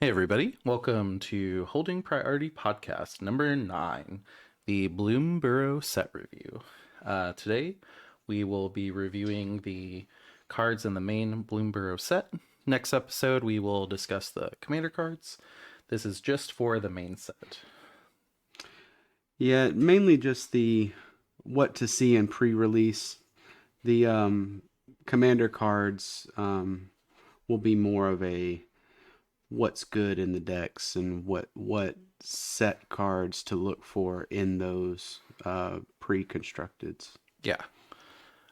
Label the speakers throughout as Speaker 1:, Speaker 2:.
Speaker 1: Hey, everybody. Welcome to Holding Priority Podcast number 9, the Bloomburrow set review. Today, we will be reviewing the cards in the main Bloomburrow set. Next episode, we will discuss the commander cards. This is just for the main set.
Speaker 2: Yeah, mainly just the what to see in pre-release. The commander cards will be more of a what's good in the decks and what set cards to look for in those pre-constructeds.
Speaker 1: Yeah.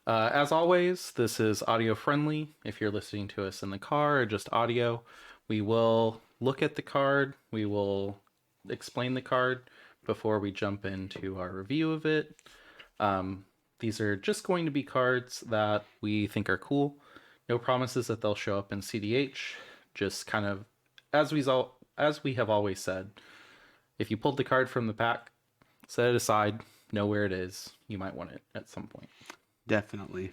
Speaker 1: As always, this is audio friendly. If you're listening to us in the car or just audio, we will look at the card. We will explain the card before we jump into our review of it. These are just going to be cards that we think are cool. No promises that they'll show up in CEDH. Just kind of as we have always said, if you pulled the card from the pack, set it aside, know where it is. You might want it at some point.
Speaker 2: Definitely.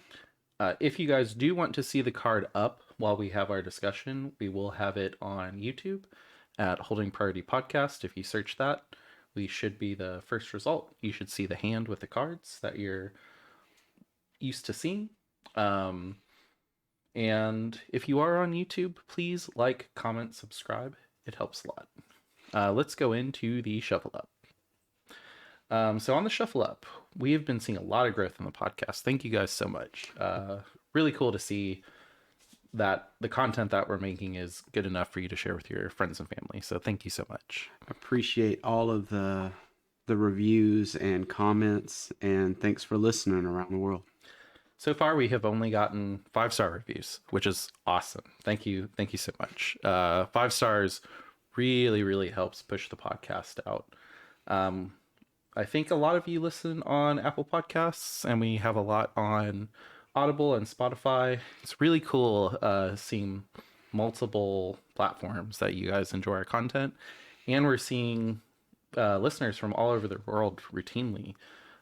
Speaker 1: If you guys do want to see the card up while we have our discussion, we will have it on YouTube at Holding Priority Podcast. If you search that, we should be the first result. You should see the hand with the cards that you're used to seeing. And if you are on YouTube, please like, comment, subscribe. It helps a lot. Let's go into the shuffle up. So on the shuffle up, we have been seeing a lot of growth in the podcast. Thank you guys so much. Really cool to see that the content that we're making is good enough for you to share with your friends and family. So thank you so much.
Speaker 2: Appreciate all of the reviews and comments, and thanks for listening around the world.
Speaker 1: So far, we have only gotten 5-star reviews, which is awesome. Thank you so much. 5 stars really helps push the podcast out. I think a lot of you listen on Apple Podcasts, and we have a lot on Audible and Spotify. It's really cool seeing multiple platforms that you guys enjoy our content, and we're seeing listeners from all over the world routinely.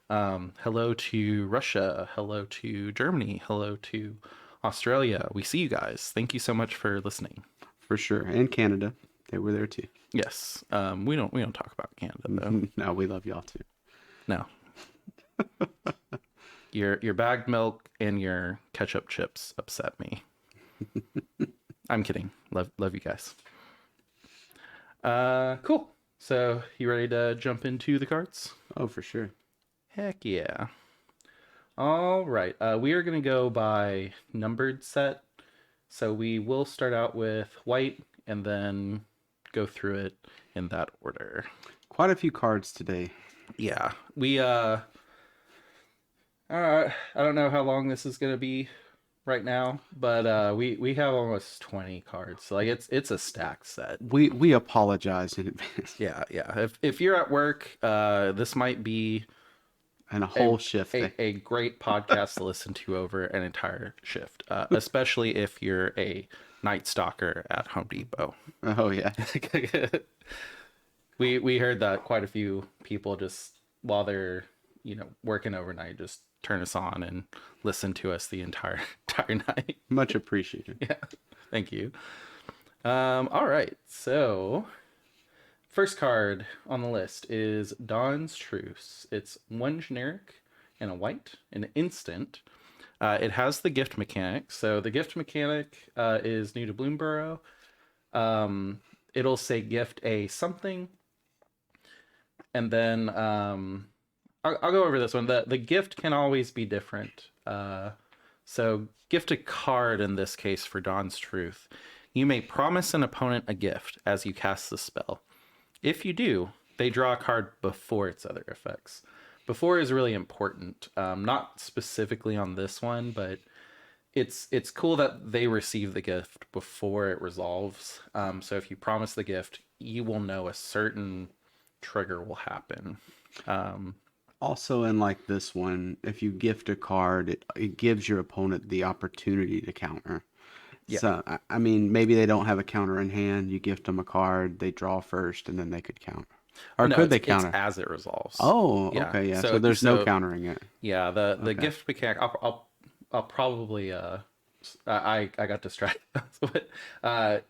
Speaker 1: Hello to Russia, hello to Germany, hello to Australia. We see you guys. Thank you so much for listening.
Speaker 2: For sure. And Canada. They were there too.
Speaker 1: Yes. We don't talk about Canada though.
Speaker 2: No, we love y'all too.
Speaker 1: No. Your bagged milk and your ketchup chips upset me. I'm kidding. Love you guys. Cool. So you ready to jump into the cards?
Speaker 2: Oh, for sure.
Speaker 1: Heck yeah. All right. We are going to go by numbered set. So we will start out with white and then go through it in that order.
Speaker 2: Quite a few cards today.
Speaker 1: Yeah. We I don't know how long this is going to be right now, but we have almost 20 cards. So like it's a stacked set.
Speaker 2: We apologize in advance.
Speaker 1: Yeah. If you're at work, this might be
Speaker 2: and a whole shift.
Speaker 1: A great podcast to listen to over an entire shift, especially if you're a night stalker at Home Depot.
Speaker 2: Oh, yeah.
Speaker 1: We heard that quite a few people just while they're, working overnight, just turn us on and listen to us the entire night.
Speaker 2: Much appreciated.
Speaker 1: Yeah. Thank you. All right. So first card on the list is Dawn's Truce. It's 1 generic and a white, an instant. It has the gift mechanic. So the gift mechanic is new to Bloomburrow. It'll say gift a something. And then I'll go over this one. The gift can always be different. So gift a card in this case for Dawn's Truth. You may promise an opponent a gift as you cast the spell. If you do, they draw a card before its other effects. Before is really important. Not specifically on this one, but it's cool that they receive the gift before it resolves. So if you promise the gift, you will know a certain trigger will happen.
Speaker 2: Also, in like this one, if you gift a card, it gives your opponent the opportunity to counter.
Speaker 1: Yeah.
Speaker 2: So, I mean, maybe they don't have a counter in hand. You gift them a card, they draw first, and then they could counter. Or
Speaker 1: No,
Speaker 2: could they counter?
Speaker 1: It's as it resolves.
Speaker 2: Oh,
Speaker 1: Yeah.
Speaker 2: okay, yeah. So there's no countering it.
Speaker 1: Yeah, the
Speaker 2: Okay.
Speaker 1: gift mechanic. I'll probably I got distracted. But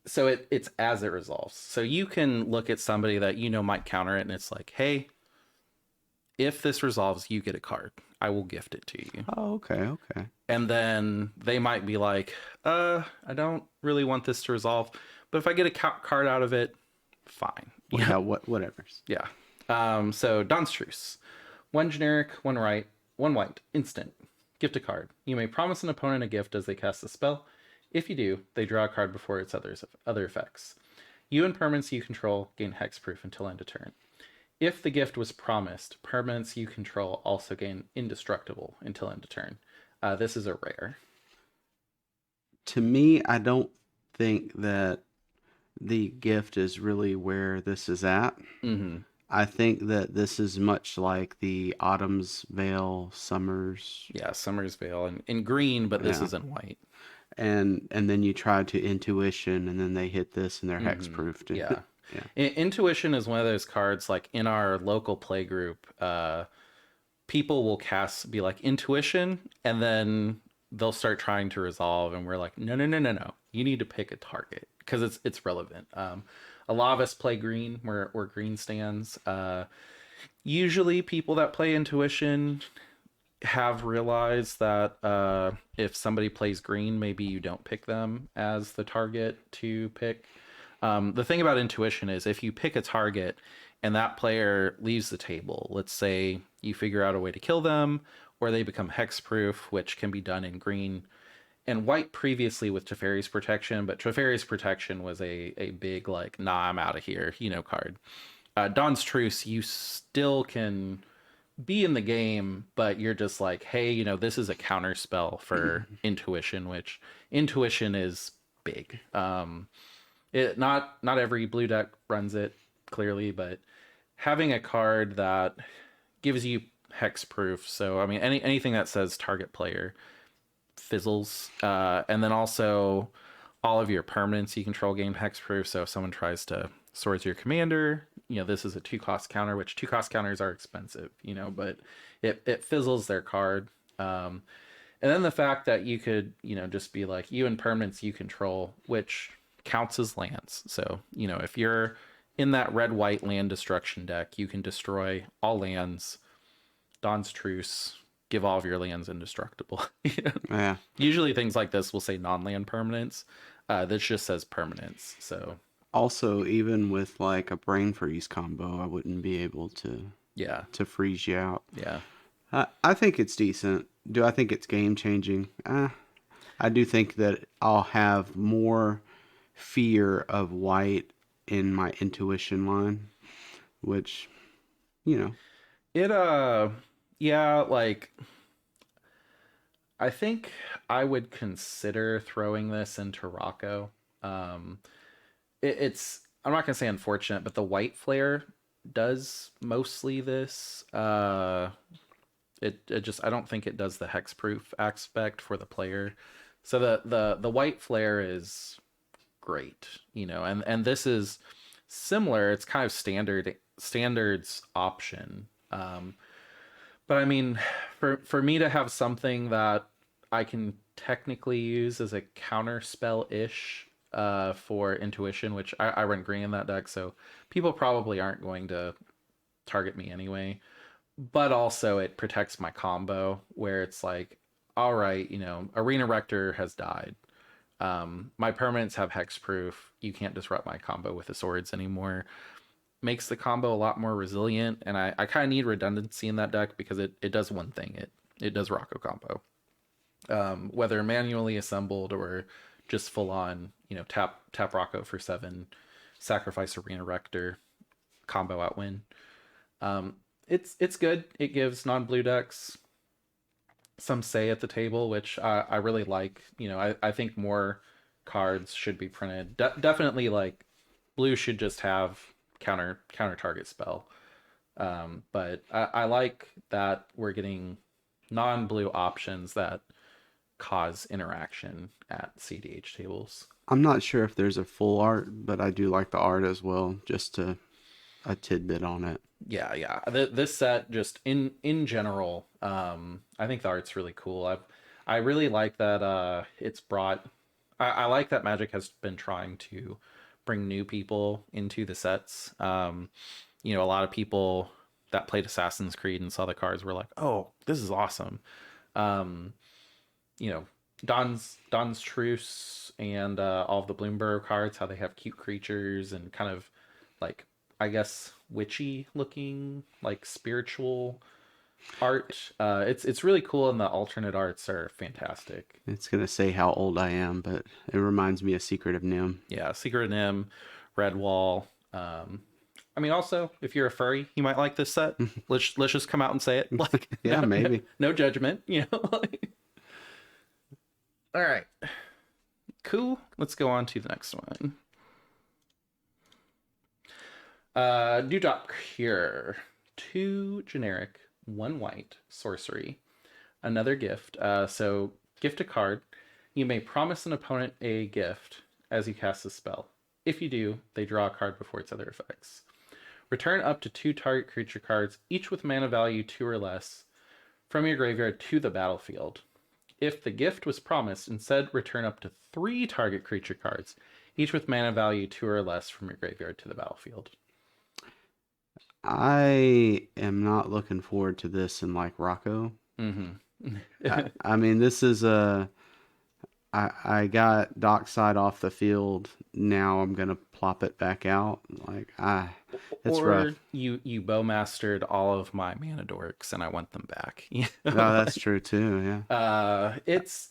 Speaker 1: So it's as it resolves. So you can look at somebody that you know might counter it, and it's like, hey, if this resolves, you get a card. I will gift it to you.
Speaker 2: Oh, okay, okay.
Speaker 1: And then they might be like, I don't really want this to resolve, but if I get a card out of it, fine.
Speaker 2: Well,
Speaker 1: Yeah,
Speaker 2: yeah, whatever's.
Speaker 1: yeah. So Don's Truce. One generic, one right, one white, instant. Gift a card. You may promise an opponent a gift as they cast a spell. If you do, they draw a card before its other effects. You and permanents you control gain hexproof until end of turn. If the gift was promised, permanents you control also gain indestructible until end of turn. This is a rare.
Speaker 2: To me, I don't think that the gift is really where this is at.
Speaker 1: Mm-hmm.
Speaker 2: I think that this is much like the Autumn's Veil, Summer's,
Speaker 1: Yeah, Summer's Veil in green, but this
Speaker 2: yeah,
Speaker 1: is in white.
Speaker 2: and then you try to intuition, and then they hit this, and they're
Speaker 1: Mm-hmm.
Speaker 2: hexproofed.
Speaker 1: Yeah.
Speaker 2: Yeah,
Speaker 1: Intuition is one of those cards like in our local play group, people will be like intuition and then they'll start trying to resolve and we're like no no no no no you need to pick a target because it's relevant. A lot of us play green where green stands. Usually people that play intuition have realized that if somebody plays green, maybe you don't pick them as the target to pick. The thing about intuition is if you pick a target and that player leaves the table, let's say you figure out a way to kill them or they become hexproof, which can be done in green and white previously with Teferi's Protection, but Teferi's Protection was a big, like, nah, I'm out of here, card. Dawn's Truce, you still can be in the game, but you're just like, hey, this is a counter spell for intuition, which intuition is big. Not every blue deck runs it clearly, but having a card that gives you hexproof. So I mean, anything that says target player fizzles, and then also all of your permanents you control gain hexproof. So if someone tries to swords your commander, this is a 2-cost counter, which 2-cost counters are expensive, but it fizzles their card. And then the fact that you could, just be like you and permanents you control, which counts as lands. So, if you're in that red white land destruction deck, you can destroy all lands, Dawn's Truce, give all of your lands indestructible.
Speaker 2: yeah.
Speaker 1: Usually things like this will say non-land permanents. This just says permanents. So
Speaker 2: Also, even with like a brain freeze combo, I wouldn't be able
Speaker 1: yeah,
Speaker 2: to freeze you out.
Speaker 1: yeah.
Speaker 2: I think it's decent. Do I think it's game changing? I do think that I'll have more fear of white in my intuition line, which, you know,
Speaker 1: It yeah, like I think I would consider throwing this into Rocco. Um, it's I'm not gonna say unfortunate, but the white flare does mostly this. It just I don't think it does the hexproof aspect for the player. So the white flare is great, and this is similar. It's kind of standards option. But I mean, for me to have something that I can technically use as a counter spell ish for intuition, which I run green in that deck, so people probably aren't going to target me anyway. But also it protects my combo where it's like, all right, Arena Rector has died. My permanents have hexproof. You can't disrupt my combo with the swords anymore. Makes the combo a lot more resilient, and I kind of need redundancy in that deck because it does one thing. It does Rocco combo. Whether manually assembled or just full on, tap Rocco for 7, sacrifice Arena Rector, combo out win. It's good. It gives non-blue decks some say at the table, which I really like. I think more cards should be printed. Definitely, like blue should just have counter target spell. But I like that we're getting non-blue options that cause interaction at CDH tables.
Speaker 2: I'm not sure if there's a full art, but I do like the art as well, just to a tidbit on it.
Speaker 1: Yeah, yeah. This set just in general, I think the art's really cool. I really like that it's brought I like that Magic has been trying to bring new people into the sets. A lot of people that played Assassin's Creed and saw the cards were like, "Oh, this is awesome." Um, you know, Don's Truce and all of the Bloomburrow cards, how they have cute creatures and kind of like, I guess, witchy looking, like spiritual art. It's really cool, and the alternate arts are fantastic.
Speaker 2: It's gonna say how old I am, but it reminds me of Secret of Nim.
Speaker 1: Yeah, Secret of Nim, Redwall. I mean, also, if you're a furry, you might like this set. Let's just come out and say it. Like,
Speaker 2: Yeah, maybe.
Speaker 1: no judgment. All right, cool. Let's go on to the next one. Dewdrop Cure, 2 generic, 1 white, sorcery. Another gift. So gift a card. You may promise an opponent a gift as you cast a spell. If you do, they draw a card before its other effects. Return up to 2 target creature cards, each with mana value 2 or less, from your graveyard to the battlefield. If the gift was promised, instead return up to 3 target creature cards, each with mana value 2 or less, from your graveyard to the battlefield.
Speaker 2: I am not looking forward to this in like Rocco.
Speaker 1: Mm-hmm.
Speaker 2: I mean, this is a. I got Dockside off the field. Now I'm gonna plop it back out. It's
Speaker 1: Or
Speaker 2: rough.
Speaker 1: you bowmastered all of my mana dorks and I want them back.
Speaker 2: No, that's true too. Yeah.
Speaker 1: It's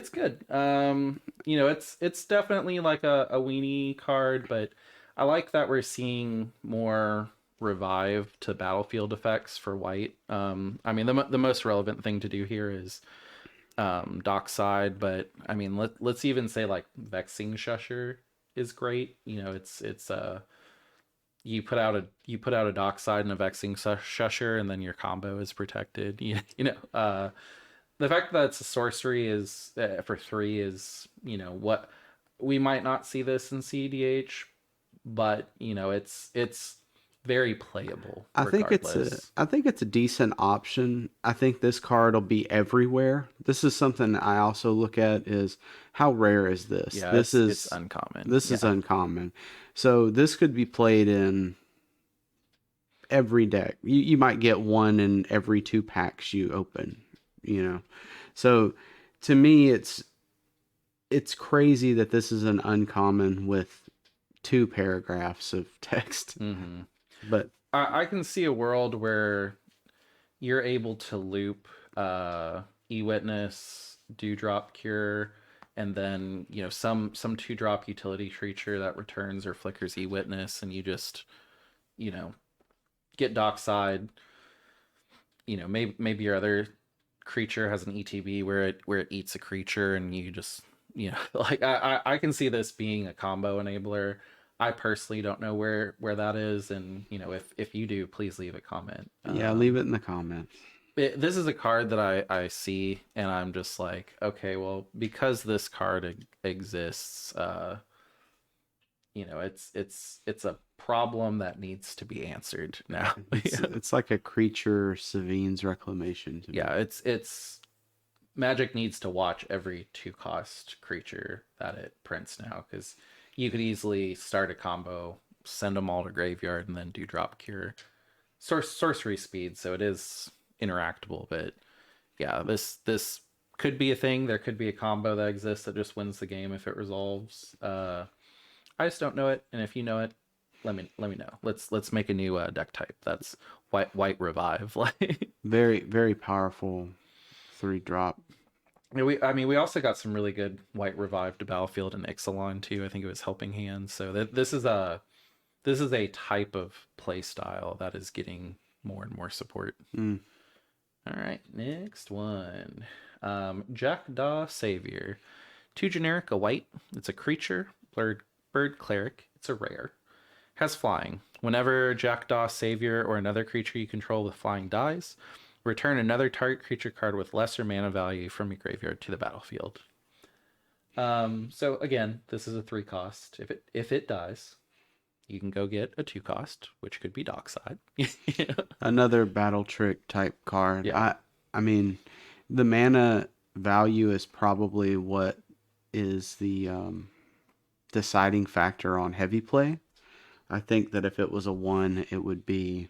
Speaker 1: good. It's definitely like a weenie card, but I like that we're seeing more revive to battlefield effects for white. I mean, the most relevant thing to do here is Dockside, but I mean, let's even say like Vexing Shusher is great. It's you put out a Dockside and a Vexing Shusher, and then your combo is protected. The fact that it's a sorcery is for 3 is what we might not see this in CEDH, but it's very playable regardless.
Speaker 2: I think it's a decent option. I think this card will be everywhere. This is something I also look at is how rare is this?
Speaker 1: Yeah,
Speaker 2: This
Speaker 1: it's
Speaker 2: is
Speaker 1: uncommon.
Speaker 2: this is
Speaker 1: Yeah.
Speaker 2: uncommon. So this could be played in every deck. You might get one in every 2 packs you open, you know. So to me it's crazy that this is an uncommon with 2 paragraphs of text.
Speaker 1: Mm-hmm.
Speaker 2: But
Speaker 1: I can see a world where you're able to loop e-witness, dewdrop cure, and then some 2-drop utility creature that returns or flickers e-witness, and you just you know get dockside. Maybe your other creature has an ETB where it eats a creature, and you just like I can see this being a combo enabler. I personally don't know where that is, and if you do, please leave a comment.
Speaker 2: yeah, leave it in the comments.
Speaker 1: This is a card that I see, and I'm just like, okay, well, because this card exists, it's a problem that needs to be answered now.
Speaker 2: It's like a creature Savine's Reclamation to me.
Speaker 1: Yeah, it's Magic needs to watch every 2-cost creature that it prints now, because you could easily start a combo, send them all to graveyard, and then do drop cure. Sorcery speed, so it is interactable, but yeah, this could be a thing. There could be a combo that exists that just wins the game if it resolves. I just don't know it, and if you know it, let me know. Let's make a new deck type. That's white revive. Like
Speaker 2: Very, very powerful 3-drop.
Speaker 1: we also got some really good white revive to battlefield in Ixalan too. I think it was Helping Hand. So this is a type of play style that is getting more and more support.
Speaker 2: Mm.
Speaker 1: All right, next one. Jackdaw Savior. 2 generic, a white. It's a creature, bird cleric. It's a rare. Has flying. Whenever Jackdaw Savior or another creature you control with flying dies, return another target creature card with lesser mana value from your graveyard to the battlefield. So again, this is a 3-cost. If it dies, you can go get a 2-cost, which could be Dockside.
Speaker 2: Another battle trick type card.
Speaker 1: Yeah.
Speaker 2: I mean, the mana value is probably what is the deciding factor on heavy play. I think that if it was a 1, it would be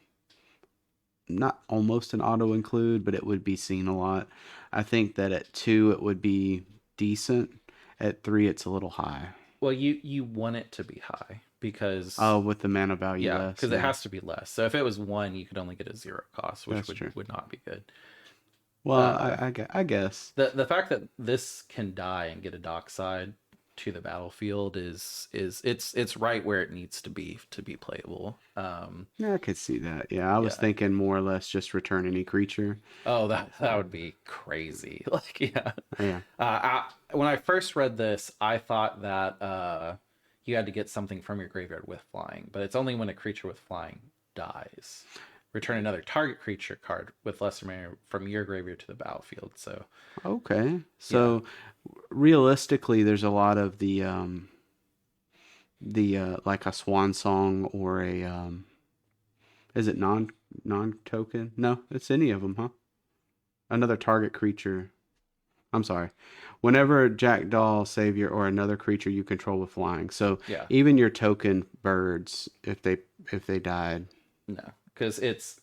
Speaker 2: not almost an auto include, but it would be seen a lot. I think that at 2 it would be decent. At 3 it's a little high.
Speaker 1: Well, you want it to be high because
Speaker 2: Oh, with the mana value
Speaker 1: yeah,
Speaker 2: less,
Speaker 1: because it
Speaker 2: yeah.
Speaker 1: has to be less. So if it was one, you could only get a 0 cost, which
Speaker 2: That's true.
Speaker 1: would not be good.
Speaker 2: Well,
Speaker 1: Uh,
Speaker 2: I guess.
Speaker 1: the fact that this can die and get a dockside to the battlefield is it's right where it needs to be playable.
Speaker 2: Yeah, I could see that. Yeah, I was
Speaker 1: Yeah.
Speaker 2: thinking more or less just return any creature.
Speaker 1: Oh, that would be crazy. Like, yeah.
Speaker 2: Yeah.
Speaker 1: When I first read this, I thought that you had to get something from your graveyard with flying, but it's only when a creature with flying dies. Return another target creature card with lesser mana from your graveyard to the battlefield. So,
Speaker 2: Okay.
Speaker 1: yeah,
Speaker 2: So realistically, there's a lot of the like a swan song or a is it non token? No, it's any of them, huh? Another target creature. I'm sorry. Whenever Jackdaw, Savior, or another creature you control with flying. So
Speaker 1: yeah.
Speaker 2: even your token birds, if they died.
Speaker 1: No, because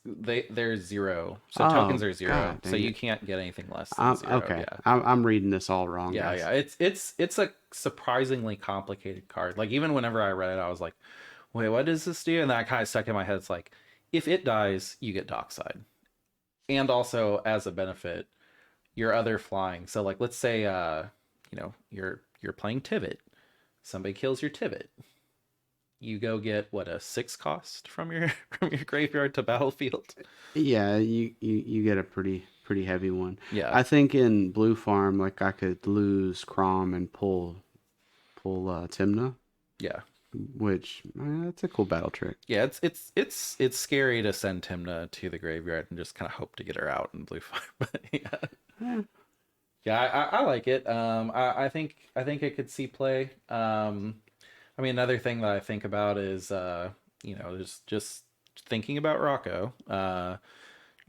Speaker 1: they're 0, so tokens
Speaker 2: Oh
Speaker 1: are 0,
Speaker 2: God,
Speaker 1: so
Speaker 2: dang
Speaker 1: you
Speaker 2: it.
Speaker 1: can't get anything less than 0.
Speaker 2: Okay.
Speaker 1: Yeah,
Speaker 2: I'm reading this all wrong,
Speaker 1: yeah,
Speaker 2: guys.
Speaker 1: yeah. It's a surprisingly complicated card. Like even whenever I read it, I was like, wait, what does this do? And then I kind of stuck in my head. It's like, if it dies, you get dockside, and also as a benefit, your other flying. So like, let's say you're playing Tivit, somebody kills your Tivit, you go get what, a 6 cost from your from your graveyard to battlefield.
Speaker 2: Yeah, you get a pretty heavy one.
Speaker 1: Yeah,
Speaker 2: I think in Blue Farm, like I could lose Crom and pull Timna,
Speaker 1: yeah.
Speaker 2: which that's a cool battle trick.
Speaker 1: Yeah, it's scary to send Timna to the graveyard and just kind of hope to get her out in blue fire. But yeah,
Speaker 2: Yeah,
Speaker 1: yeah, I like it. I think it could see play. I mean, another thing that I think about is just thinking about Rocco.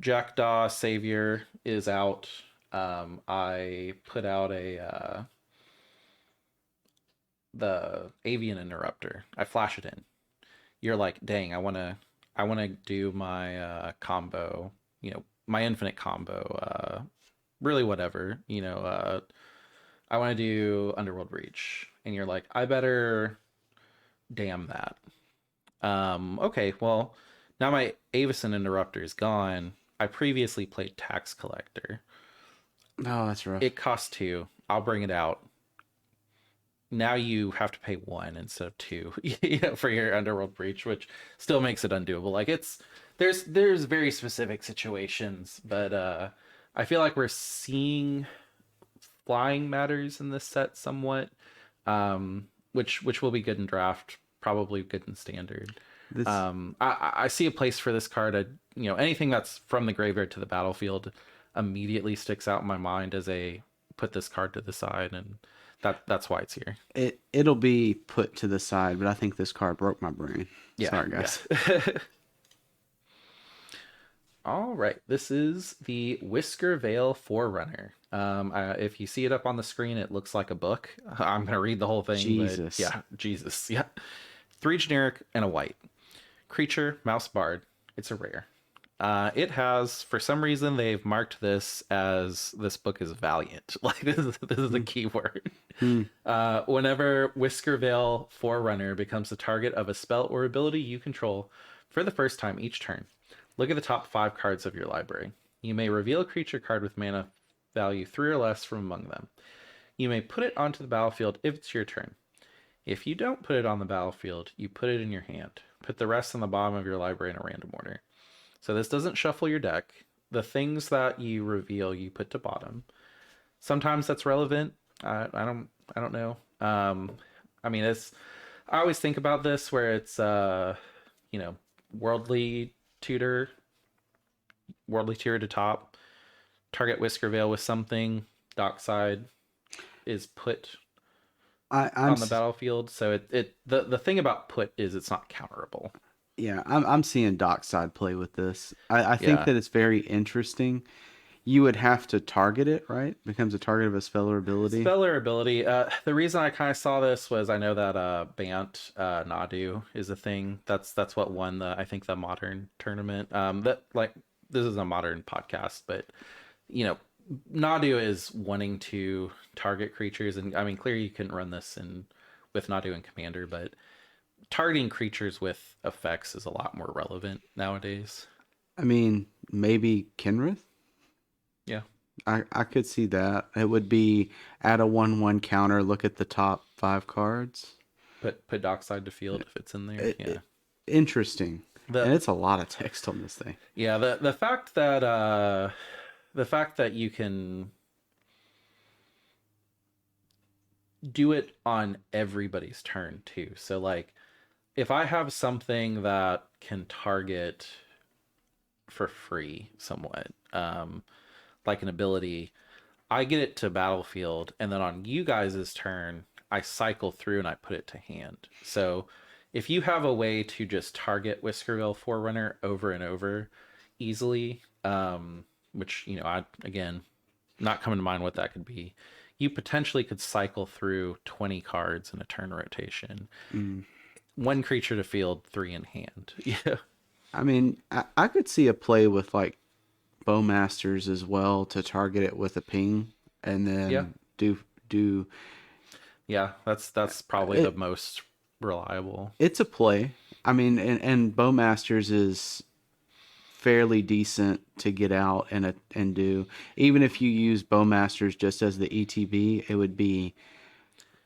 Speaker 1: Jackdaw Savior is out. I put out a the Avian Interrupter. I flash it in. You're like, dang, I wanna do my combo, my infinite combo, really whatever, I want to do Underworld Reach, and you're like, I better damn that. Okay, well, now my Avison Interrupter is gone. I previously played Tax Collector.
Speaker 2: oh, that's rough.
Speaker 1: It costs 2. I'll bring it out. Now you have to pay 1 instead of 2 for your Underworld Breach, which still makes it undoable. Like, there's very specific situations, but I feel like we're seeing flying matters in this set somewhat, which will be good in draft, probably good in standard.
Speaker 2: This
Speaker 1: I see a place for this card. Anything that's from the graveyard to the battlefield immediately sticks out in my mind as a put this card to the side, and that's why it's here.
Speaker 2: it'll be put to the side, but I think this card broke my brain.
Speaker 1: Yeah,
Speaker 2: Sorry,
Speaker 1: yeah.
Speaker 2: guys.
Speaker 1: All right, this is the Whisker Veil Forerunner. If you see it up on the screen, it looks like a book. I'm gonna read the whole thing, but
Speaker 2: Jesus.
Speaker 1: yeah, Jesus, yeah. 3 generic and a white creature, Mouse Bard. It's a rare. It has, for some reason, they've marked this as this book is valiant. Like this is a
Speaker 2: Hmm.
Speaker 1: key word.
Speaker 2: Hmm.
Speaker 1: Whenever Whisker Veil Forerunner becomes the target of a spell or ability you control for the first time each turn, look at the top 5 cards of your library. You may reveal a creature card with mana value 3 or less from among them. You may put it onto the battlefield if it's your turn. If you don't put it on the battlefield, you put it in your hand. Put the rest on the bottom of your library in a random order. So this doesn't shuffle your deck. The things that you reveal, you put to bottom. Sometimes that's relevant. I don't know. I mean, it's. I always think about this where it's you know, worldly tutor, worldly tutor to top, target Whisker Veil with something. Dockside is put
Speaker 2: I'm
Speaker 1: on the battlefield. So the thing about put is it's not counterable.
Speaker 2: yeah, I'm seeing Dockside play with this. I think
Speaker 1: Yeah.
Speaker 2: that it's very interesting. you would have to target it, right? Becomes a target of a speller ability.
Speaker 1: Speller ability. The reason I kind of saw this was I know that Bant Nadu is a thing. That's what won the I think the modern tournament. That like this is a modern podcast, but you know Nadu is wanting to target creatures, and I mean clearly you couldn't run this in with Nadu and Commander, but targeting creatures with effects is a lot more relevant nowadays.
Speaker 2: I mean, maybe Kenrith.
Speaker 1: Yeah,
Speaker 2: I could see that. It would be add a 1/1 counter. Look at the top 5 cards.
Speaker 1: put Dockside to field if it's in there.
Speaker 2: It,
Speaker 1: Yeah.
Speaker 2: it, interesting, and
Speaker 1: The
Speaker 2: it's a lot of text on this thing.
Speaker 1: yeah the fact that you can do it on everybody's turn too. So like if I have something that can target for free somewhat, like an ability, I get it to battlefield, and then on you guys' turn, I cycle through and I put it to hand. So if you have a way to just target Whiskerville Forerunner over and over easily, which I again not coming to mind what that could be, you potentially could cycle through 20 cards in a turn rotation.
Speaker 2: Mm.
Speaker 1: One creature to field, three in hand. Yeah.
Speaker 2: I mean, I could see a play with like Bowmasters as well to target it with a ping, and
Speaker 1: Yeah.
Speaker 2: then do
Speaker 1: Yeah. That's probably the
Speaker 2: it.
Speaker 1: most reliable.
Speaker 2: It's a play. I mean, and Bowmasters is fairly decent to get out and do. Even if you use Bowmasters just as the ETB, it would be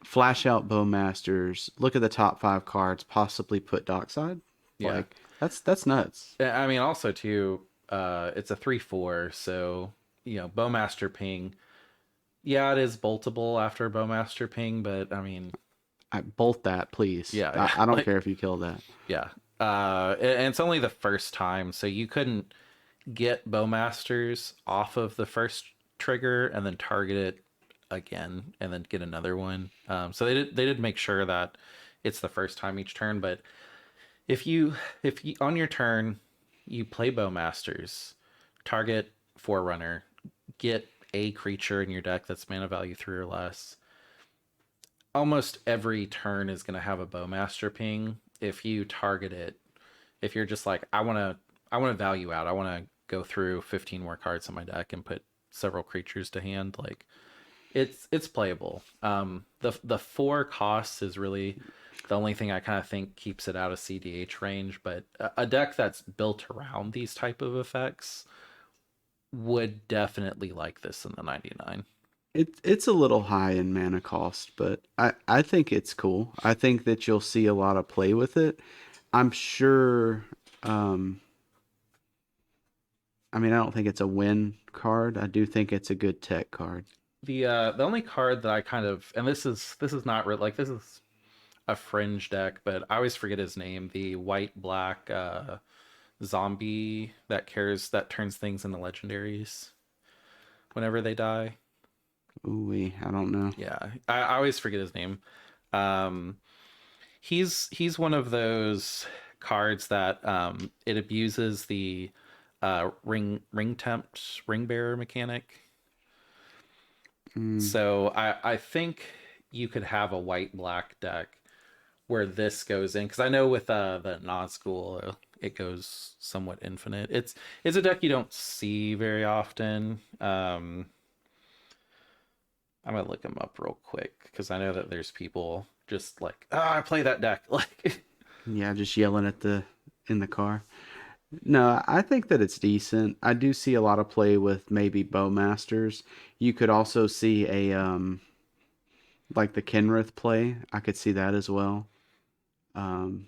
Speaker 2: flash out Bowmasters, look at the top 5 cards, possibly put Dockside.
Speaker 1: Yeah.
Speaker 2: Like that's nuts.
Speaker 1: I mean, also too, it's a 3/4, so Bowmaster Ping. Yeah, it is boltable after Bowmaster Ping, but I mean,
Speaker 2: I bolt that, please.
Speaker 1: yeah, yeah,
Speaker 2: I don't
Speaker 1: like
Speaker 2: care if you kill that.
Speaker 1: yeah. And it's only the first time, so you couldn't get Bowmasters off of the first trigger and then target it again and then get another one. So they did make sure that it's the first time each turn, but if you on your turn you play Bowmasters, target Forerunner, get a creature in your deck that's mana value 3 or less. Almost every turn is going to have a Bowmaster ping. If you target it, if you're just like I want to value out, I want to go through 15 more cards in my deck and put several creatures to hand, like it's playable. The 4 costs is really the only thing I kind of think keeps it out of CDH range, but a deck that's built around these type of effects would definitely like this in the 99.
Speaker 2: It's a little high in mana cost, but I think it's cool. I think that you'll see a lot of play with it. I'm sure. Um, I mean, I don't think it's a win card. I do think it's a good tech card.
Speaker 1: The only card that I kind of, and this is not real, like this is a fringe deck, but I always forget his name. The white black zombie that turns things into legendaries whenever they die.
Speaker 2: Ooh, I don't know.
Speaker 1: Yeah, I always forget his name. Um, he's one of those cards that it abuses the ring tempt ring bearer mechanic.
Speaker 2: Mm,
Speaker 1: So I think you could have a white black deck where this goes in, because I know with the Nazgul it goes somewhat infinite. It's a deck you don't see very often. I'm gonna look them up real quick because I know that there's people just like, I play that deck. Like,
Speaker 2: yeah, just yelling at the in the car. No, I think that it's decent. I do see a lot of play with maybe Bowmasters. You could also see a like the Kenrith play. I could see that as well. Um,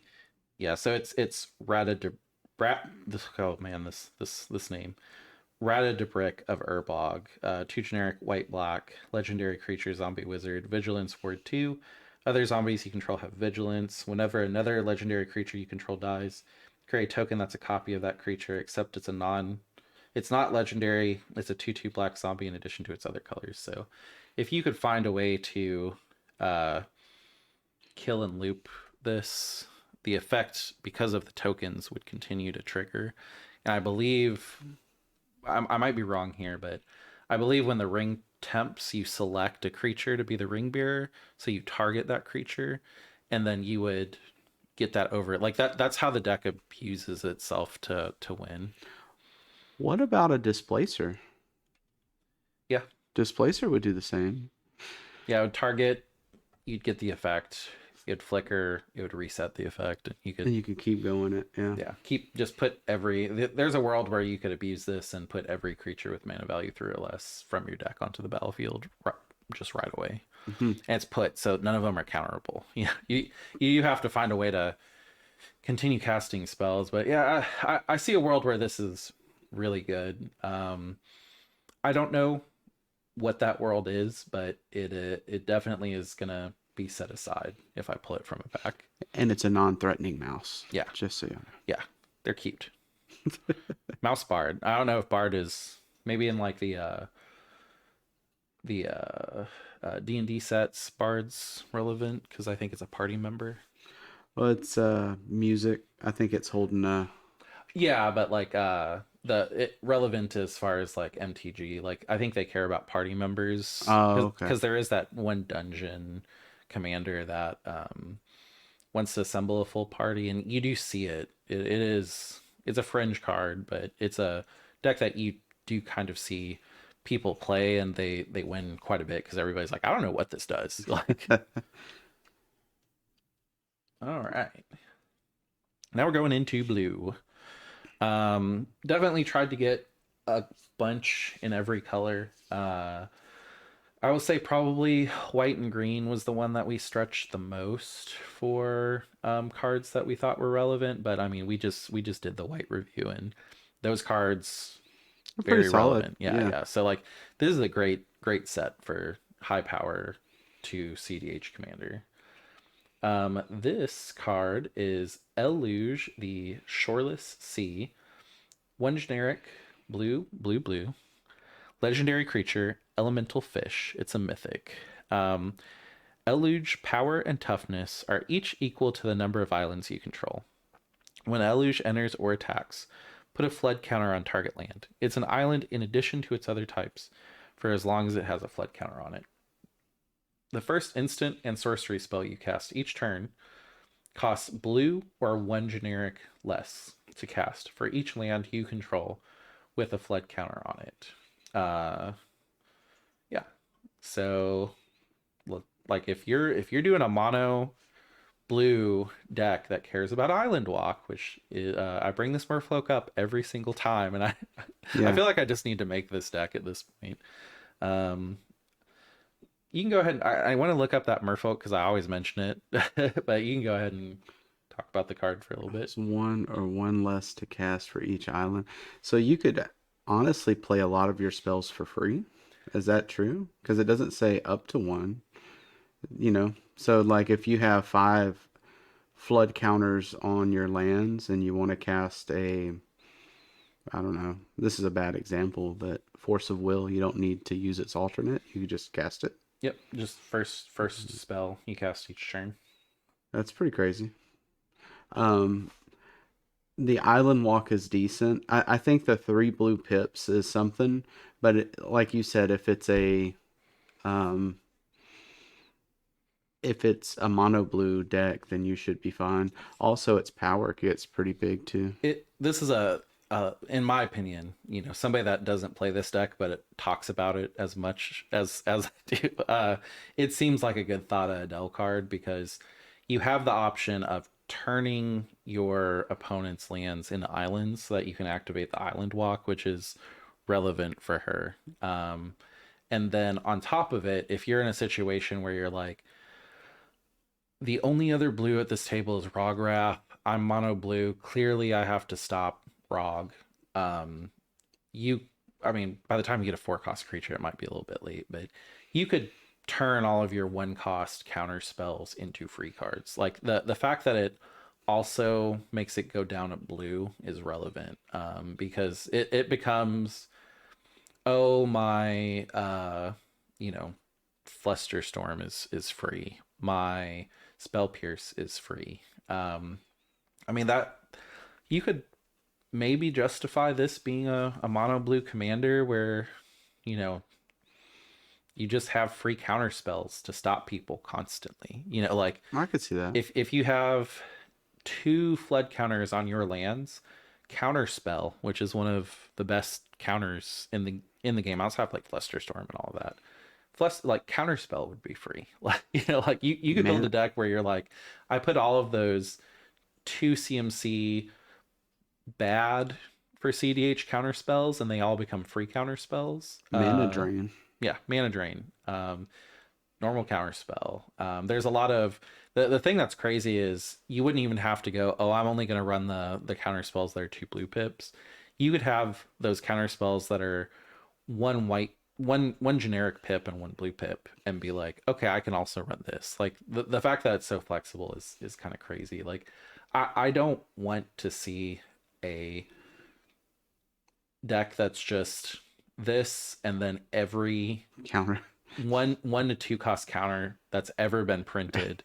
Speaker 1: yeah. So it's Rata de Brat. This, oh man, this name. Rata de Brick of Urbog. 2 generic white black legendary creature zombie wizard. Vigilance ward 2. Other zombies you control have vigilance. Whenever another legendary creature you control dies, create a token that's a copy of that creature, except it's not legendary. It's a 2/2 black zombie in addition to its other colors. So if you could find a way to uh, kill and loop this, the effect because of the tokens would continue to trigger. And I believe I might be wrong here, but I believe when the ring tempts, you select a creature to be the ring bearer, so you target that creature, and then you would get that over. Like that's how the deck abuses itself to win.
Speaker 2: What about a displacer?
Speaker 1: Yeah,
Speaker 2: Displacer would do the same.
Speaker 1: yeah. It would target, you'd get the effect. It'd flicker. It would reset the effect. And you could,
Speaker 2: And you could keep going it. Yeah.
Speaker 1: yeah, keep just put every. There's a world where you could abuse this and put every creature with mana value 3 or less from your deck onto the battlefield just right away.
Speaker 2: Hmm.
Speaker 1: And it's put, so none of them are counterable. Yeah, you have to find a way to continue casting spells. But yeah, I see a world where this is really good. I don't know what that world is, but it definitely is gonna be set aside if I pull it from a pack.
Speaker 2: And it's a non-threatening mouse.
Speaker 1: Yeah,
Speaker 2: Just so you
Speaker 1: yeah, they're cute. Mouse Bard. I don't know if Bard is maybe in like the D&D sets. Bard's relevant because I think it's a party member.
Speaker 2: know. Well, it's music. I think it's holding
Speaker 1: Yeah, but like relevant as far as like MTG. Like I think they care about party members
Speaker 2: Oh, okay.
Speaker 1: because there is that one dungeon commander that wants to assemble a full party, and you do see it. It's a fringe card, but it's a deck that you do kind of see people play, and they win quite a bit because everybody's like, I don't know what this does. Like, all right, now we're going into blue. Definitely tried to get a bunch in every color. I will say probably white and green was the one that we stretched the most for cards that we thought were relevant. But I mean, we just did the white review, and those cards
Speaker 2: They're pretty
Speaker 1: very
Speaker 2: solid.
Speaker 1: relevant. Yeah,
Speaker 2: Yeah.
Speaker 1: yeah. So like this is a great set for high power to CDH commander. This card is Eluge, the Shoreless Sea. One generic, blue, legendary creature, elemental fish. It's a mythic. Um, Eluge power and toughness are each equal to the number of islands you control. When Eluge enters or attacks, put a flood counter on target land. It's an island in addition to its other types, for as long as it has a flood counter on it. The first instant and sorcery spell you cast each turn costs blue or one generic less to cast for each land you control with a flood counter on it. Yeah. So like if you're doing a mono blue deck that cares about island walk, which is, I bring this Merfolk up every single time, and I I
Speaker 2: Yeah.
Speaker 1: feel like I just need to make this deck at this point. Um, you can go ahead. I want to look up that Merfolk because I always mention it, but you can go ahead and talk about the card for a little bit.
Speaker 2: It's one or one less to cast for each island. So you could honestly play a lot of your spells for free. Is that true? Because it doesn't say up to one, you know? So, like, if you have five flood counters on your lands and you want to cast a, I don't know, this is a bad example, but Force of Will, you don't need to use its alternate. You could just cast it.
Speaker 1: Yep, just first spell you cast each turn.
Speaker 2: That's pretty crazy. Um, the island walk is decent. I think the three blue pips is something, but like you said, um, if it's a mono blue deck, then you should be fine. Also, its power gets pretty big too.
Speaker 1: This is a in my opinion, somebody that doesn't play this deck but it talks about it as much as I do. It seems like a good thought of Adele card because you have the option of turning your opponent's lands into islands so that you can activate the island walk, which is relevant for her. And then on top of it, if you're in a situation where you're like, the only other blue at this table is Rograth. I'm mono blue. Clearly, I have to stop Rog. Um, you, I mean, by the time you get a 4 cost creature, it might be a little bit late, but you could turn all of your 1 cost counter spells into free cards. Like the fact that it also makes it go down at blue is relevant because it becomes, oh my, you know Flusterstorm is free. My Spell Pierce is free. I mean that you could. maybe justify this being a mono blue commander where, you know, you just have free counter spells to stop people constantly. You know, like
Speaker 2: I could see that.
Speaker 1: if you have two flood counters on your lands, counter spell, which is one of the best counters in the game. I also have like Flusterstorm and all of that. Plus, like counterspell would be free. Like like you could build a
Speaker 2: Man,
Speaker 1: deck where you're like, I put all of those two CMC bad for CDH counter spells, and they all become free counter spells.
Speaker 2: mana drain.
Speaker 1: Yeah, mana drain, normal counter spell. There's a lot of the thing that's crazy is you wouldn't even have to go, oh, I'm only going to run the counter spells that are two blue pips. You could have those counter spells that are one white one generic pip and one blue pip and be like, okay, I can also run this. Like the fact that it's so flexible is kind of crazy. Like I don't want to see a deck that's just this and then every
Speaker 2: Counter.
Speaker 1: one to two cost counter that's ever been printed,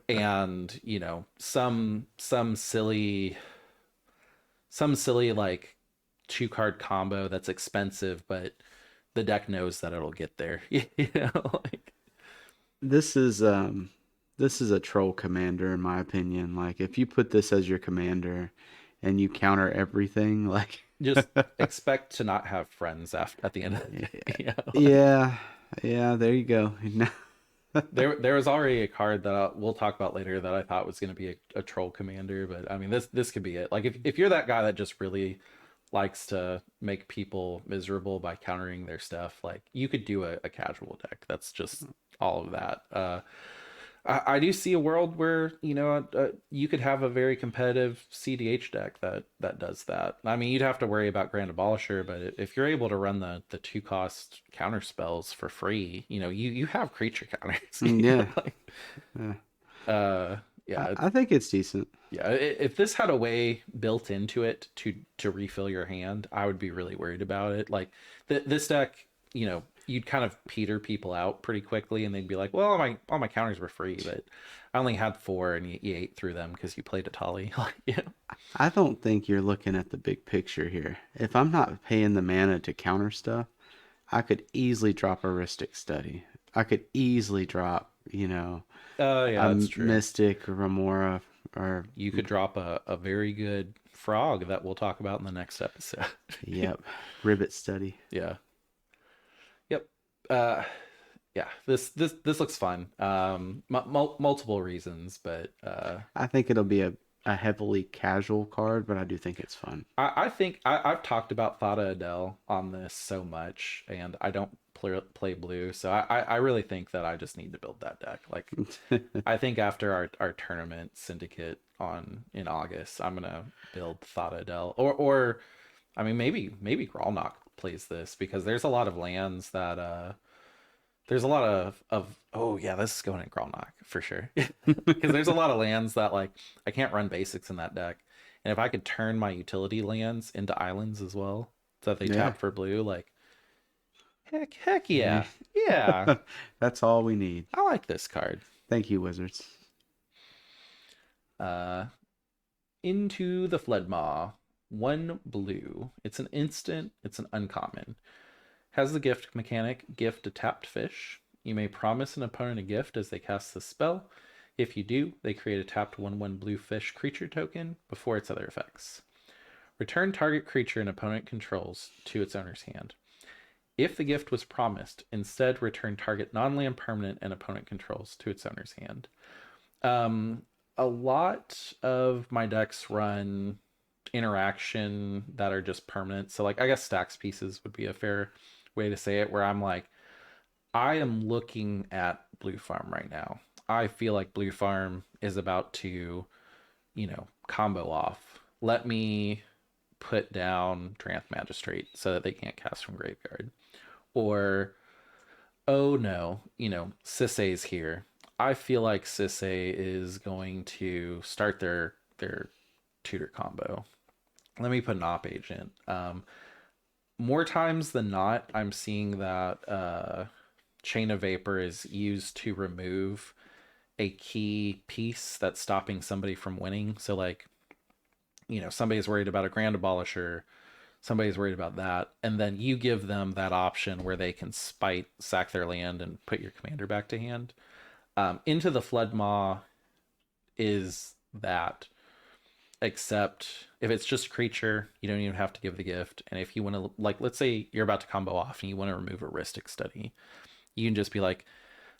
Speaker 1: and you know some silly like two card combo that's expensive, but the deck knows that it'll get there. You know, like
Speaker 2: This is this is a troll commander in my opinion. Like if you put this as your commander and you counter everything, like
Speaker 1: just expect to not have friends after at the end of the day. You know, like
Speaker 2: yeah, yeah, there you go.
Speaker 1: there was already a card that we'll talk about later that I thought was going to be a troll commander, but I mean this could be it. Like if you're that guy that just really likes to make people miserable by countering their stuff, like you could do a casual deck that's just all of that. I do see a world where you know you could have a very competitive CDH deck that does that. I mean, you'd have to worry about Grand Abolisher, but if you're able to run the two cost counter spells for free, you know you have creature counters. You know,
Speaker 2: Yeah,
Speaker 1: like,
Speaker 2: yeah.
Speaker 1: uh, yeah,
Speaker 2: I think it's decent.
Speaker 1: yeah. If this had a way built into it to refill your hand, I would be really worried about it. Like this deck, you know, you'd kind of peter people out pretty quickly, and they'd be like, "Well, all my counters were free, but I only had four, and you ate through them because you played a Tali." Like, you know,
Speaker 2: I don't think you're looking at the big picture here. If I'm not paying the mana to counter stuff, I could easily drop a Ristic Study. I could easily drop,
Speaker 1: yeah,
Speaker 2: a
Speaker 1: that's true.
Speaker 2: Mystic or Remora or
Speaker 1: You could drop a very good frog that we'll talk about in the next episode.
Speaker 2: yep, Ribbit Study.
Speaker 1: Yeah. Yep. Uh, yeah. This looks fun. Multiple reasons, but
Speaker 2: I think it'll be a heavily casual card, but I do think it's fun.
Speaker 1: I think I've talked about Thada Adele on this so much, and I don't play blue, so I really think that I just need to build that deck. Like, I think after our tournament syndicate on in August, I'm gonna build Thada Adele, or I mean maybe Gralnock plays this because there's a lot of lands that there's a lot of oh yeah, this is going in Gralnock for sure. Because there's a lot of lands that like I can't run basics in that deck. And if I could turn my utility lands into islands as well, so that they
Speaker 2: Yeah.
Speaker 1: tap for blue, like heck
Speaker 2: Yeah.
Speaker 1: yeah. Yeah.
Speaker 2: That's all we need.
Speaker 1: I like this card.
Speaker 2: Thank you, Wizards.
Speaker 1: Uh into the Fledmaw. One blue. It's an instant, it's an uncommon. Has the gift mechanic, gift a tapped fish. You may promise an opponent a gift as they cast the spell. If you do, they create a tapped 1/1 blue fish creature token before its other effects. Return target creature an opponent controls to its owner's hand. If the gift was promised, instead return target non-land permanent and opponent controls to its owner's hand. Um, a lot of my decks run interaction that are just permanent. So like I guess stacks pieces would be a fair way to say it, where I'm like, I am looking at Blue Farm right now. I feel like Blue Farm is about to, you know, combo off. Let me put down Dranth Magistrate so that they can't cast from graveyard. Or, oh no, you know, Sisei's here. I feel like Sisei is going to start their tutor combo. Let me put an op agent. More times than not, I'm seeing that Chain of Vapor is used to remove a key piece that's stopping somebody from winning. So like somebody's worried about a Grand Abolisher, somebody's worried about that, and then you give them that option where they can spite, sack their land, and put your commander back to hand. Into the Flood Maw is that, except if it's just a creature, you don't even have to give the gift. And if you want to, like, let's say you're about to combo off and you want to remove a Ristic Study, you can just be like,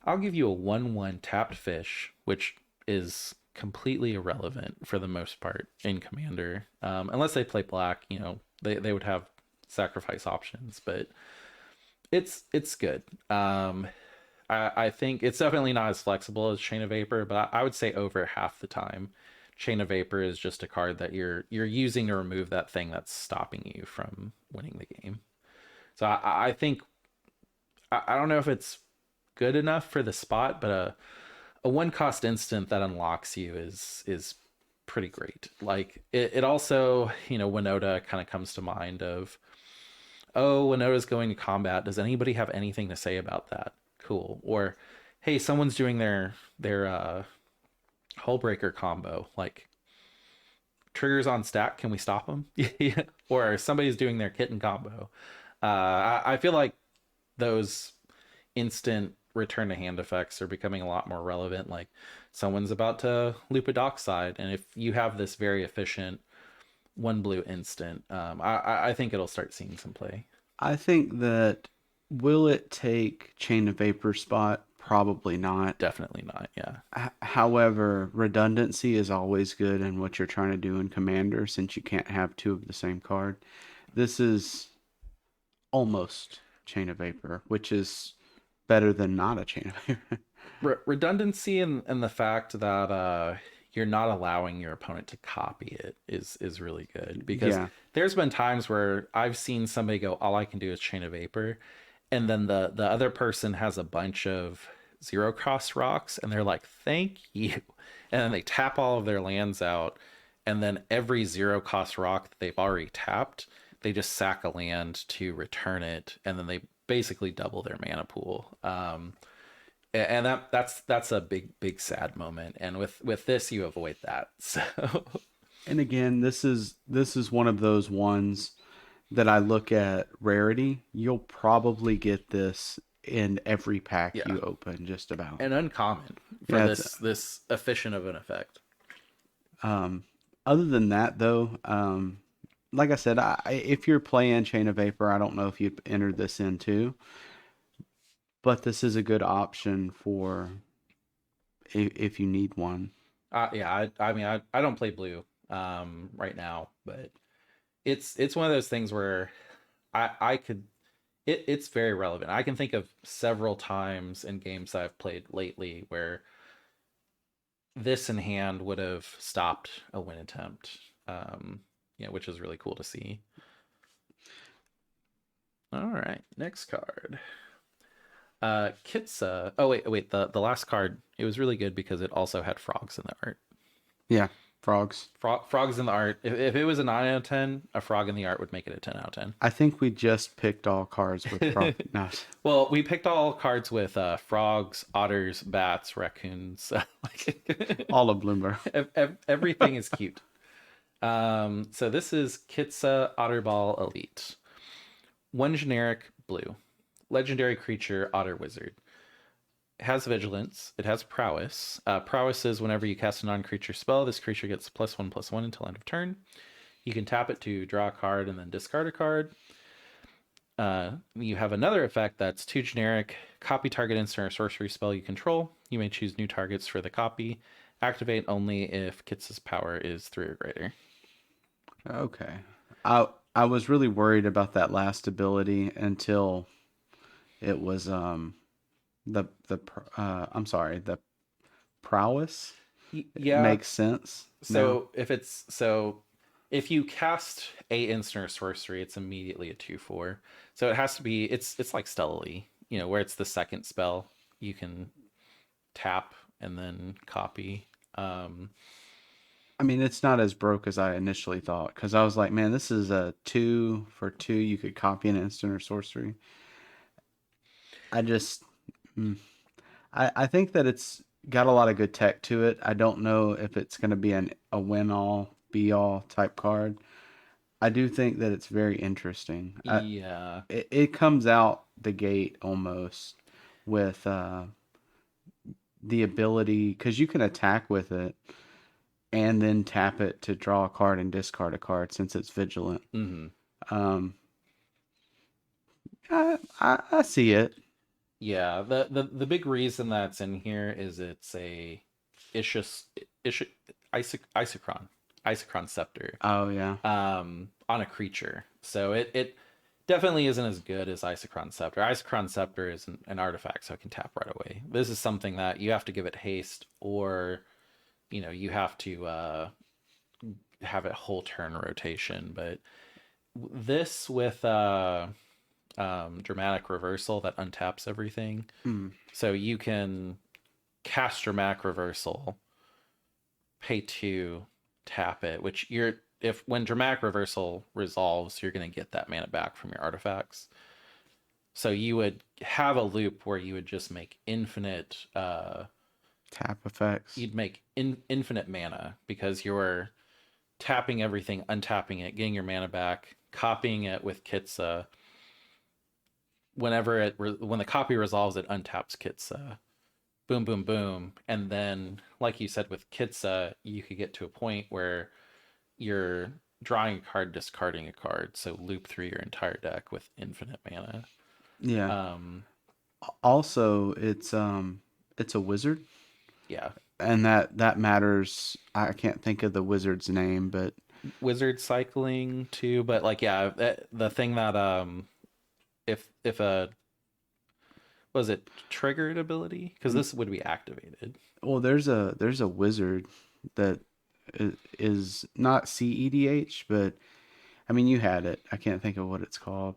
Speaker 1: I'll give you a 1/1 tapped fish, which is completely irrelevant for the most part in Commander. Unless they play black, they would have sacrifice options, but it's good. I think it's definitely not as flexible as Chain of Vapor, but I would say over half the time, Chain of Vapor is just a card that you're using to remove that thing that's stopping you from winning the game. So I think I don't know if it's good enough for the spot, but a one cost instant that unlocks you is pretty great. Like it also, Winota kind of comes to mind of, oh, Winota's going to combat. Does anybody have anything to say about that? Cool. Or, hey, someone's doing their Hullbreaker combo. Like, triggers on stack. Can we stop them? Yeah. Or somebody's doing their kitten combo. I feel like those instant return to hand effects are becoming a lot more relevant. Like, someone's about to loop a dockside, and if you have this very efficient one blue instant, I think it'll start seeing some play.
Speaker 2: I think that will it take Chain of Vapor spot? Probably not.
Speaker 1: Definitely not. Yeah.
Speaker 2: However, redundancy is always good in what you're trying to do in Commander since you can't have two of the same card. This is almost Chain of Vapor, which is better than not a Chain of Vapor.
Speaker 1: Redundancy and the fact that you're not allowing your opponent to copy it is really good, because
Speaker 2: Yeah.
Speaker 1: there's been times where I've seen somebody go, all I can do is Chain of Vapor, and then the other person has a bunch of zero cost rocks and they're like, thank you, and then they tap all of their lands out, and then every zero cost rock that they've already tapped, they just sack a land to return it, and then they basically double their mana pool. And that's a big sad moment, and with this you avoid that. So
Speaker 2: And again, this is one of those ones that I look at rarity. You'll probably get this in every pack
Speaker 1: yeah,
Speaker 2: you open, just about.
Speaker 1: and uncommon for
Speaker 2: Yeah.
Speaker 1: this efficient of an effect.
Speaker 2: Um, Other than that, though, like I said, if you're playing Chain of Vapor, I don't know if you've entered this in too, but this is a good option for if you need one.
Speaker 1: Yeah, I mean I don't play blue right now, but it's one of those things where I could, it's very relevant. I can think of several times in games I've played lately where this in hand would have stopped a win attempt. Which is really cool to see. All right, next card. Kitsa. Oh wait, the last card. It was really good because it also had frogs in the art.
Speaker 2: Yeah, frogs.
Speaker 1: Frogs in the art. If it was a 9 out of 10, a frog in the art would make it a 10 out of 10.
Speaker 2: I think we just picked all cards with frog. No.
Speaker 1: Well, we picked all cards with frogs, otters, bats, raccoons. Like
Speaker 2: All of Bloomburrow.
Speaker 1: everything is cute. So this is Kitsa Otterball Elite. One generic blue. Legendary creature, Otter Wizard. It has vigilance. It has prowess. Prowess is whenever you cast a non-creature spell, this creature gets +1/+1 until end of turn. You can tap it to draw a card and then discard a card. You have another effect that's two generic. Copy target instant or sorcery spell you control. You may choose new targets for the copy. Activate only if Kitsa's power is 3 or greater.
Speaker 2: Okay. I was really worried about that last ability until it was I'm sorry, the prowess. It
Speaker 1: Yeah.
Speaker 2: makes sense now.
Speaker 1: If you cast a instant or sorcery, it's immediately a 2/4. So it has to be, it's like Stellally, where it's the second spell you can tap and then copy.
Speaker 2: I mean, it's not as broke as I initially thought because I was like, man, this is a 2 for 2. You could copy an instant or sorcery. I just, mm, I think that it's got a lot of good tech to it. I don't know if it's going to be a win all be all type card. I do think that it's very interesting.
Speaker 1: Yeah.
Speaker 2: It comes out the gate almost with the ability, because you can attack with it and then tap it to draw a card and discard a card since it's vigilant.
Speaker 1: Hmm.
Speaker 2: Um, I see it.
Speaker 1: Yeah. The big reason that's in here is it's a Ishus Ish Isochron Isochron scepter
Speaker 2: Oh yeah,
Speaker 1: on a creature. So it definitely isn't as good as Isochron Scepter. Isochron Scepter is an artifact, so it can tap right away. This is something that you have to give it haste, or you have to have a whole turn rotation. But this with dramatic reversal that untaps everything,
Speaker 2: mm,
Speaker 1: so you can cast dramatic reversal, pay 2, tap it, which you're if when dramatic reversal resolves, you're going to get that mana back from your artifacts. So you would have a loop where you would just make infinite
Speaker 2: tap effects.
Speaker 1: you'd make infinite mana because you're tapping everything, untapping it, getting your mana back, copying it with Kitsa. When the copy resolves, it untaps Kitsa. Boom, boom, boom, and then, like you said with Kitsa, you could get to a point where you're drawing a card, discarding a card, so loop through your entire deck with infinite mana.
Speaker 2: Yeah.
Speaker 1: Um,
Speaker 2: Also, it's a wizard,
Speaker 1: yeah,
Speaker 2: and that matters. I can't think of the wizard's name, but
Speaker 1: wizard cycling too, but like yeah, the thing that if a was it triggered ability, because this would be activated.
Speaker 2: well, there's a wizard that is not CEDH, but I mean you had it. I can't think of what it's called.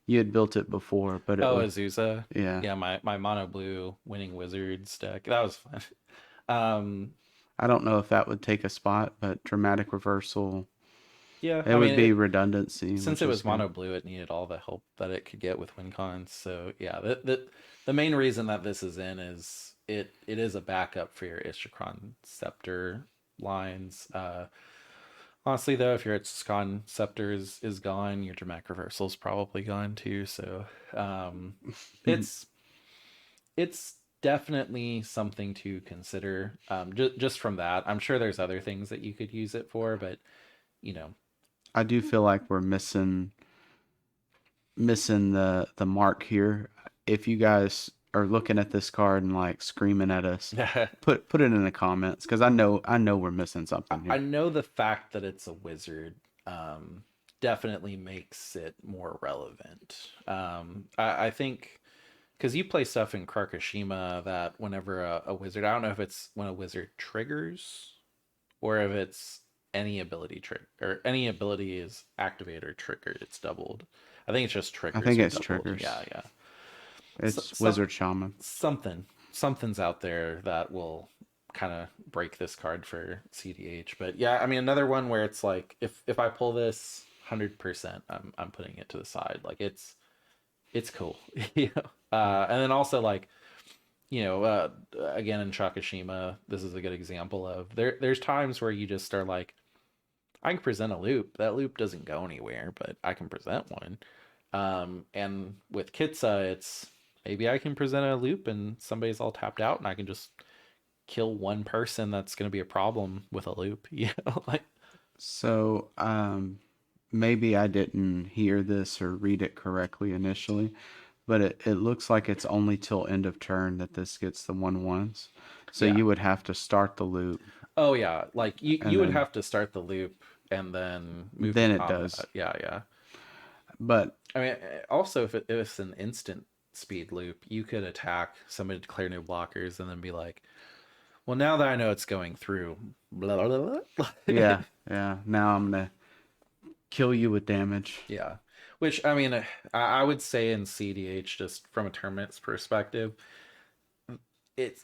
Speaker 2: You had built it before, but it
Speaker 1: Oh,
Speaker 2: was
Speaker 1: Azusa.
Speaker 2: yeah.
Speaker 1: Yeah, my mono blue winning wizards deck, that was fun. um
Speaker 2: I don't know if that would take a spot, but dramatic reversal,
Speaker 1: yeah,
Speaker 2: it
Speaker 1: I
Speaker 2: would
Speaker 1: mean
Speaker 2: be redundancy,
Speaker 1: since
Speaker 2: which
Speaker 1: it
Speaker 2: is
Speaker 1: was
Speaker 2: good.
Speaker 1: mono blue, it needed all the help that it could get with win cons. So yeah, the main reason that this is in is it is a backup for your Ishikron Scepter lines. Honestly though, if your Ishikron Scepter is gone, your dramatic reversal is probably gone too. So um, it's it's definitely something to consider. Just from that, I'm sure there's other things that you could use it for, but you know,
Speaker 2: I do feel like we're missing the mark here. If you guys are looking at this card and like screaming at us, put it in the comments because I know we're missing something
Speaker 1: I
Speaker 2: here.
Speaker 1: know the fact that it's a wizard um, definitely makes it more relevant. I think because you play stuff in Krakashima that whenever a wizard, I don't know if it's when a wizard triggers or if it's any ability trick or any ability is activated or triggered, it's doubled. I think it's just
Speaker 2: I
Speaker 1: triggers
Speaker 2: think
Speaker 1: are
Speaker 2: it's
Speaker 1: doubled.
Speaker 2: triggers.
Speaker 1: Yeah, yeah. So,
Speaker 2: It's wizard shaman.
Speaker 1: something's out there that will kind of break this card for CDH. But yeah, I mean another one where it's like if I pull this 100%, I'm putting it to the side. Like it's cool. And then also like again in Shakashima, this is a good example of there's times where you just are like, I can present a loop. That loop doesn't go anywhere, but I can present one. And with Kitsa, it's maybe I can present a loop and somebody's all tapped out, and I can just kill one person that's going to be a problem with a loop. Like
Speaker 2: So maybe I didn't hear this or read it correctly initially, but it looks like it's only till end of turn that this gets the 1/1s. So
Speaker 1: yeah.
Speaker 2: you would have to start the loop
Speaker 1: Oh yeah. Like
Speaker 2: and
Speaker 1: you would
Speaker 2: then
Speaker 1: have to start the loop and then move to
Speaker 2: then it does.
Speaker 1: combat. Yeah, yeah.
Speaker 2: But
Speaker 1: I mean, also if it's an instant speed loop, you could attack somebody, declare new blockers, and then be like, well, now that I know it's going through, blah, blah, blah.
Speaker 2: yeah, yeah. Now I'm gonna kill you with damage.
Speaker 1: Yeah. Which, I mean, I would say in CDH, just from a tournament's perspective, it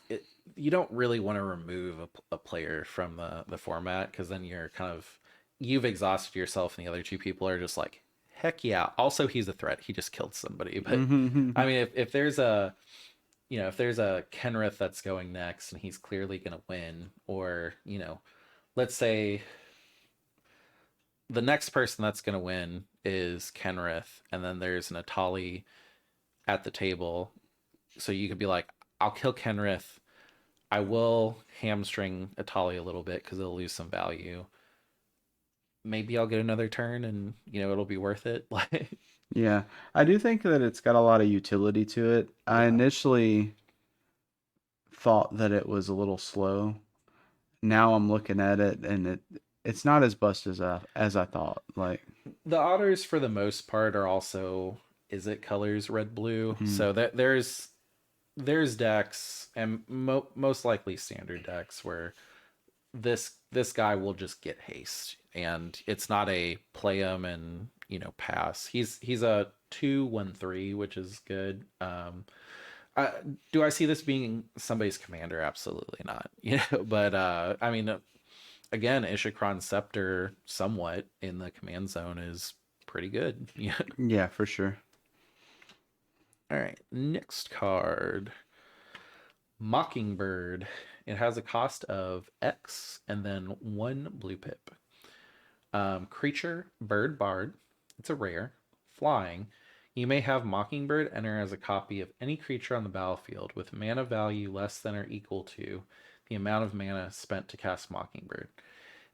Speaker 1: you don't really want to remove a player from the format because then you're kind of you've exhausted yourself and the other two people are just like, heck yeah. Also, he's a threat. He just killed somebody. But I mean, if there's a if there's a Kenrith that's going next and he's clearly gonna win, or let's say the next person that's going to win is Kenrith, and then there's an Atali at the table. So you could be like, I'll kill Kenrith. I will hamstring Atali a little bit because it'll lose some value. Maybe I'll get another turn and, it'll be worth it. Like,
Speaker 2: Yeah, I do think that it's got a lot of utility to it. I
Speaker 1: yeah.
Speaker 2: initially thought that it was a little slow. Now I'm looking at it and it's not as bust as I thought. Like,
Speaker 1: The otters, for the most part, are also is it colors red blue.
Speaker 2: mm,
Speaker 1: So that there's decks and most likely standard decks where this guy will just get haste, and it's not a play him and pass. He's a 2/1/3, which is good. I, do I see this being somebody's commander? Absolutely not. But I mean, again, Ishikron Scepter somewhat in the command zone is pretty good. Yeah.
Speaker 2: yeah, for sure.
Speaker 1: All right, next card. Mockingbird. It has a cost of X and then 1 blue pip. Creature, bird, bard. It's a rare. Flying. You may have Mockingbird enter as a copy of any creature on the battlefield with mana value less than or equal to the amount of mana spent to cast Mockingbird,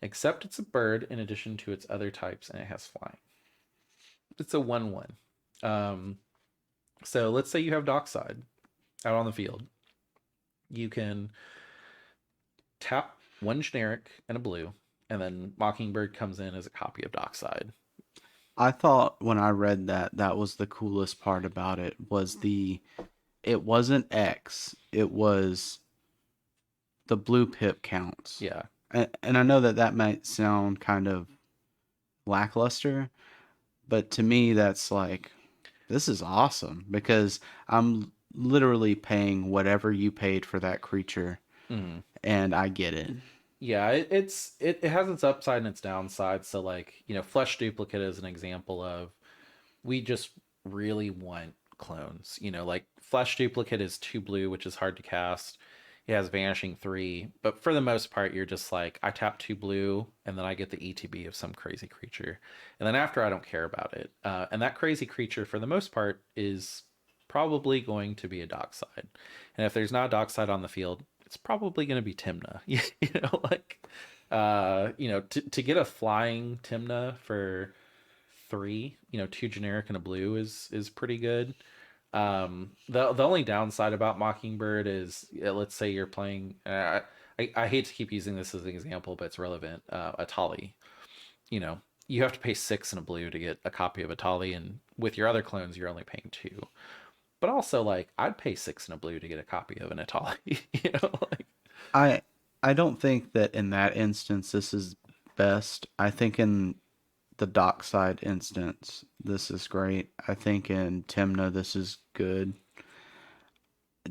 Speaker 1: except it's a bird in addition to its other types and it has flying. It's a 1/1. Um, so let's say you have Dockside out on the field. You can tap one generic and a blue, and then Mockingbird comes in as a copy of Dockside.
Speaker 2: I thought when I read that that was the coolest part about it was it wasn't X, it was the blue pip counts.
Speaker 1: Yeah.
Speaker 2: And I know that that might sound kind of lackluster, but to me that's like this is awesome because I'm literally paying whatever you paid for that creature
Speaker 1: Mm.
Speaker 2: and I get it.
Speaker 1: Yeah, it has its upside and its downside. So like, Flesh Duplicate is an example of we just really want clones. Like Flesh Duplicate is 2 blue, which is hard to cast. It has Vanishing 3, but for the most part, you're just like, I tap 2 blue, and then I get the ETB of some crazy creature. And then after, I don't care about it. And that crazy creature, for the most part, is probably going to be a Dockside. And if there's not a Dockside on the field, it's probably going to be Timna. To get a flying Timna for 3, 2 generic and a blue is pretty good. The only downside about Mockingbird is, let's say you're playing. I hate to keep using this as an example, but it's relevant. Atali, you know, you have to pay 6 and a blue to get a copy of Atali, and with your other clones, you're only paying 2. But also, like, I'd pay 6 and a blue to get a copy of an Atali. Like,
Speaker 2: I I don't think that in that instance this is best. I think in the dockside instance this is great. I think in Timna this is good.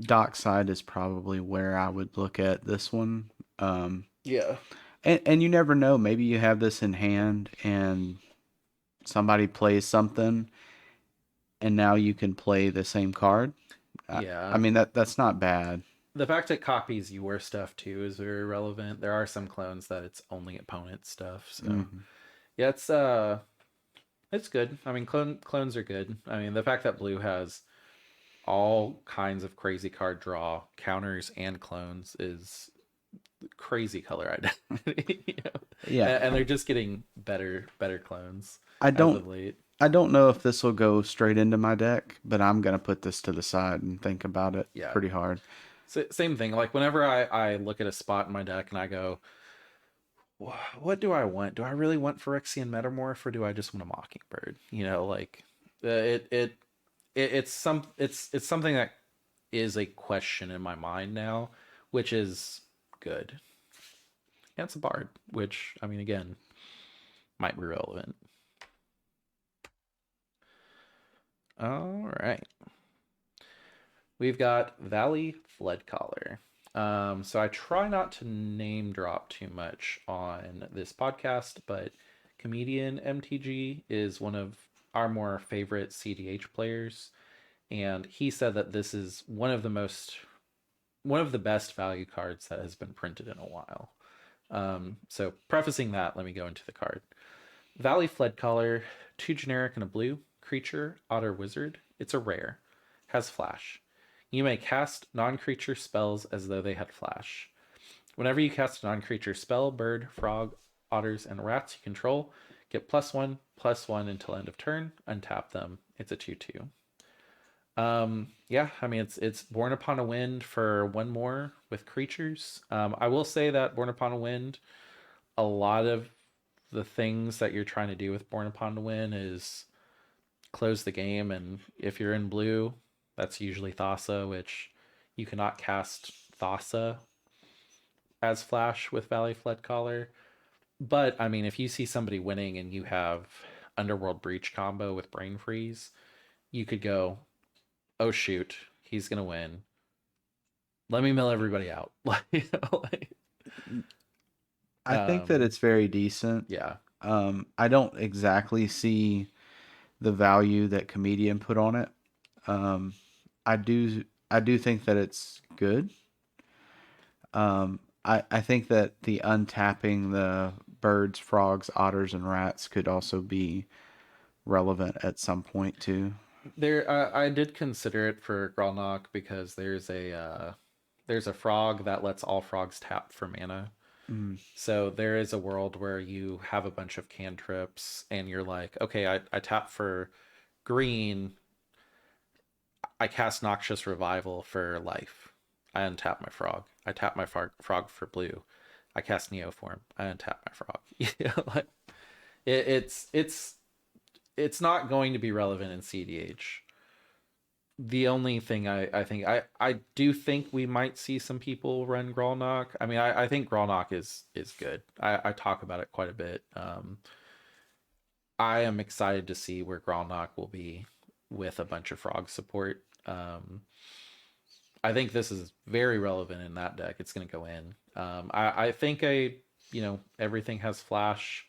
Speaker 2: Dockside is probably where I would look at this one. Um,
Speaker 1: yeah,
Speaker 2: and you never know. Maybe you have this in hand and somebody plays something, and now you can play the same card. I
Speaker 1: yeah.
Speaker 2: mean that's not bad.
Speaker 1: The fact it copies your stuff too is very relevant. There are some clones that it's only opponent stuff, so
Speaker 2: Hmm.
Speaker 1: yeah, it's good. I mean, clones are good. I mean, the fact that blue has all kinds of crazy card draw counters and clones is crazy color identity.
Speaker 2: Yeah,
Speaker 1: And they're just getting better clones
Speaker 2: I
Speaker 1: as
Speaker 2: don't
Speaker 1: of late.
Speaker 2: I don't know if this will go straight into my deck, but I'm gonna put this to the side and think about it
Speaker 1: Yeah.
Speaker 2: pretty hard.
Speaker 1: So, same thing. Like whenever I look at a spot in my deck and I go, what do I want? Do I really want Phyrexian Metamorph, or do I just want a Mockingbird? Like it it it's something that is a question in my mind now, which is good. Yeah, it's a bard, which, I mean, again, might be relevant. All right, we've got Valley Floodcaller. So I try not to name drop too much on this podcast, but Comedian MTG is one of our more favorite CDH players, and he said that this is one of the best value cards that has been printed in a while. So prefacing that, let me go into the card. Valley Flood Caller, 2 generic and a blue. Creature, otter wizard. It's a rare. Has flash. You may cast non creature spells as though they had flash. Whenever you cast a non creature spell, bird, frog, otters, and rats you control, get +1/+1 until end of turn. Untap them. It's a 2/2. Yeah, I mean it's Born Upon a Wind for one more with creatures. I will say that Born Upon a Wind, a lot of the things that you're trying to do with Born Upon a Wind is close the game, and if you're in blue, that's usually Thassa, which you cannot cast Thassa as flash with Valley Flood Caller. But I mean, if you see somebody winning and you have Underworld Breach combo with Brain Freeze, you could go, oh shoot, he's gonna win. Let me mill everybody out. Like,
Speaker 2: I think that it's very decent.
Speaker 1: yeah,
Speaker 2: I don't exactly see the value that Comedian put on it. Um, I do think that it's good. I think that the untapping the birds, frogs, otters, and rats could also be relevant at some point too.
Speaker 1: there. I did consider it for Gralnock because there's a frog that lets all frogs tap for mana.
Speaker 2: Mm.
Speaker 1: So there is a world where you have a bunch of cantrips and you're like, okay, I tap for green, I cast Noxious Revival for life. I untap my frog. I tap my frog for blue. I cast Neoform. I untap my frog. Like it, it's not going to be relevant in CDH. The only thing I think I do think we might see some people run Gralnock. I mean, I think Gralnock is good. I talk about it quite a bit. I am excited to see where Gralnock will be with a bunch of frog support. I think this is very relevant in that deck. It's going to go in. I think everything has flash.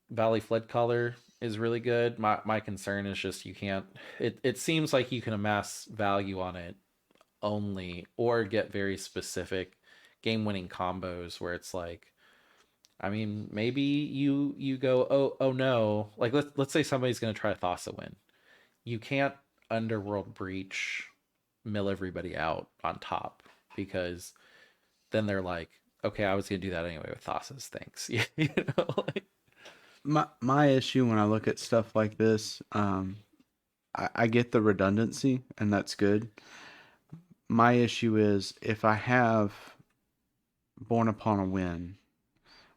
Speaker 1: Valley Flood Color is really good. My concern is just you can't. It seems like you can amass value on it only, or get very specific game winning combos where it's like, I mean, maybe you go, oh no, like let's say somebody's gonna try a Thassa win. You can't Underworld Breach mill everybody out on top, because then they're like, okay, I was gonna do that anyway with Thassa's, thanks. Like,
Speaker 2: My issue when I look at stuff like this, I get the redundancy, and that's good. My issue is if I have Born Upon a Wind,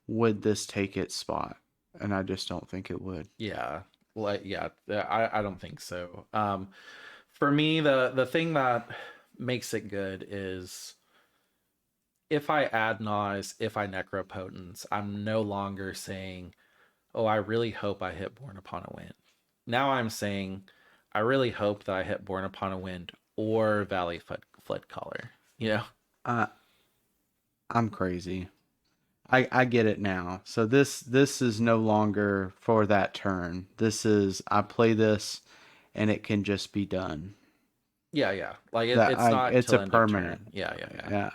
Speaker 2: would this take its spot? And I just don't think it would.
Speaker 1: yeah, like yeah, I don't think so. For me, the thing that makes it good is if I add Nas, if I Necropotence, I'm no longer saying, oh, I really hope I hit Born Upon a Wind. Now I'm saying, I really hope that I hit Born Upon a Wind or Valley Flood Caller. You know?
Speaker 2: I I'm crazy. I get it now. So this is no longer for that turn. This is I play this and it can just be done.
Speaker 1: Yeah, yeah. Like
Speaker 2: That
Speaker 1: it's
Speaker 2: I
Speaker 1: not
Speaker 2: it's
Speaker 1: till
Speaker 2: a
Speaker 1: end of
Speaker 2: permanent.
Speaker 1: turn. Yeah, yeah, yeah.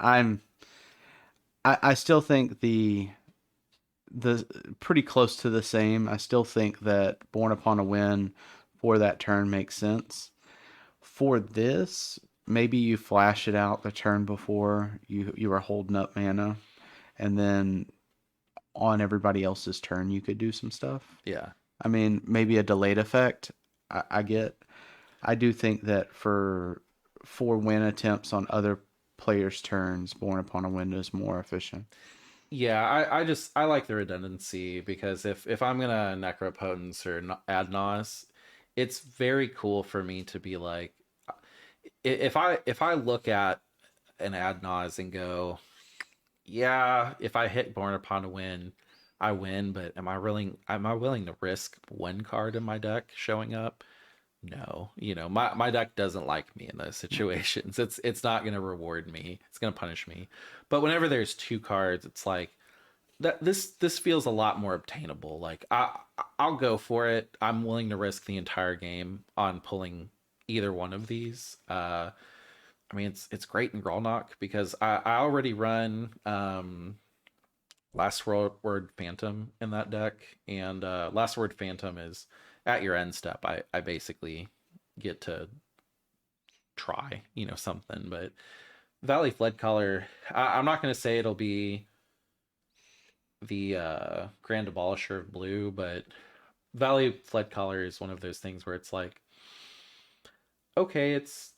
Speaker 2: Yeah, I still think the pretty close to the same. I still think that Born Upon a Wind for that turn makes sense. For this, maybe you flash it out the turn before you are holding up mana, and then on everybody else's turn you could do some stuff.
Speaker 1: Yeah.
Speaker 2: I mean, maybe a delayed effect. I get. I do think that for win attempts on other players' turns, Born Upon a Wind is more efficient.
Speaker 1: Yeah, I like the redundancy, because if I'm gonna Necropotence or add Nos, it's very cool for me to be like, if I look at an add Nos and go, yeah, if I hit Born Upon a Win, I win, but am I willing to risk one card in my deck showing up? No, my deck doesn't like me in those situations. It's not gonna reward me. It's gonna punish me. But whenever there's two cards, it's like that this feels a lot more obtainable. Like I'll go for it. I'm willing to risk the entire game on pulling either one of these. I mean, it's great in Gralnock because I already run Last Word Phantom in that deck, and Last Word Phantom is at your end step. I basically get to try, something, but Valley Flood Caller, I'm not going to say it'll be the Grand Abolisher of Blue, but Valley Flood Caller is one of those things where it's like, okay, it's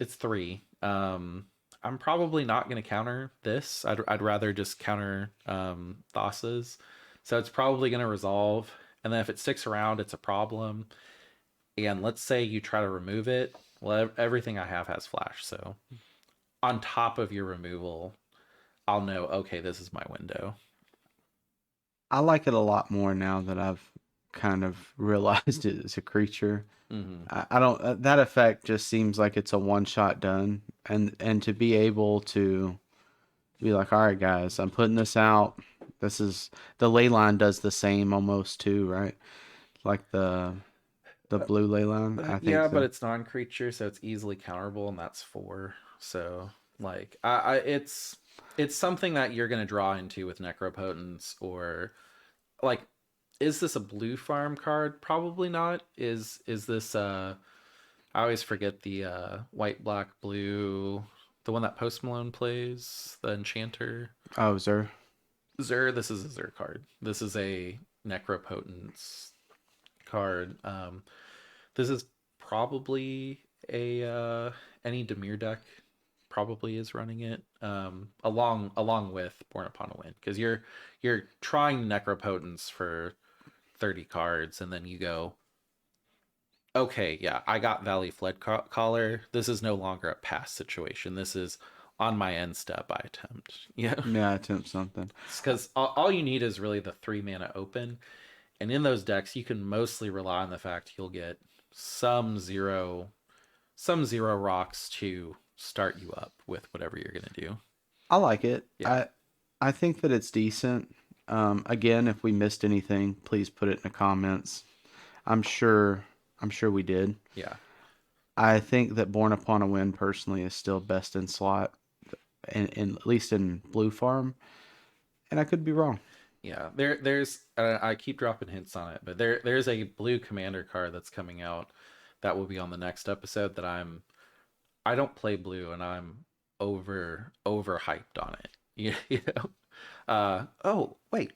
Speaker 1: three. I'm probably not going to counter this. I'd rather just counter Thassa's. So it's probably going to resolve. And then if it sticks around, it's a problem. And let's say you try to remove it. Well, everything I have has flash. So on top of your removal, I'll know, okay, this is my window.
Speaker 2: I like it a lot more now that I've kind of realized it as a creature.
Speaker 1: Mm-hmm.
Speaker 2: I don't that effect just seems like it's a one shot done, and to be able to be like, all right, guys, I'm putting this out. This is the ley line does the same almost too, right? Like the blue ley line, I think
Speaker 1: Yeah, but
Speaker 2: so.
Speaker 1: it's non-creature, so it's easily counterable, and that's four. So like, it's something that you're gonna draw into with Necropotence, or like, is this a blue farm card? Probably not. Is this I always forget the white, black, blue, the one that Post Malone plays, the Enchanter.
Speaker 2: Oh, sir.
Speaker 1: Zur, this is a Zur card. This is a Necropotence card. This is probably a any Demir deck probably is running it along with Born Upon a Wind, because you're trying Necropotence for 30 cards, and then you go, okay, yeah, I got Valley Flood Caller. This is no longer a pass situation. This is on my end step. I attempt. Yeah,
Speaker 2: Yeah, attempt something.
Speaker 1: because all you need is really the 3 mana open, and in those decks, you can mostly rely on the fact you'll get some zero rocks to start you up with whatever you're gonna do.
Speaker 2: I like it.
Speaker 1: Yeah,
Speaker 2: I think that it's decent. Again, if we missed anything, please put it in the comments. I'm sure I'm sure we did.
Speaker 1: yeah,
Speaker 2: I think that Born Upon a Wind personally is still best in slot, in at least in Blue Farm, and I could be wrong.
Speaker 1: yeah. There's I keep dropping hints on it, but there's a blue commander card that's coming out that will be on the next episode that I don't play blue, and I'm over hyped on it. You know. Oh, wait.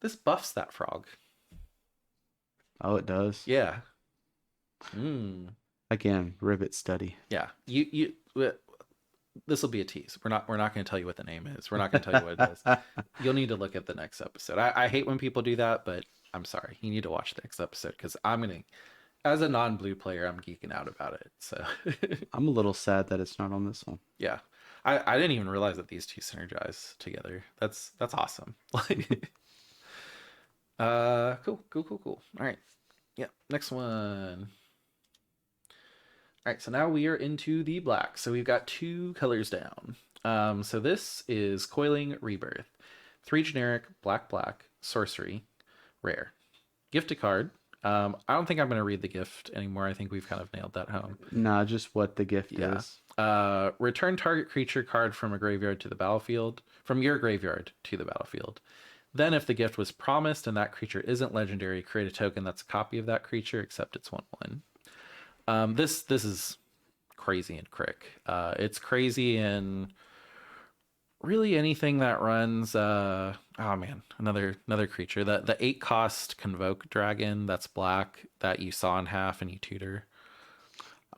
Speaker 1: This buffs that frog.
Speaker 2: Oh, it does.
Speaker 1: Yeah. Mm.
Speaker 2: Again, rivet study.
Speaker 1: Yeah. This will be a tease. We're not going to tell you what the name is. We're not going to tell you what it is. You'll need to look at the next episode. I hate when people do that, but I'm sorry. You need to watch the next episode, because I'm gonna, as a non-blue player, I'm geeking out about it. So
Speaker 2: I'm a little sad that it's not on this one.
Speaker 1: yeah, I didn't even realize that these two synergize together. That's awesome. Like, cool. All right, yeah. Next one. All right, so now we are into the black. So we've got two colors down. So this is Coiling Rebirth. 3 generic, black, sorcery, rare. Gift a card. I don't think I'm going to read the gift anymore. I think we've kind of nailed that home.
Speaker 2: Nah, just what the gift
Speaker 1: Yeah.
Speaker 2: is.
Speaker 1: Return target creature card from a graveyard to the battlefield, from your graveyard to the battlefield. Then, if the gift was promised and that creature isn't legendary, create a token that's a copy of that creature, except it's 1/1. This is crazy in Crick. It's crazy in really anything that runs. Oh man, another creature. The 8 cost Convoke Dragon that's black that you saw in half and you tutor.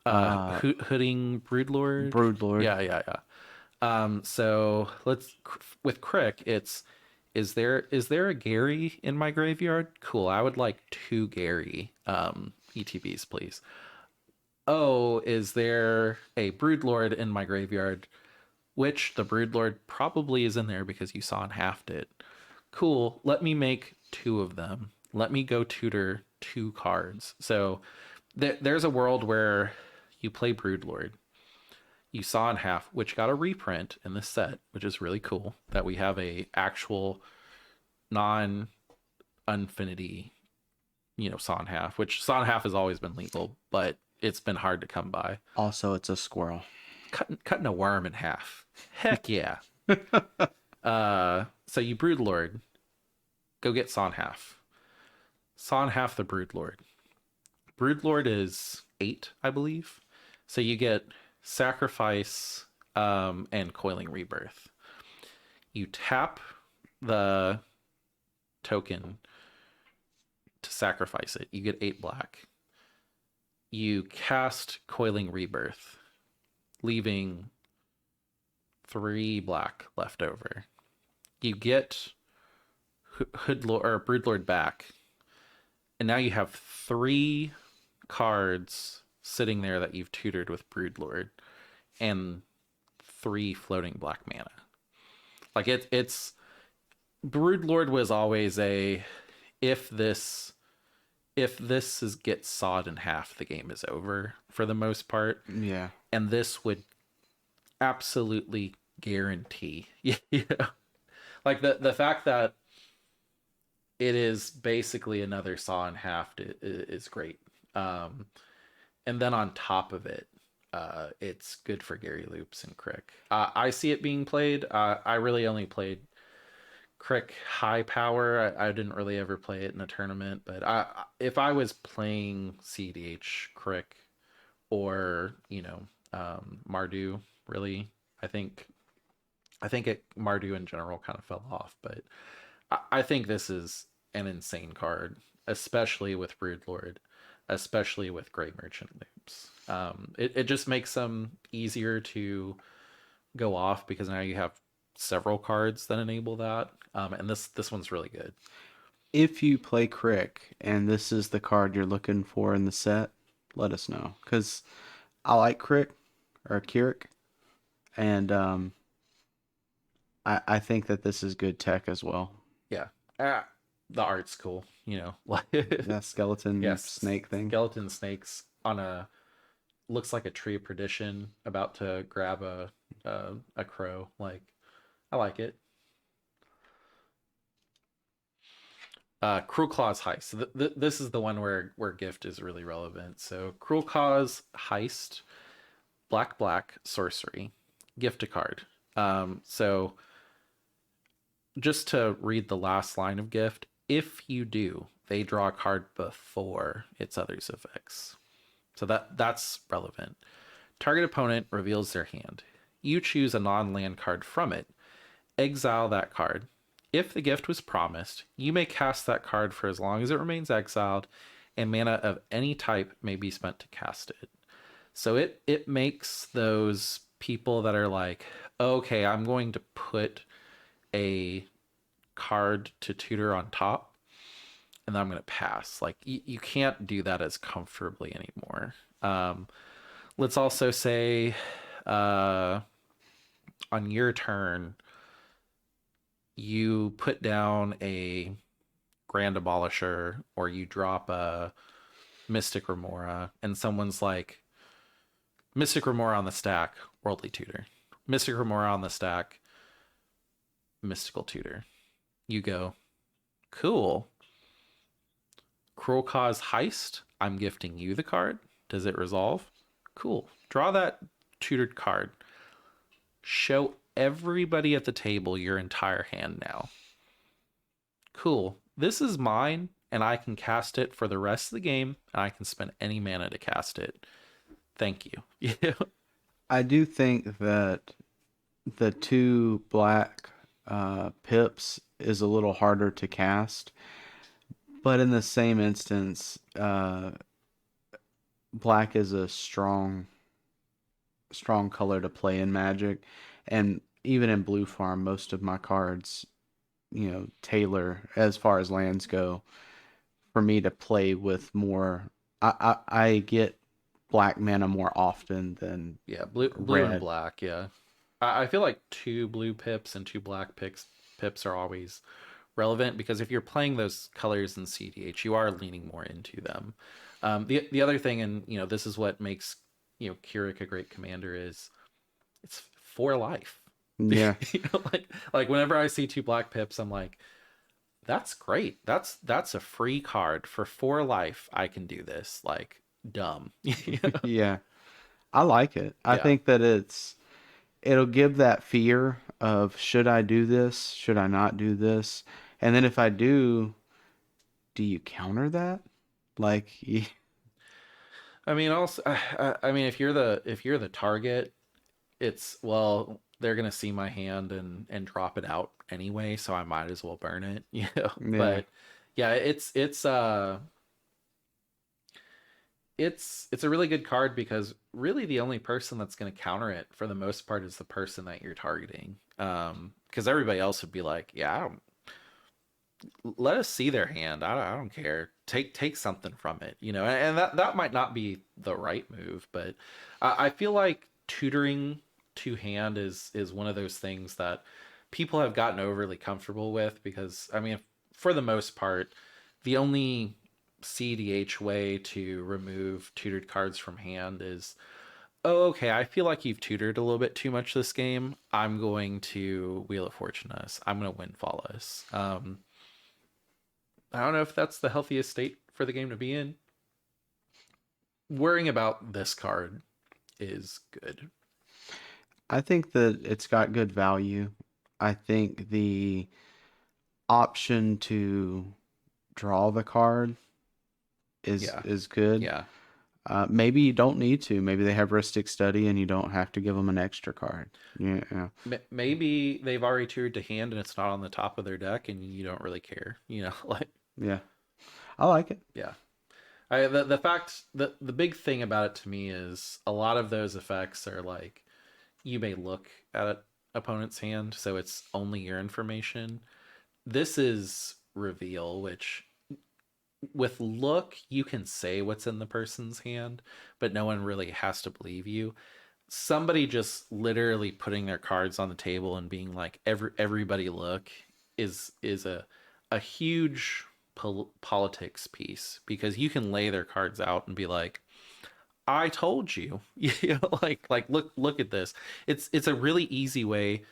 Speaker 1: Hooding Broodlord.
Speaker 2: Broodlord.
Speaker 1: Yeah. So let's with Crick. It's is there a Gary in my graveyard? Cool. I would like 2 Gary ETBs, please. Oh, is there a Broodlord in my graveyard? Which the Broodlord probably is in there because you saw and halved it. Cool. Let me make 2 of them. Let me go tutor 2 cards. So there's a world where you play Broodlord. You saw in half, which got a reprint in this set, which is really cool that we have a actual non Unfinity, saw in half, which saw in half has always been legal, but it's been hard to come by.
Speaker 2: Also, it's a squirrel.
Speaker 1: Cutting a worm in half. Heck yeah. So you Broodlord, go get Sonhalf. Sonhalf the Broodlord. Broodlord is 8, I believe. So you get Sacrifice and Coiling Rebirth. You tap the token to sacrifice it. You get 8 black. You cast Coiling Rebirth, leaving 3 black left over. You get Hoodlord or Broodlord back, and now you have 3 cards sitting there that you've tutored with Broodlord, and 3 floating black mana. Like it's Broodlord was always a if this gets sawed in half, the game is over for the most part,
Speaker 2: Yeah.
Speaker 1: and this would absolutely guarantee, like the fact that it is basically another saw in half is great. Um, and then on top of it, it's good for Gary Loops and Crick. I see it being played. I really only played Crick high power. I didn't really ever play it in a tournament, but if I was playing CEDH Crick or Mardu, really, I think Mardu in general kind of fell off, but I think this is an insane card, especially with Broodlord, especially with Grey Merchant Loops. It just makes them easier to go off because now you have several cards that enable that, and this one's really good.
Speaker 2: If you play Crick and this is the card you're looking for in the set, let us know. Because I like Crick or Kirik, and I think that this is good tech as well.
Speaker 1: Yeah, the art's cool, like
Speaker 2: That skeleton
Speaker 1: yes,
Speaker 2: snake thing.
Speaker 1: skeleton snakes on a looks like a tree of perdition about to grab a crow. Like I like it. Cruel Claw's heist. So this is the one where gift is really relevant. So Cruel Claw's heist, black black sorcery, gift a card. So just to read the last line of gift, if you do, they draw a card before its other's effects. So that's relevant. Target opponent reveals their hand. You choose a non-land card from it. Exile that card. If the gift was promised, you may cast that card for as long as it remains exiled, and mana of any type may be spent to cast it. So it makes those people that are like, okay, I'm going to put a card to tutor on top, and then I'm going to pass. Like you can't do that as comfortably anymore. Let's also say, uh, on your turn, you put down a Grand Abolisher or you drop a Mystic Remora, and someone's like, Mystic Remora on the stack, Worldly Tutor. Mystic Remora on the stack, Mystical Tutor. You go, cool. Cruel Cause Heist, I'm gifting you the card. Does it resolve? Cool. Draw that tutored card. Show everybody at the table your entire hand now. Cool. This is mine, and I can cast it for the rest of the game, and I can spend any mana to cast it. Thank you. Yeah.
Speaker 2: I do think that the 2 black pips is a little harder to cast, but in the same instance, black is a strong color to play in Magic, and even in Blue Farm, most of my cards, tailor as far as lands go for me to play with more. I get black mana more often than
Speaker 1: Yeah, blue and
Speaker 2: red.
Speaker 1: black, yeah. I feel like 2 blue pips and 2 black pips are always relevant because if you're playing those colors in CDH, you are leaning more into them. The other thing, and this is what makes Kirik a great commander, is it's for life.
Speaker 2: Yeah,
Speaker 1: Like whenever I see 2 black pips, I'm like, that's great. That's a free card for 4 life. I can do this. Like dumb.
Speaker 2: yeah, I like it. I
Speaker 1: Yeah.
Speaker 2: think that it'll give that fear of should I do this? Should I not do this? And then if I do you counter that? Like,
Speaker 1: I mean, also, I mean, if you're the target, it's well, they're gonna see my hand and drop it out anyway, so I might as well burn it, you know.
Speaker 2: yeah,
Speaker 1: But yeah, it's a really good card because really the only person that's going to counter it for the most part is the person that you're targeting. Because everybody else would be like, yeah, I don't, let us see their hand. I don't care. Take something from it, you know. And that might not be the right move, but I feel like tutoring to hand is one of those things that people have gotten overly comfortable with because I mean, for the most part, the only CEDH way to remove tutored cards from hand is, oh, okay, I feel like you've tutored a little bit too much this game. I'm going to Wheel of Fortune us. I'm going to Windfall us. I don't know if that's the healthiest state for the game to be in. Worrying about this card is good.
Speaker 2: I think that it's got good value. I think the option to draw the card
Speaker 1: Yeah,
Speaker 2: is good.
Speaker 1: yeah.
Speaker 2: Maybe you don't need to. Maybe they have Ristic Study and you don't have to give them an extra card. Yeah,
Speaker 1: Maybe they've already tutored to hand and it's not on the top of their deck and you don't really care. You know, like
Speaker 2: yeah. I like it.
Speaker 1: yeah. The fact that the big thing about it to me is a lot of those effects are like you may look at an opponent's hand, so it's only your information. This is reveal, which with look you can say what's in the person's hand, but no one really has to believe you. Somebody just literally putting their cards on the table and being like everybody look is a huge politics piece because you can lay their cards out and be like I told you. You know, like look at this. It's a really easy way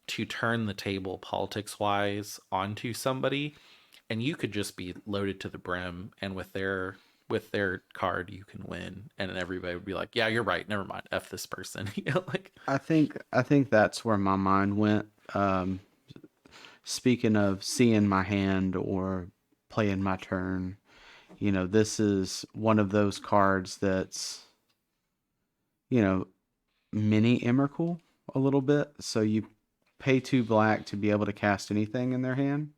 Speaker 1: to turn the table politics wise onto somebody and you could just be loaded to the brim and with their card you can win and then everybody would be like, "Yeah, you're right. Never mind. F this person." You know, like
Speaker 2: I think that's where my mind went. Speaking of seeing my hand or playing my turn, this is one of those cards that's, you know, mini Emrakul a little bit. So you pay 2 black to be able to cast anything in their hand,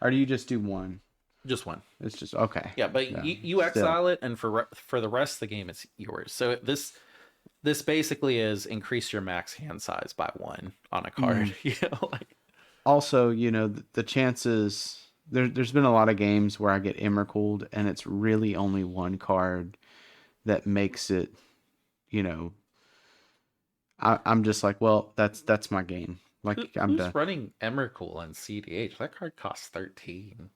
Speaker 2: or do you just do one?
Speaker 1: just one.
Speaker 2: It's just okay.
Speaker 1: Yeah, but
Speaker 2: Yeah,
Speaker 1: you
Speaker 2: still.
Speaker 1: exile it, and for the rest of the game, it's yours. So this basically is increase your max hand size by one on a card.
Speaker 2: Mm.
Speaker 1: You know, like
Speaker 2: Also, the chances there's been a lot of games where I get Emrakuled and it's really only one card that makes it. You know, I'm just like, well, that's my game. Like I'm
Speaker 1: who's
Speaker 2: done.
Speaker 1: running Emrakul and CDH? That card costs 13.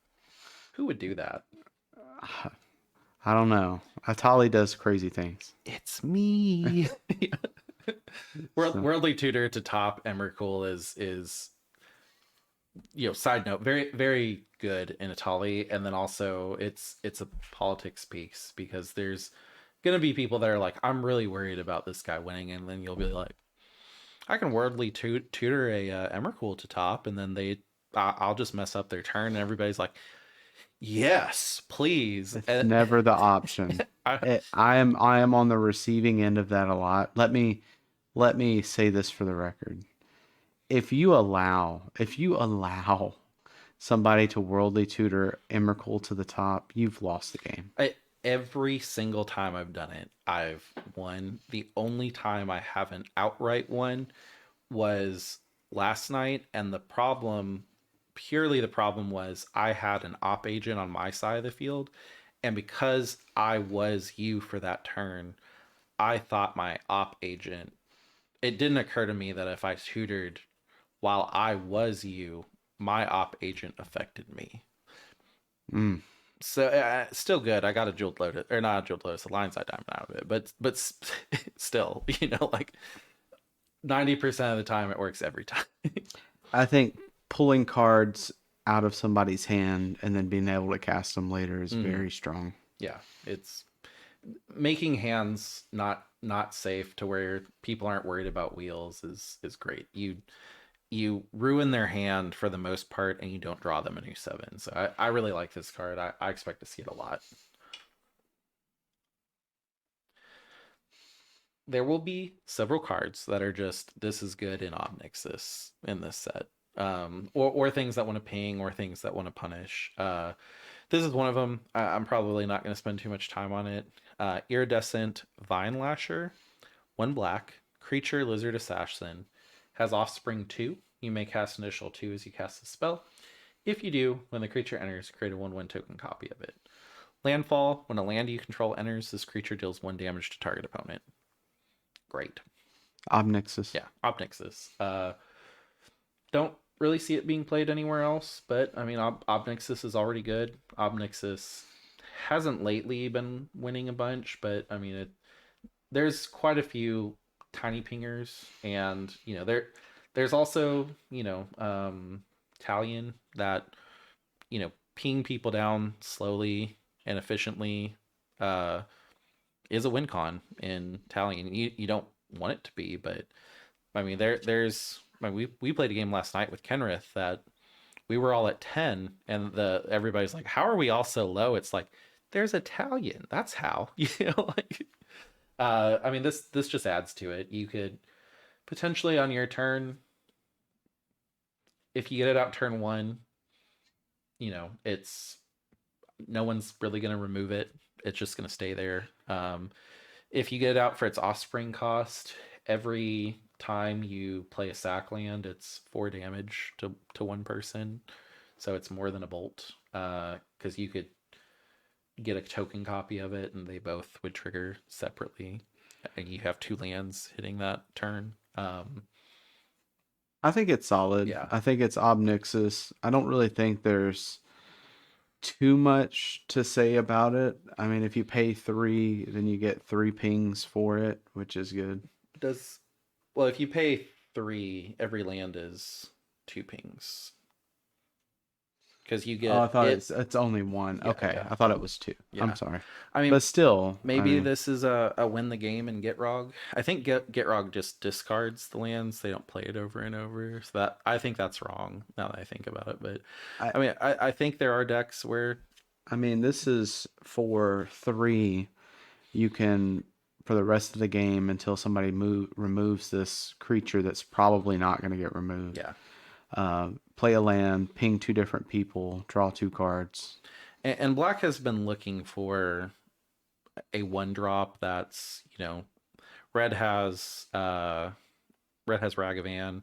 Speaker 1: Who would do that?
Speaker 2: I don't know. Atali does crazy things.
Speaker 1: It's me.
Speaker 2: So,
Speaker 1: Worldly Tutor to top Emrakul is side note, very good in Italy, and then also it's a politics piece because there's gonna be people that are like, I'm really worried about this guy winning, and then you'll be like, I can worldly tutor a Emrakul to top, and then I'll just mess up their turn, and everybody's like, yes, please.
Speaker 2: it's
Speaker 1: And
Speaker 2: never the option.
Speaker 1: I,
Speaker 2: I am on the receiving end of that a lot. Let me say this for the record. If you allow somebody to worldly tutor Emrakul to the top, you've lost the game.
Speaker 1: I every single time I've done it, I've won. The only time I haven't outright won was last night, and the problem was I had an op agent on my side of the field, and because I was you for that turn, I thought my op agent. It didn't occur to me that if I tutored while I was you, my op agent affected me.
Speaker 2: Mm.
Speaker 1: So still good. I got a jeweled lotus, or not a jeweled lotus, a lion's eye diamond out of it, but still, 90% of the time it works every time.
Speaker 2: I think pulling cards out of somebody's hand and then being able to cast them later is
Speaker 1: Hmm.
Speaker 2: very strong.
Speaker 1: Yeah, it's making hands not safe to where people aren't worried about wheels is great. you ruin their hand for the most part, and you don't draw them a new 7. So I really like this card. I expect to see it a lot. There will be several cards that are just this is good in Omnixus in this set. Or things that want to ping or things that want to punish. This is one of them. I'm probably not going to spend too much time on it. Iridescent Vine Lasher, 1 black, creature lizard assassin, has offspring 2. You may cast initial 2 as you cast the spell. If you do, when the creature enters, create a 1/1 token copy of it. Landfall, when a land you control enters, this creature deals 1 damage to target opponent. Great.
Speaker 2: Obnixus.
Speaker 1: Yeah, Obnixus. Don't really see it being played anywhere else, but I mean, Obnixus is already good. Obnixus hasn't lately been winning a bunch, but I mean, there's quite a few tiny pingers, and there's also Italian that ping people down slowly and efficiently. Uh, is a win con in Italian. You don't want it to be, but I mean there's I mean, we played a game last night with Kenrith that we were all at 10, and the everybody's like, how are we all so low? It's like there's Italian. That's how. Like I mean this just adds to it. You could potentially on your turn, if you get it out turn 1, it's no one's really going to remove it. It's just going to stay there. If you get it out for its offspring cost, every time you play a sack land, it's 4 damage to 1 person. So it's more than a bolt. Because you could get a token copy of it, and they both would trigger separately. And you have 2 lands hitting that turn.
Speaker 2: I think it's solid.
Speaker 1: Yeah.
Speaker 2: I think it's Obnixus. I don't really think there's too much to say about it. I mean, if you pay 3, then you get 3 pings for it, which is good.
Speaker 1: Does Well, if you pay 3, every land is 2 pings. Because you
Speaker 2: Oh, I
Speaker 1: get
Speaker 2: thought
Speaker 1: it.
Speaker 2: it's only 1.
Speaker 1: Yeah,
Speaker 2: Okay,
Speaker 1: yeah,
Speaker 2: I thought it was 2. I'm
Speaker 1: yeah.
Speaker 2: sorry,
Speaker 1: I mean,
Speaker 2: but still, I
Speaker 1: maybe
Speaker 2: mean,
Speaker 1: this is a win the game and Gitrog. I think Gitrog just discards the lands. They don't play it over and over. So that I think that's wrong now that I think about it. But
Speaker 2: I
Speaker 1: I mean, I think there are decks where
Speaker 2: I mean, this is for 3. You can for the rest of the game until somebody removes this creature that's probably not going to get removed.
Speaker 1: yeah.
Speaker 2: Play a land, ping 2 different people, draw 2 cards.
Speaker 1: And Black has been looking for a 1 drop that's red has uh red has Ragavan,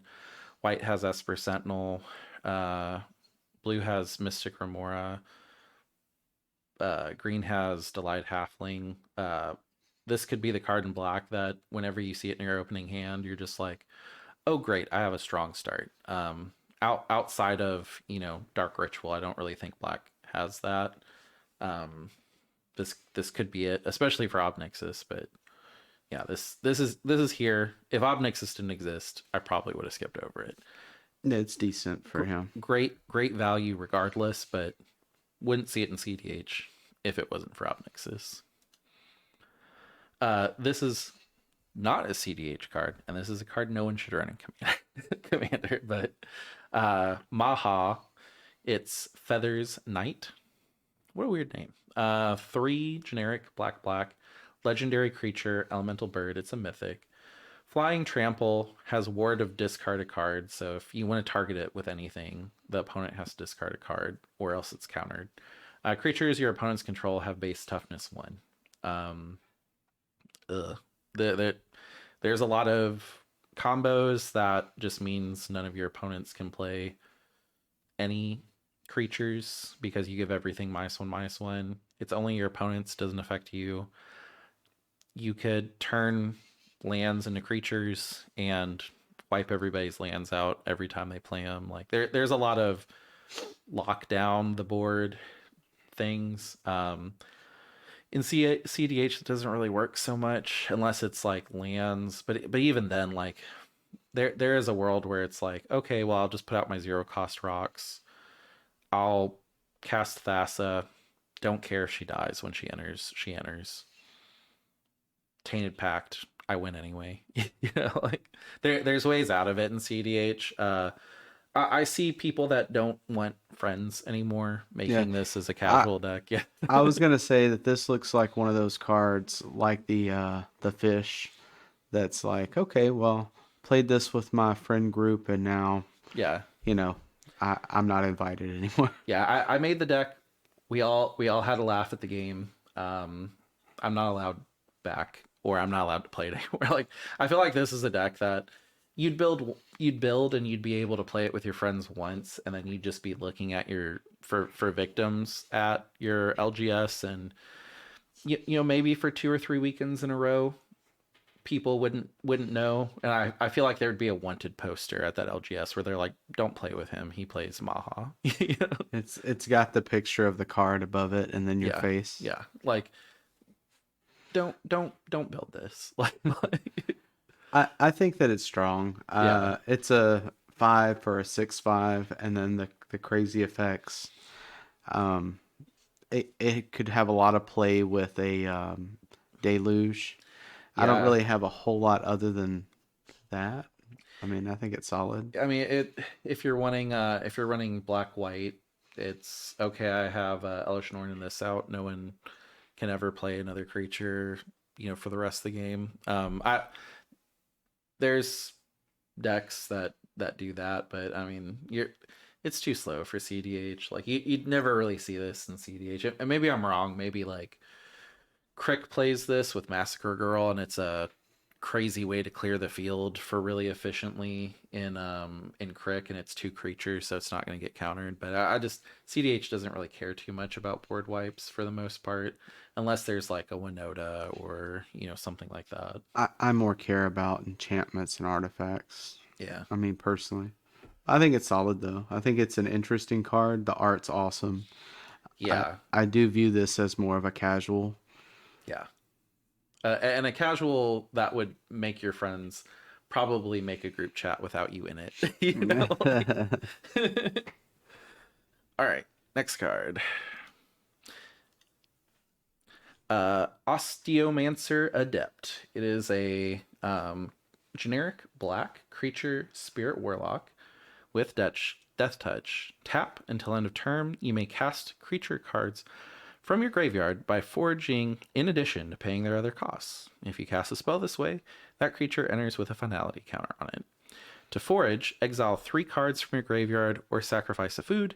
Speaker 1: white has Esper Sentinel, uh blue has Mystic Remora, green has Delight Halfling. This could be the card in black that whenever you see it in your opening hand, you're just like, oh great, I have a strong start. Outside of Dark Ritual, I don't really think black has that. Um, this could be it, especially for Obnixus. But yeah, this is here. If Obnixus didn't exist, I probably would have skipped over it.
Speaker 2: It's decent for him.
Speaker 1: Great value regardless, but wouldn't see it in CDH if it wasn't for Obnixus. This is not a CDH card, and this is a card no one should run in Commander, but Maha, it's Feathers Knight. What a weird name. 3 generic black, legendary creature, elemental bird. It's a mythic. Flying Trample has ward of discard a card, so if you want to target it with anything, the opponent has to discard a card, or else it's countered. Creatures your opponents control have base toughness 1. Ugh. There's a lot of combos that just means none of your opponents can play any creatures because you give everything -1/-1. It's only your opponents, doesn't affect you. You could turn lands into creatures and wipe everybody's lands out every time they play them. Like there's a lot of lock down the board things. In CDH, it doesn't really work so much unless it's like lands. But even then, like there is a world where it's like, okay, well, I'll just put out my 0 cost rocks. I'll cast Thassa. Don't care if she dies when she enters. She enters. Tainted Pact. I win anyway. Like there's ways out of it in CDH. I see people that don't want friends anymore
Speaker 2: Yeah.
Speaker 1: making this as a
Speaker 2: I
Speaker 1: casual deck. Yeah.
Speaker 2: I was gonna say that this looks like one of those cards like the fish that's like, okay, well, played this with my friend group and now,
Speaker 1: Yeah.
Speaker 2: you know, I'm not invited anymore.
Speaker 1: Yeah, I made the deck. We all had a laugh at the game. I'm not allowed back, or I'm not allowed to play it anymore. Like I feel like this is a deck that you'd build and you'd be able to play it with your friends once, and then you'd just be looking at your for victims at your LGS, and maybe for 2 or 3 weekends in a row, people wouldn't know, and I feel like there'd be a wanted poster at that LGS where they're like, don't play with him, he plays Maha. You know?
Speaker 2: It's got the picture of the card above it and then your
Speaker 1: Yeah,
Speaker 2: face.
Speaker 1: yeah, like don't build this. Like
Speaker 2: I think that it's strong.
Speaker 1: yeah,
Speaker 2: It's a 5 for a 6/5, and then the crazy effects. Um, it could have a lot of play with a deluge. I don't
Speaker 1: yeah.
Speaker 2: really have a whole lot other than that. I mean, I think it's solid.
Speaker 1: I mean, if you're running black white, it's okay. I have Elish Norn in this out. No one can ever play another creature, for the rest of the game. I There's decks that do that, but I mean, it's too slow for CDH. Like you'd never really see this in CDH. And maybe I'm wrong. Maybe like Crick plays this with Massacre Girl, and it's a crazy way to clear the field for really efficiently in Crick, and it's two creatures, so it's not going to get countered. But I just CDH doesn't really care too much about board wipes for the most part, unless there's like a Winota or something like that.
Speaker 2: I more care about enchantments and artifacts.
Speaker 1: Yeah,
Speaker 2: I mean, personally, I think it's solid though. I think it's an interesting card. The art's awesome.
Speaker 1: yeah,
Speaker 2: I do view this as more of a casual.
Speaker 1: yeah. And a casual that would make your friends probably make a group chat without you in it. All right, next card. Osteomancer Adept. It is a generic black creature spirit warlock with death touch. Tap until end of turn. You may cast creature cards from your graveyard by foraging in addition to paying their other costs. If you cast a spell this way, that creature enters with a finality counter on it. To forage, exile 3 cards from your graveyard or sacrifice a food.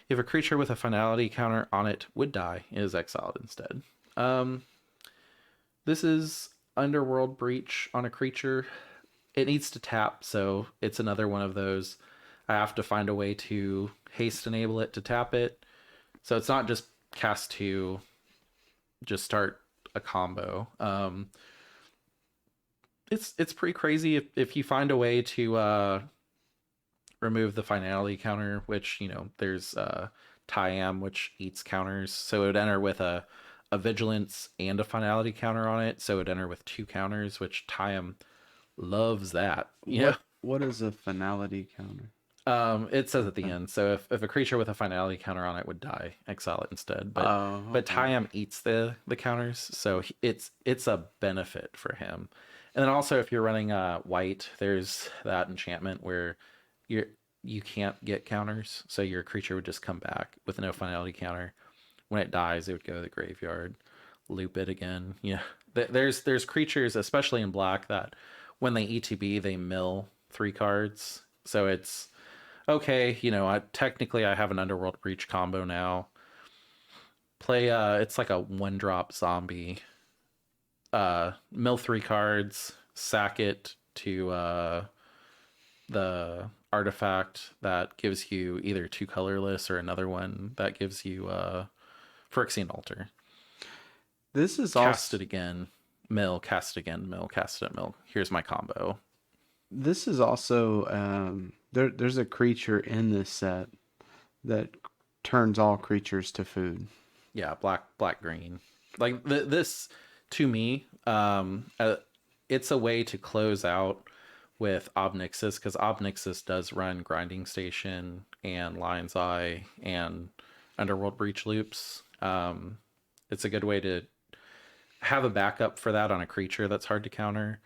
Speaker 1: If a creature with a finality counter on it would die, it is exiled instead. Um, this is Underworld Breach on a creature. It needs to tap, so it's another one of those. I have to find a way to haste enable it to tap it. So it's not just cast to just start a combo. It's pretty crazy if you find a way to remove the finality counter, which there's Tyam, which eats counters, so it would enter with a vigilance and a finality counter on it, so it would enter with 2 counters, which Tyam loves that.
Speaker 2: What is a finality counter?
Speaker 1: It says at the end. So if a creature with a finality counter on it would die, exile it instead. But
Speaker 2: Oh,
Speaker 1: but
Speaker 2: okay.
Speaker 1: Tyam eats the counters, so it's a benefit for him. And then also if you're running white, there's that enchantment where you're you can't get counters, so your creature would just come back with no finality counter. When it dies, it would go to the graveyard, loop it again. Yeah, there's creatures, especially in black, that when they ETB, they mill 3 cards. So it's okay, technically I have an Underworld Breach combo now. Play it's like a 1-drop zombie. Mill 3 cards, sack it to the artifact that gives you either 2 colorless or another one that gives you Phyrexian Altar.
Speaker 2: This is
Speaker 1: Cast
Speaker 2: also
Speaker 1: it again, mill, cast it again, mill, cast it, mill. Here's my combo.
Speaker 2: this is also there's a creature in this set that turns all creatures to food.
Speaker 1: Yeah, black green. Like this to me, it's a way to close out with Obnixis, because Obnixis does run Grinding Station and Lion's Eye and Underworld Breach loops. It's a good way to have a backup for that on a creature that's hard to counter.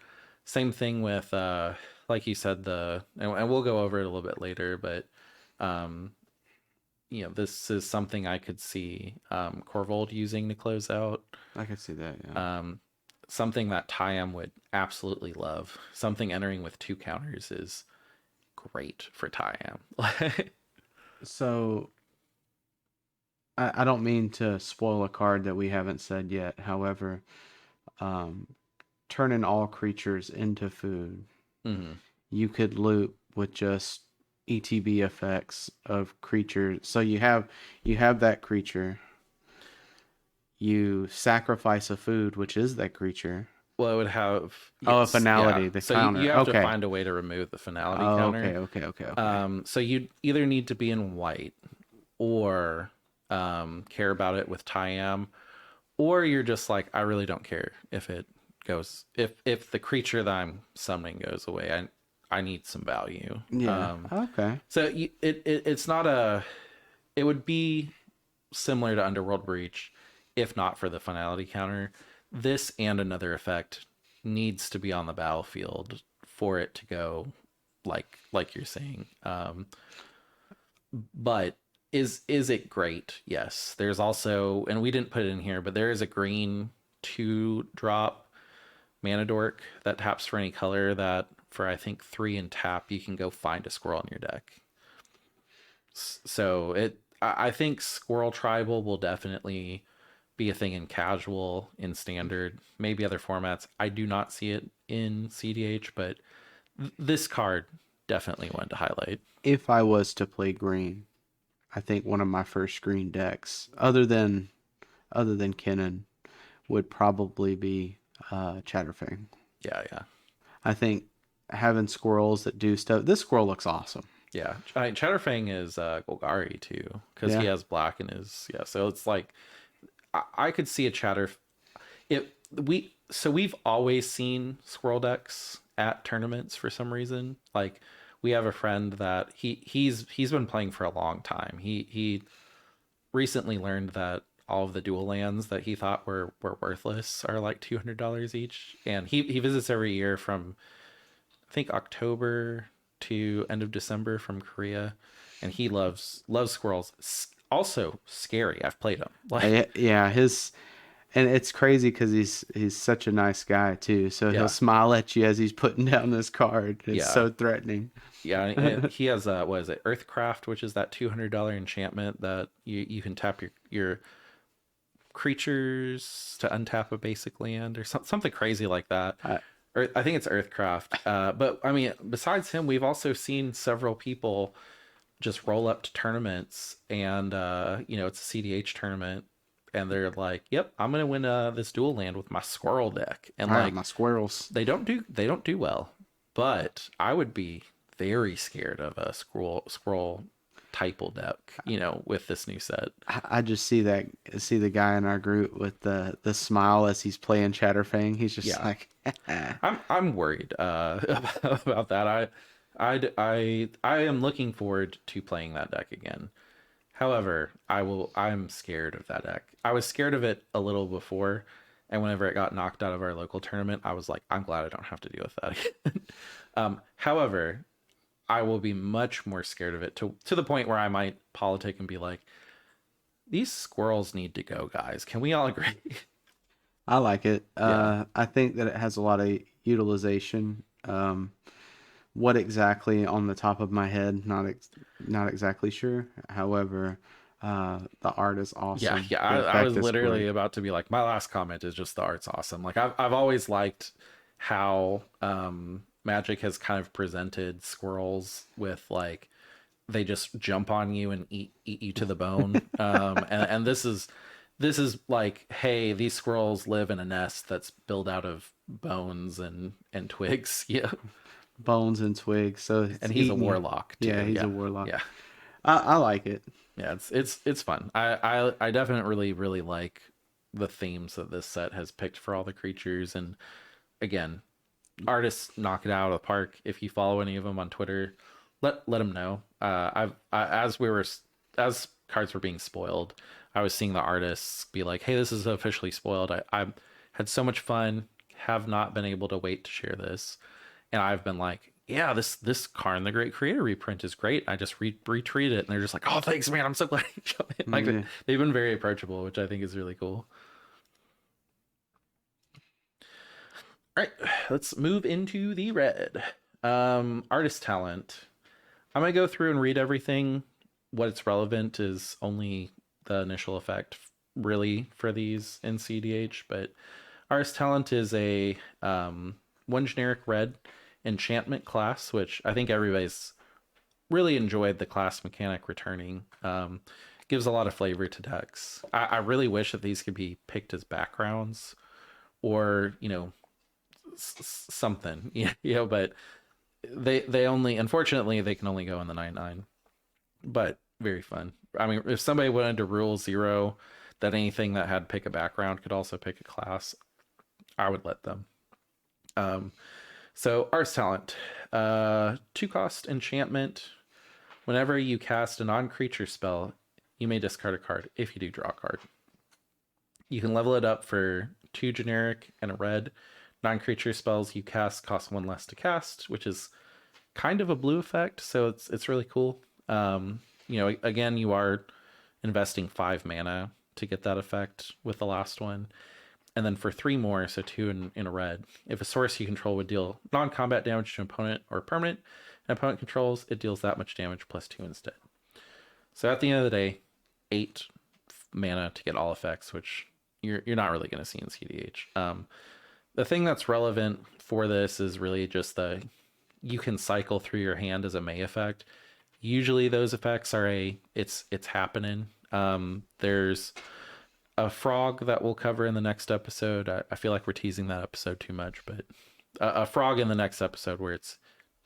Speaker 1: Same thing with like you said, and we'll go over it a little bit later, but um this is something I could see Corvold using to close out.
Speaker 2: I could see that. Yeah.
Speaker 1: Um, Something that Tyam would absolutely love. Something entering with 2 counters is great for Tyam.
Speaker 2: So I don't mean to spoil a card that we haven't said yet. However, um, turning all creatures into food,
Speaker 1: Mhm.
Speaker 2: you could loop with just ETB effects of creatures. So you have that creature. You sacrifice a food, which is that creature.
Speaker 1: Well, it would have,
Speaker 2: Oh, a
Speaker 1: yes, yeah.
Speaker 2: finality, the
Speaker 1: So you
Speaker 2: counter.
Speaker 1: have to
Speaker 2: Okay.
Speaker 1: find a way to remove the finality
Speaker 2: Oh,
Speaker 1: counter.
Speaker 2: okay, okay, okay, okay.
Speaker 1: So you either need to be in white or care about it with Tyam, or you're just like, I really don't care if it goes, if the creature that I'm summoning goes away. I need some value.
Speaker 2: Yeah. Okay.
Speaker 1: So it's not a, it would be similar to Underworld Breach if not for the finality counter. This and another effect needs to be on the battlefield for it to go like you're saying. But is it great? Yes. There's also, and we didn't put it in here, but there is a green 2-drop mana dork that taps for any color that for I think 3 and tap you can go find a squirrel in your deck. So I think squirrel tribal will definitely be a thing in casual, in standard, maybe other formats. I do not see it in CDH, but this card definitely wanted to highlight.
Speaker 2: If I was to play green, I think one of my first green decks, other than Kennen, would probably be Chatterfang.
Speaker 1: Yeah, yeah,
Speaker 2: I think having squirrels that do stuff. This squirrel looks awesome.
Speaker 1: yeah. I mean, Chatterfang is Golgari too, because he
Speaker 2: Yeah.
Speaker 1: has black in his, yeah. So it's like I could see a Chatter. It we so we've always seen squirrel decks at tournaments for some reason. Like we have a friend that he's been playing for a long time. He recently learned that all of the dual lands that he thought were worthless are like $200 each, and he visits every year from I think October to end of December from Korea, and he loves squirrels. Also scary. I've played him. Like
Speaker 2: Yeah, his and it's crazy because he's such a nice guy too. So he'll
Speaker 1: yeah,
Speaker 2: smile at you as he's putting down this card. It's
Speaker 1: yeah,
Speaker 2: so threatening.
Speaker 1: yeah. And he has what is it, Earthcraft, which is that $200 enchantment that you can tap your creatures to untap a basic land or something crazy like that.
Speaker 2: I,
Speaker 1: Or I think it's Earthcraft. But I mean, besides him, we've also seen several people just roll up to tournaments and it's a CDH tournament and they're like, "Yep, I'm gonna win this dual land with my squirrel deck," and
Speaker 2: I got
Speaker 1: like
Speaker 2: my squirrels.
Speaker 1: they don't do well, but I would be very scared of a squirrel typal deck, with this new set.
Speaker 2: I just see the guy in our group with the smile as he's playing Chatterfang. He's just
Speaker 1: Yeah,
Speaker 2: like,
Speaker 1: I'm worried about that. I am looking forward to playing that deck again. However, I'm scared of that deck. I was scared of it a little before, and whenever it got knocked out of our local tournament, I was like, I'm glad I don't have to deal with that again. However, I will be much more scared of it to the point where I might politic and be like, these squirrels need to go, guys. Can we all agree?
Speaker 2: I like it.
Speaker 1: Yeah.
Speaker 2: I think that it has a lot of utilization. What exactly on the top of my head, not exactly sure. However, the art is
Speaker 1: Yeah,
Speaker 2: awesome.
Speaker 1: yeah.
Speaker 2: The
Speaker 1: I
Speaker 2: effect
Speaker 1: was
Speaker 2: is
Speaker 1: literally
Speaker 2: great.
Speaker 1: about to be like, my last comment is just the art's awesome. Like I've always liked how Magic has kind of presented squirrels with like they just jump on you and eat you to the bone. And this is like, hey, these squirrels live in a nest that's built out of bones and twigs. Yeah,
Speaker 2: Bones and twigs. So
Speaker 1: and
Speaker 2: it's
Speaker 1: he's a
Speaker 2: eating you.
Speaker 1: warlock
Speaker 2: Yeah,
Speaker 1: too.
Speaker 2: he's
Speaker 1: Yeah,
Speaker 2: a warlock.
Speaker 1: yeah.
Speaker 2: I like it.
Speaker 1: Yeah, it's fun. I definitely really like the themes that this set has picked for all the creatures, and again, artists knock it out of the park. If you follow any of them on Twitter, let them know. As cards were being spoiled, I was seeing the artists be like, "Hey, this is officially spoiled. I Had so much fun. Have not been able to wait to share this. And I've been like, yeah, this Karn the Great Creator reprint is great. I just retweeted it, and they're just like, oh, thanks, man. I'm so glad you showed it. Like
Speaker 2: Yeah.
Speaker 1: they've been very approachable, which I think is really cool. All right, let's move into the red. Artist talent. I'm gonna go through and read everything. What it's relevant is only the initial effect, really, for these in CEDH. But artist talent is a one generic red enchantment class, which I think everybody's really enjoyed the class mechanic returning. Gives a lot of flavor to decks. I really wish that these could be picked as backgrounds or something, but they only, unfortunately, they can only go in the 9/9. But very fun. I mean, if somebody went into rule zero that anything that had pick a background could also pick a class, I would let them. Um, so Ars Talent, 2 cost enchantment. Whenever you cast a non-creature spell, you may discard a card. If you do, draw a card. You can level it up for 2 generic and a red. Non-creature spells you cast cost 1 less to cast, which is kind of a blue effect, so it's really cool. Again, you are investing 5 mana to get that effect with the last one. And then for 3 more, so 2 in a red, if a source you control would deal non-combat damage to an opponent or permanent an opponent controls, it deals that much damage +2 instead. So at the end of the day, 8 mana to get all effects, which you're not really going to see in CDH. The thing that's relevant for this is really just you can cycle through your hand as a May effect. Usually those effects are it's happening. There's a frog that we'll cover in the next episode. I feel like we're teasing that episode too much, but a frog in the next episode where it's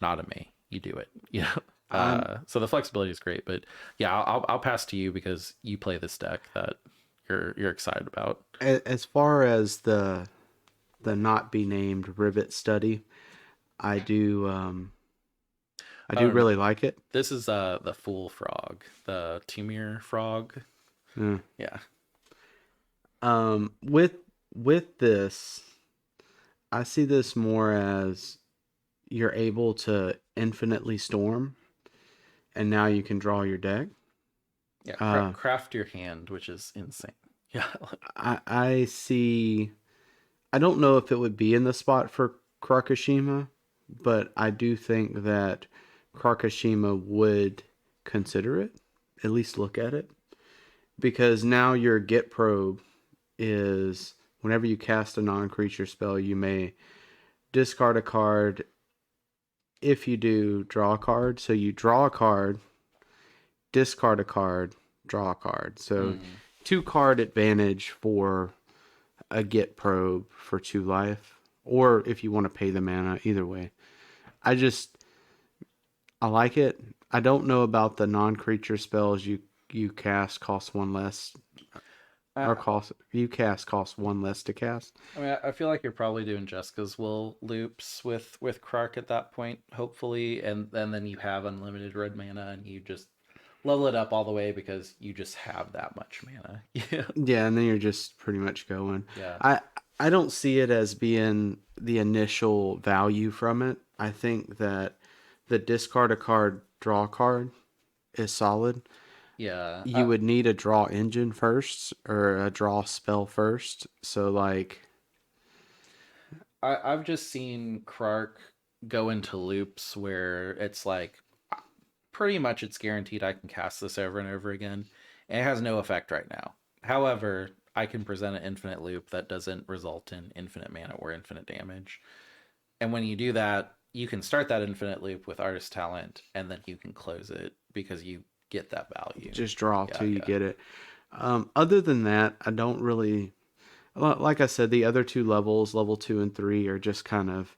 Speaker 1: not a May. You do it.
Speaker 2: I'm
Speaker 1: So the flexibility is great, but yeah, I'll pass to you because you play this deck that you're excited about.
Speaker 2: as far as the not be named rivet study, I do I do
Speaker 1: Oh no,
Speaker 2: really like it.
Speaker 1: this is the fool frog, the Timir frog.
Speaker 2: Yeah.
Speaker 1: Yeah.
Speaker 2: With this, I see this more as you're able to infinitely storm, and now you can draw your deck.
Speaker 1: Yeah,
Speaker 2: Uh,
Speaker 1: craft your hand, which is insane. Yeah.
Speaker 2: I see. I don't know if it would be in the spot for Krakashima, but I do think that Krakashima would consider it, at least look at it, because now your get probe is whenever you cast a non-creature spell, you may discard a card. If you do, draw a card. So you draw a card, discard a card, draw a card. So
Speaker 1: Mm.
Speaker 2: 2 card advantage for a get probe for 2 life, or if you want to pay the mana, either way. I just I like it. I don't know about the non-creature spells you cast cost 1 less, or
Speaker 1: I,
Speaker 2: cost you cast cost 1 less to cast.
Speaker 1: I mean, I feel like you're probably doing Jessica's will loops with Krark at that point, hopefully, and then you have unlimited red mana, and you just level it up all the way because you just have that much mana. Yeah.
Speaker 2: Yeah, and then you're just pretty much going.
Speaker 1: Yeah.
Speaker 2: I don't see it as being the initial value from it. I think that the discard a card, draw a card is solid.
Speaker 1: Yeah.
Speaker 2: You would need a draw engine first or a draw spell first. So like,
Speaker 1: I've just seen Krark go into loops where it's like pretty much it's guaranteed I can cast this over and over again. And it has no effect right now. However, I can present an infinite loop that doesn't result in infinite mana or infinite damage. And when you do that, you can start that infinite loop with artist talent and then you can close it because you get that value.
Speaker 2: just draw
Speaker 1: Yeah,
Speaker 2: till you
Speaker 1: yeah.
Speaker 2: get it. Other than that, I don't really, like I said, the other 2 levels, level 2 and 3, are just kind of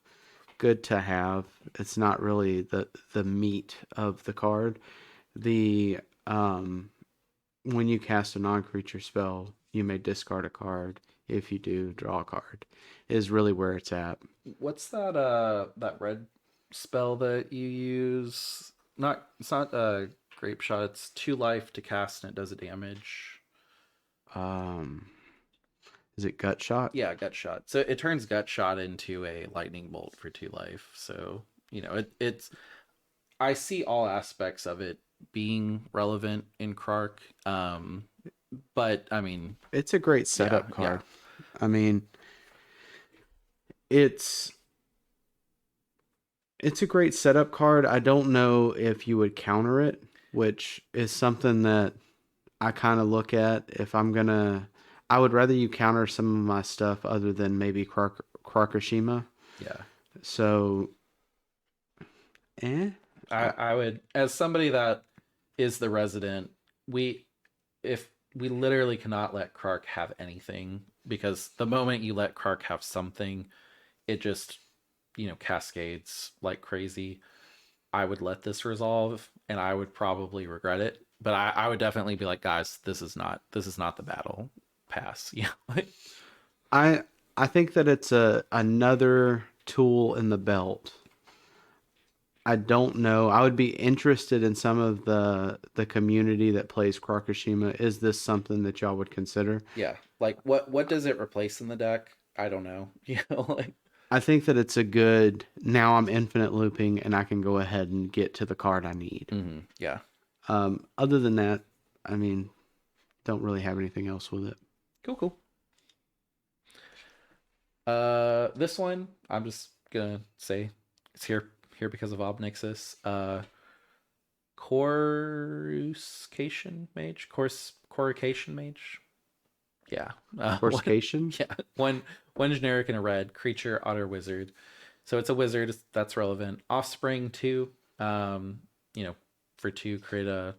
Speaker 2: good to have. It's not really the meat of the card. The when you cast a non-creature spell, you may discard a card. If you do, draw a card. Is really where it's at.
Speaker 1: What's that red spell that you use? Not it's not grape shot, it's 2 life to cast and it does a damage.
Speaker 2: Um, Is it gut shot?
Speaker 1: Yeah, gut shot. So it turns gut shot into a lightning bolt for 2 life. So it's I see all aspects of it being relevant in Krark. But I mean,
Speaker 2: It's a great
Speaker 1: yeah,
Speaker 2: setup
Speaker 1: yeah,
Speaker 2: card. I mean, it's it's a great setup card. I don't know if you would counter it, which is something that I kind of look at if I'm gonna. I would rather you counter some of my stuff other than maybe Krakashima.
Speaker 1: yeah.
Speaker 2: So, eh, I,
Speaker 1: I would, as somebody that is the resident, we if we literally cannot let Krark have anything, because the moment you let Krark have something, it just cascades like crazy. I would let this resolve, and I would probably regret it. But I would definitely be like, guys, this is not the battle pass. Yeah, like,
Speaker 2: I I think that it's a another tool in the belt. I don't know. I would be interested in some of the community that plays Krakashima. Is this something that y'all would consider?
Speaker 1: yeah. Like what does it replace in the deck? I don't know. Like
Speaker 2: I think that it's a good. Now I'm infinite looping and I can go ahead and get to the card I need.
Speaker 1: yeah.
Speaker 2: Other than that, I mean, don't really have anything else with it.
Speaker 1: Cool, cool. This one I'm just gonna say it's here because of Obnixis. Coruscation mage, coruscation mage. Yeah. One,
Speaker 2: Coruscation?
Speaker 1: yeah. One generic and a red creature, otter wizard. So it's a wizard that's relevant. Offspring 2. You know, for 2, create a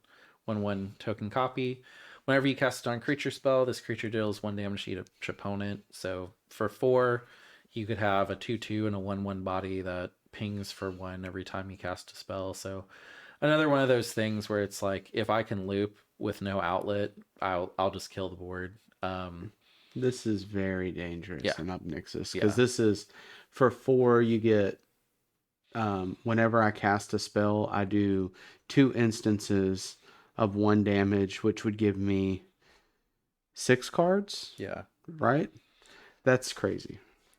Speaker 1: 1/1 token copy. Whenever you cast a non-creature spell, this creature deals 1 damage to each opponent. So for 4, you could have a 2/2 and a 1/1 body that pings for 1 every time you cast a spell. So another one of those things where it's like, if I can loop with no outlet, I'll just kill the board.
Speaker 2: This is very dangerous
Speaker 1: Yeah,
Speaker 2: in Obnixis because
Speaker 1: yeah,
Speaker 2: this is for 4. You get whenever I cast a spell, I do 2 instances of 1 damage, which would give me 6 cards,
Speaker 1: yeah.
Speaker 2: right? That's crazy.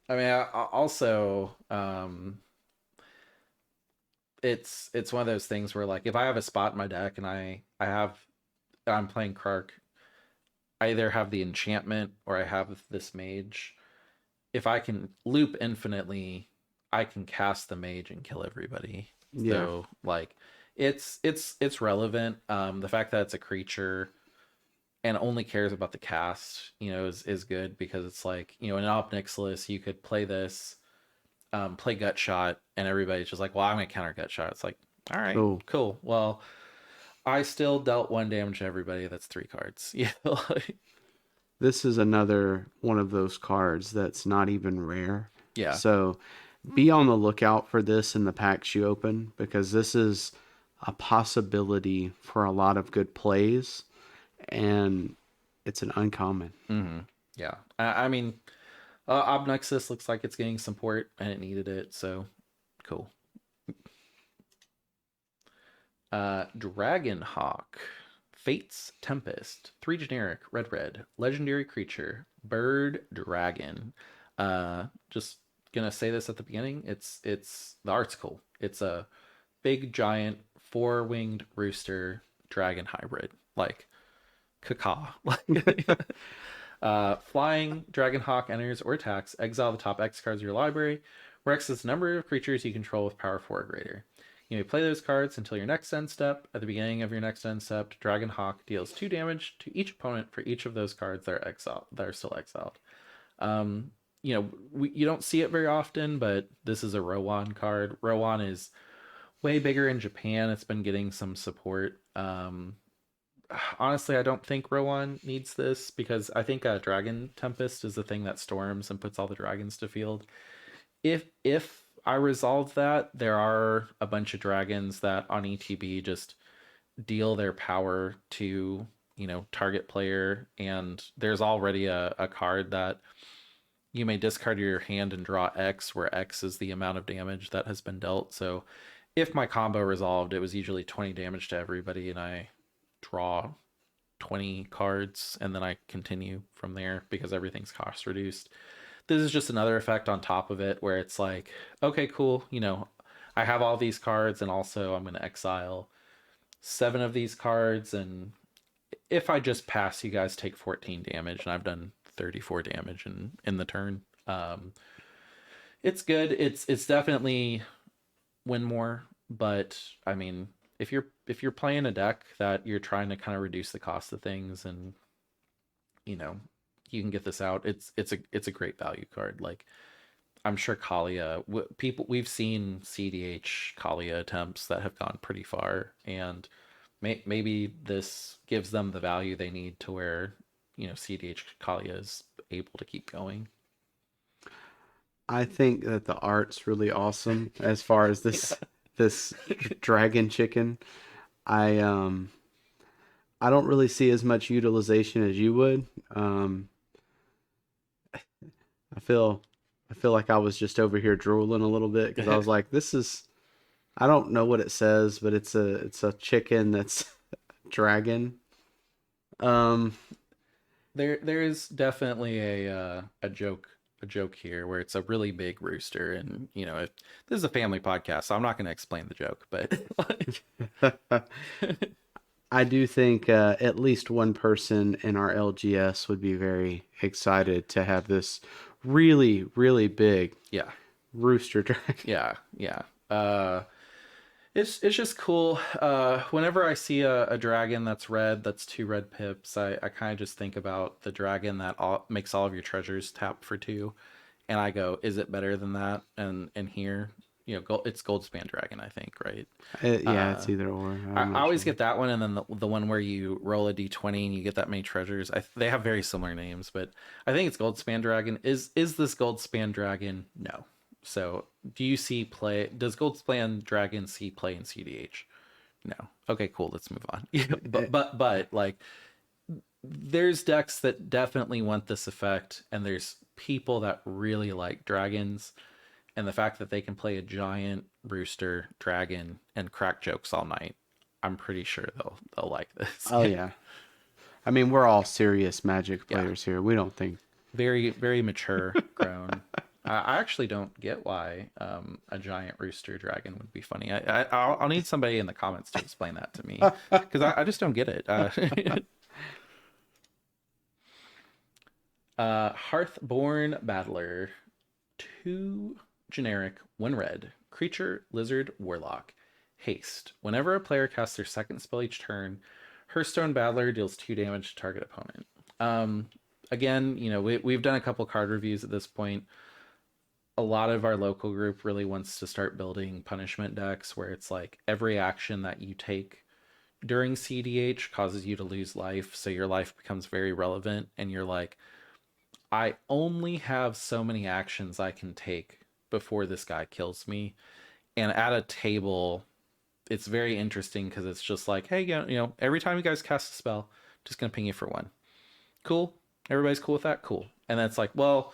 Speaker 1: I mean, also, it's one of those things where, like, if I have a spot in my deck and I'm playing Krark, I either have the enchantment or I have this mage. If I can loop infinitely, I can cast the mage and kill everybody.
Speaker 2: Yeah.
Speaker 1: So like, it's relevant. The fact that it's a creature and only cares about the cast, is good, because it's like, in Op Nixilis, you could play this, play Gut Shot, and everybody's just like, well, I'm gonna counter Gut Shot. It's like, all right,
Speaker 2: Cool.
Speaker 1: cool. Well, I still dealt 1 damage to everybody. That's 3 cards. Yeah,
Speaker 2: This is another one of those cards that's not even rare.
Speaker 1: yeah.
Speaker 2: So be on the lookout for this in the packs you open because this is a possibility for a lot of good plays and it's an uncommon.
Speaker 1: Mm-hmm. Yeah. I mean, Obnexus looks like it's getting support and it needed it, so cool. Dragonhawk, Fate's Tempest, 3 generic, red, legendary creature, bird dragon. Just gonna say this at the beginning. It's the art's cool. It's a big giant 4-winged rooster dragon hybrid, like caca. Flying Dragonhawk enters or attacks, exile the top X cards of your library, where X is the number of creatures you control with power 4 or greater. You may play those cards until your next end step. At the beginning of your next end step, Dragonhawk deals 2 damage to each opponent for each of those cards that are still exiled. You don't see it very often, but this is a Rowan card. Rowan is way bigger in Japan. It's been getting some support. Honestly, I don't think Rowan needs this, because I think Dragon Tempest is the thing that storms and puts all the dragons to field. If I resolve that, there are a bunch of dragons that on ETB just deal their power to, target player, and there's already a card that you may discard your hand and draw X, where X is the amount of damage that has been dealt. So if my combo resolved, it was usually 20 damage to everybody, and I draw 20 cards, and then I continue from there because everything's cost reduced. This is just another effect on top of it where it's like, okay, cool, I have all these cards, and also I'm going to exile 7 of these cards, and if I just pass, you guys take 14 damage, and I've done 34 damage in the turn. It's good. It's definitely win more, but I mean, if you're playing a deck that you're trying to kind of reduce the cost of things, and you know you can get this out, it's a great value card. Like, I'm sure Kalia, people, we've seen CDH Kalia attempts that have gone pretty far, and maybe this gives them the value they need to where CDH Kalia is able to keep going.
Speaker 2: I think that the art's really awesome as far as
Speaker 1: Yeah.
Speaker 2: this dragon chicken. I um I don't really see as much utilization as you would. Um, I feel I feel like I was just over here drooling a little bit because I was like, this is I don't know what it says, but it's a chicken that's dragon. Um,
Speaker 1: There is definitely a joke here where it's a really big rooster, and this is a family podcast, so I'm not going to explain the joke, but like,
Speaker 2: I do think at least one person in our LGS would be very excited to have this really, really big
Speaker 1: yeah,
Speaker 2: rooster dragon.
Speaker 1: yeah. It's just cool. Whenever I see a dragon that's red, that's 2 red pips, I kind of just think about the dragon that makes all of your treasures tap for 2, and I go, is it better than that? And here, it's Goldspan Dragon, I think, right?
Speaker 2: Yeah,
Speaker 1: Uh,
Speaker 2: it's either or.
Speaker 1: I,
Speaker 2: I'm
Speaker 1: I
Speaker 2: not
Speaker 1: always
Speaker 2: sure.
Speaker 1: get that one, and then the one where you roll a d20 and you get that many treasures. They have very similar names, but I think it's Goldspan Dragon. Is this Goldspan Dragon? No. So, do you see play? Does Goldspan Dragon see play in CDH? No. Okay, cool. Let's move on.
Speaker 2: Eh,
Speaker 1: But like, there's decks that definitely want this effect, and there's people that really like dragons, and the fact that they can play a giant rooster dragon and crack jokes all night, I'm pretty sure they'll like this.
Speaker 2: Oh yeah. I mean, we're all serious Magic
Speaker 1: Yeah,
Speaker 2: players here. We don't think.
Speaker 1: very very mature, grown. I actually don't get why a giant rooster dragon would be funny. I'll need somebody in the comments to explain that to me because I just don't get it. Hearthborn Battler, 2 generic, 1 red, creature, lizard, warlock. Haste. Whenever a player casts their second spell each turn, Hearthstone Battler deals 2 damage to target opponent. Again, we've done a couple card reviews at this point. A lot of our local group really wants to start building punishment decks where it's like every action that you take during CDH causes you to lose life, so your life becomes very relevant, and you're like, I only have so many actions I can take before this guy kills me. And at a table, it's very interesting because it's just like, hey, every time you guys cast a spell, just gonna ping you for 1. Cool. Everybody's cool with that. Cool. And then it's like, well,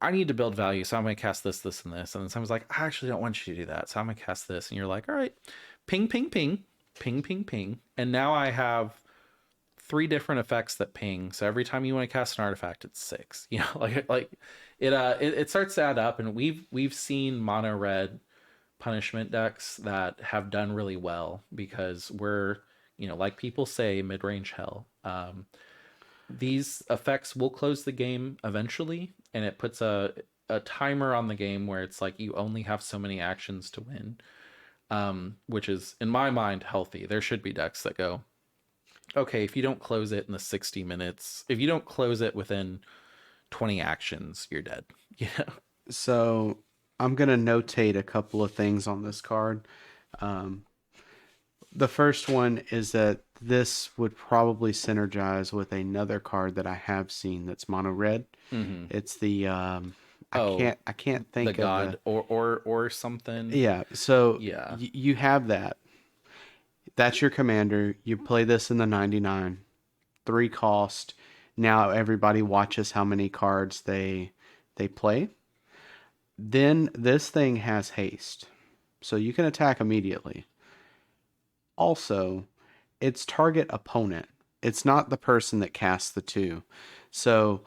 Speaker 1: I need to build value, so I'm gonna cast this, this, and this. And then someone's like, I actually don't want you to do that, so I'm gonna cast this. And you're like, all right, ping, ping, ping, ping, ping, ping. And now I have 3 different effects that ping. So every time you want to cast an artifact, it's 6. Like it starts to add up, and we've seen mono red punishment decks that have done really well because we're, like people say, mid range hell. These effects will close the game eventually, and it puts a timer on the game where it's like you only have so many actions to win, which is in my mind healthy. There should be decks that go, okay, if you don't close it in the 60 minutes, if you don't close it within 20 actions, you're dead. Yeah.
Speaker 2: So I'm gonna notate a couple of things on this card. Um, the first one is that this would probably synergize with another card that I have seen that's mono red.
Speaker 1: Mm-hmm.
Speaker 2: It's the
Speaker 1: Oh,
Speaker 2: I can't
Speaker 1: the
Speaker 2: think of the
Speaker 1: god or something.
Speaker 2: yeah. So
Speaker 1: Yeah.
Speaker 2: you have that. That's your commander. You play this in the 99, 3 cost. Now everybody watches how many cards they play. Then this thing has haste, so you can attack immediately. Also, its target opponent It's not the person that casts the two. So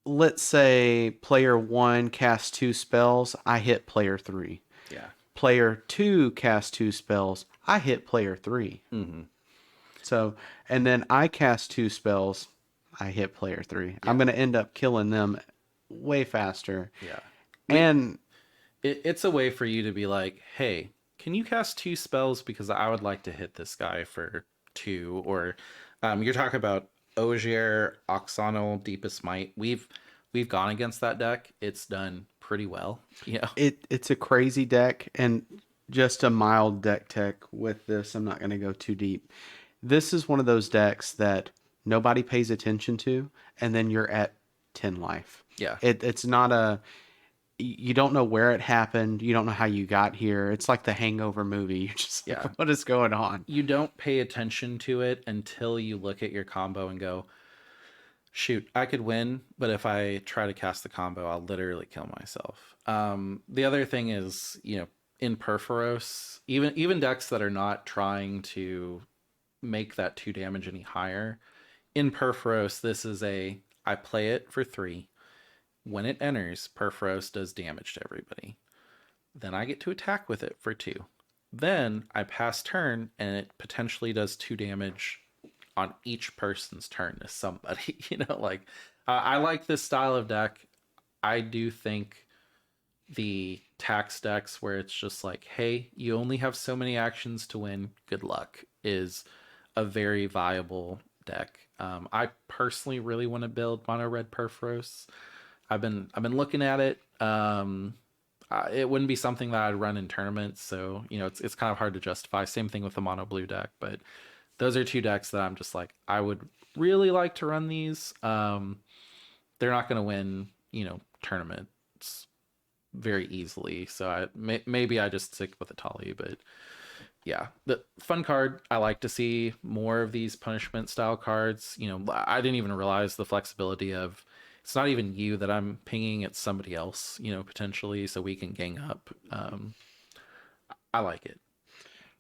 Speaker 2: let's say player one casts two spells, I hit player three.
Speaker 1: Yeah.
Speaker 2: Player two casts two spells, I hit player three.
Speaker 1: Mm-hmm.
Speaker 2: So, and then I cast two spells, I hit player three.
Speaker 1: Yeah.
Speaker 2: I'm going to end up killing them way faster.
Speaker 1: Yeah. We
Speaker 2: And
Speaker 1: it's a way for you to be like, hey, can you cast two spells because I would like to hit this guy for two? Or you're talking about Ogier, Oxonal, Deepest Might. We've gone against that deck. It's done pretty well. Yeah.
Speaker 2: it's a crazy deck and just a mild deck tech with this. I'm not going to go too deep. This is one of those decks that nobody pays attention to, and then you're at 10 life.
Speaker 1: Yeah.
Speaker 2: It's not a, you don't know where it happened. You don't know how you got here. It's like the Hangover movie. You're just like,
Speaker 1: Yeah.
Speaker 2: what is going on?
Speaker 1: You don't pay attention to it until you look at your combo and go, shoot, I could win, but if I try to cast the combo, I'll literally kill myself. The other thing is, in Perforos, even decks that are not trying to make that 2 damage any higher, in Perforos, this is I play it for 3. When it enters, Perforos does damage to everybody. Then I get to attack with it for 2. Then I pass turn, and it potentially does 2 damage on each person's turn to somebody. I like this style of deck. I do think the tax decks where it's just like, hey, you only have so many actions to win, good luck, is a very viable deck. I personally really want to build mono red Perforos. I've been looking at it. It wouldn't be something that I'd run in tournaments, so it's kind of hard to justify. Same thing with the mono blue deck, but those are 2 decks that I'm just like, I would really like to run these. They're not going to win, tournaments very easily, so maybe I just stick with Atali. But yeah, the fun card. I like to see more of these punishment style cards. I didn't even realize the flexibility of, it's not even you that I'm pinging, it's somebody else, potentially, so we can gang up. I like it.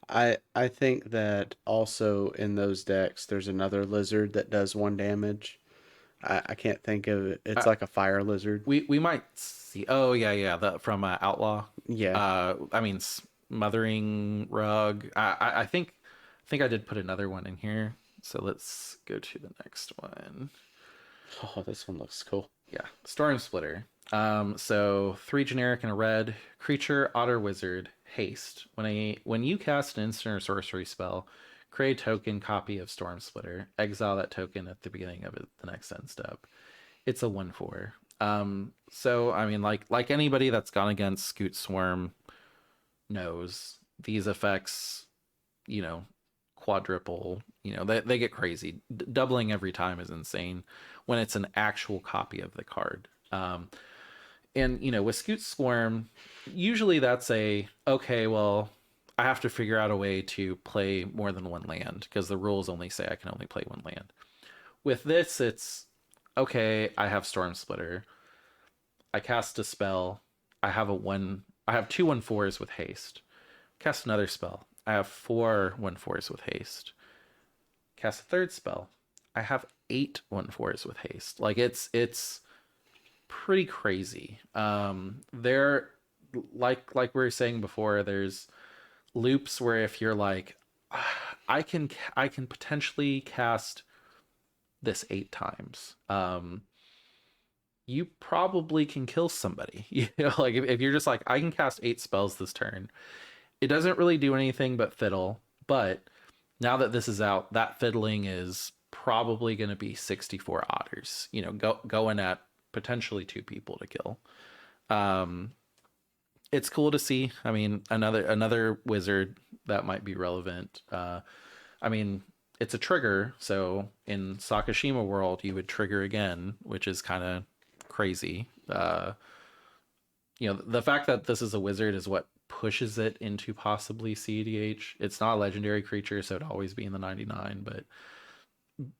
Speaker 2: I think that also in those decks, there's another lizard that does 1 damage. I can't think of it. It's
Speaker 1: Uh,
Speaker 2: like a fire lizard.
Speaker 1: we might see. Oh yeah, that from Outlaw.
Speaker 2: Yeah.
Speaker 1: I mean, smothering rug. I think I did put another one in here. So let's go to the next one.
Speaker 2: Oh, this one looks cool.
Speaker 1: Yeah, Storm Splitter. So 3 generic and a red creature, otter wizard, haste. When you cast an instant or sorcery spell, create a token copy of Storm Splitter. Exile that token at the beginning of the next end step. It's a 1/4. So I mean, like anybody that's gone against Scoot Swarm knows, these effects, you know, quadruple. They get crazy. Doubling every time is insane when it's an actual copy of the card. And with Scoot Swarm, usually that's okay, well, I have to figure out a way to play more than 1 land because the rules only say I can only play 1 land. With this, it's okay, I have Storm Splitter. I cast a spell. I have 2 1/4s with haste. Cast another spell. I have 4 1/4s with haste. Cast a third spell. I have 8 1/4s with haste. Like it's pretty crazy. There, like we were saying before, there's loops where if you're like, I can potentially cast this 8 times. You probably can kill somebody. Like if you're just like, I can cast 8 spells this turn. It doesn't really do anything but fiddle, but now that this is out, that fiddling is probably going to be 64 otters, going at potentially 2 people to kill. Um, it's cool to see. I mean, another wizard that might be relevant. I mean, it's a trigger, so in Sakashima world, you would trigger again, which is kind of crazy. The fact that this is a wizard is what pushes it into possibly CEDH. It's not a legendary creature, so it'd always be in the 99, but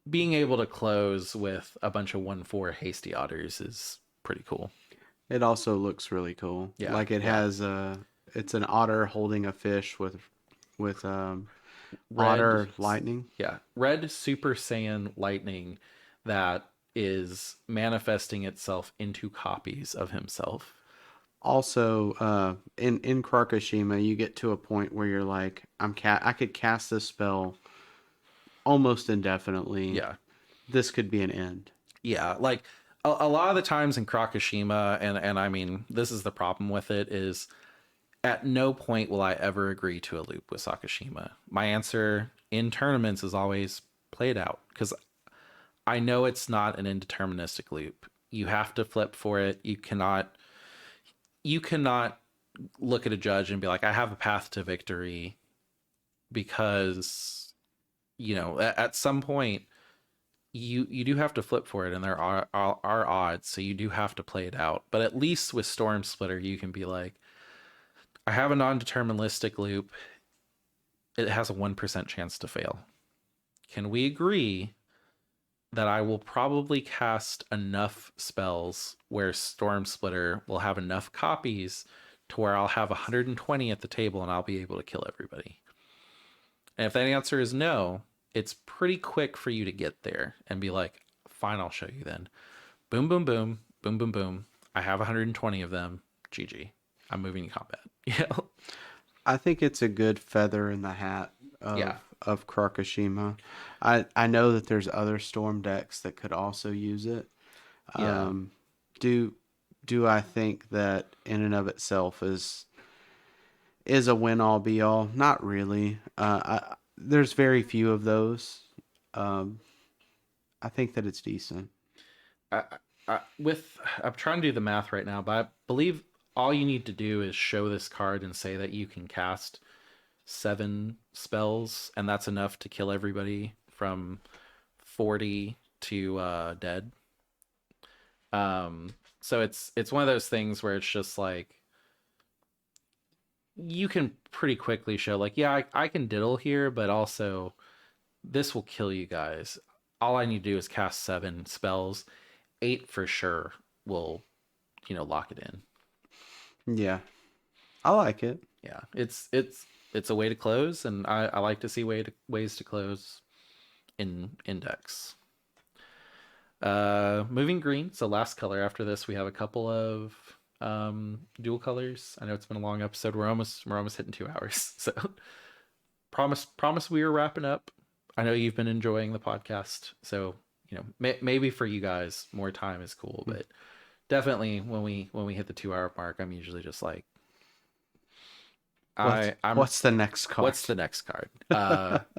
Speaker 1: being able to close with a bunch of 1/4 hasty otters is pretty cool.
Speaker 2: It also looks really cool.
Speaker 1: Yeah.
Speaker 2: Like it
Speaker 1: Yeah.
Speaker 2: has it's an otter holding a fish with
Speaker 1: Red,
Speaker 2: Otter lightning.
Speaker 1: yeah, red Super Saiyan lightning that is manifesting itself into copies of himself.
Speaker 2: Also, in Krakashima, you get to a point where you're like, I could cast this spell almost indefinitely.
Speaker 1: Yeah,
Speaker 2: This could be an end.
Speaker 1: yeah, like a lot of the times in Krakashima, and I mean, this is the problem with it is at no point will I ever agree to a loop with Sakashima. My answer in tournaments is always play it out because I know it's not an indeterministic loop. You have to flip for it. You cannot look at a judge and be like, I have a path to victory because at some point you do have to flip for it and there are odds, so you do have to play it out. But at least with Storm Splitter you can be like, I have a non-deterministic loop. It has a 1% chance to fail. Can we agree that I will probably cast enough spells where Storm Splitter will have enough copies to where I'll have 120 at the table and I'll be able to kill everybody? And if that answer is no, it's pretty quick for you to get there and be like, fine, I'll show you then. Boom, boom, boom, boom, boom, boom. I have 120 of them. GG. I'm moving to combat. Yeah.
Speaker 2: I think it's a good feather in the hat
Speaker 1: Yeah.
Speaker 2: of Krakashima. I know that there's other storm decks that could also use it.
Speaker 1: Yeah.
Speaker 2: Um, do do I think that in and of itself is a win all be all? Not really. There's very few of those. Um, I think that it's decent.
Speaker 1: I, I'm trying to do the math right now, but I believe all you need to do is show this card and say that you can cast 7 spells, and that's enough to kill everybody from 40 to dead. So it's one of those things where it's just like you can pretty quickly show like, yeah, I can diddle here, but also this will kill you guys. All I need to do is cast 7 spells. 8 for sure will, lock it in.
Speaker 2: Yeah, I like it.
Speaker 1: Yeah, it's a way to close, and I like to see ways to close in index. Moving green. So last color. After this, we have a couple of dual colors. I know it's been a long episode. We're almost hitting 2 hours. So promise we are wrapping up. I know you've been enjoying the podcast, so maybe for you guys more time is cool, but definitely when we hit the 2 hour mark, I'm usually just like, I'm
Speaker 2: What's the next card?
Speaker 1: what's the next card?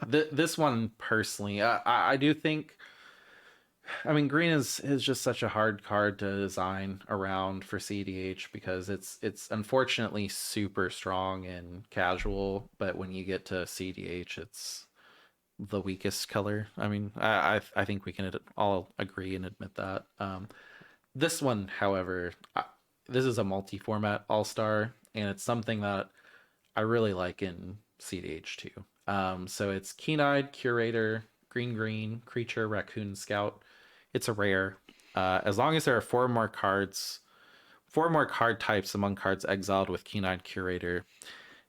Speaker 1: This one personally, I do think. I mean, green is just such a hard card to design around for CEDH because it's unfortunately super strong and casual, but when you get to CEDH, it's the weakest color. I mean, I think we can all agree and admit that. This one, however, this is a multi-format all-star, and it's something that I really like in CDH too. So it's Keen-Eyed Curator, green green creature raccoon scout. It's a rare. As long as there are four more card types among cards exiled with Keen-Eyed Curator,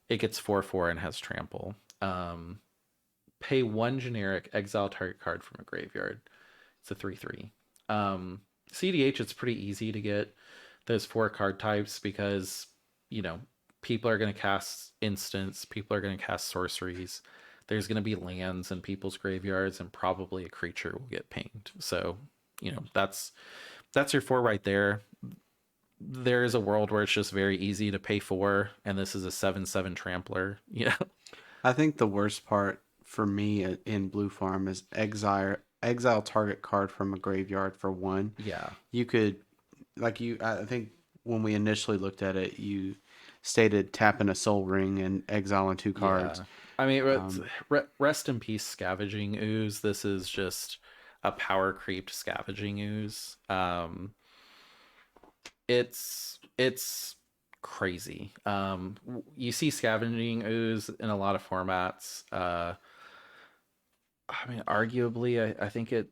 Speaker 1: it gets 4/4 and has trample. Pay 1 generic, exile target card from a graveyard. It's a 3/3. CDH, it's pretty easy to get those 4 card types because, you know, people are going to cast instants, people are going to cast sorceries. There's going to be lands in people's graveyards, and probably a creature will get pinged. So, that's your 4 right there. There is a world where it's just very easy to pay 4, and this is a 7/7 trampler. Yeah.
Speaker 2: I think the worst part for me in Blue Farm is exile target card from a graveyard for 1.
Speaker 1: Yeah.
Speaker 2: You could I think when we initially looked at it, you stated tapping a soul ring and exiling 2 cards.
Speaker 1: Yeah. I mean,
Speaker 2: Um,
Speaker 1: rest in peace, Scavenging Ooze. This is just a power creeped Scavenging Ooze. It's crazy. You see Scavenging Ooze in a lot of formats. I mean, arguably, I think it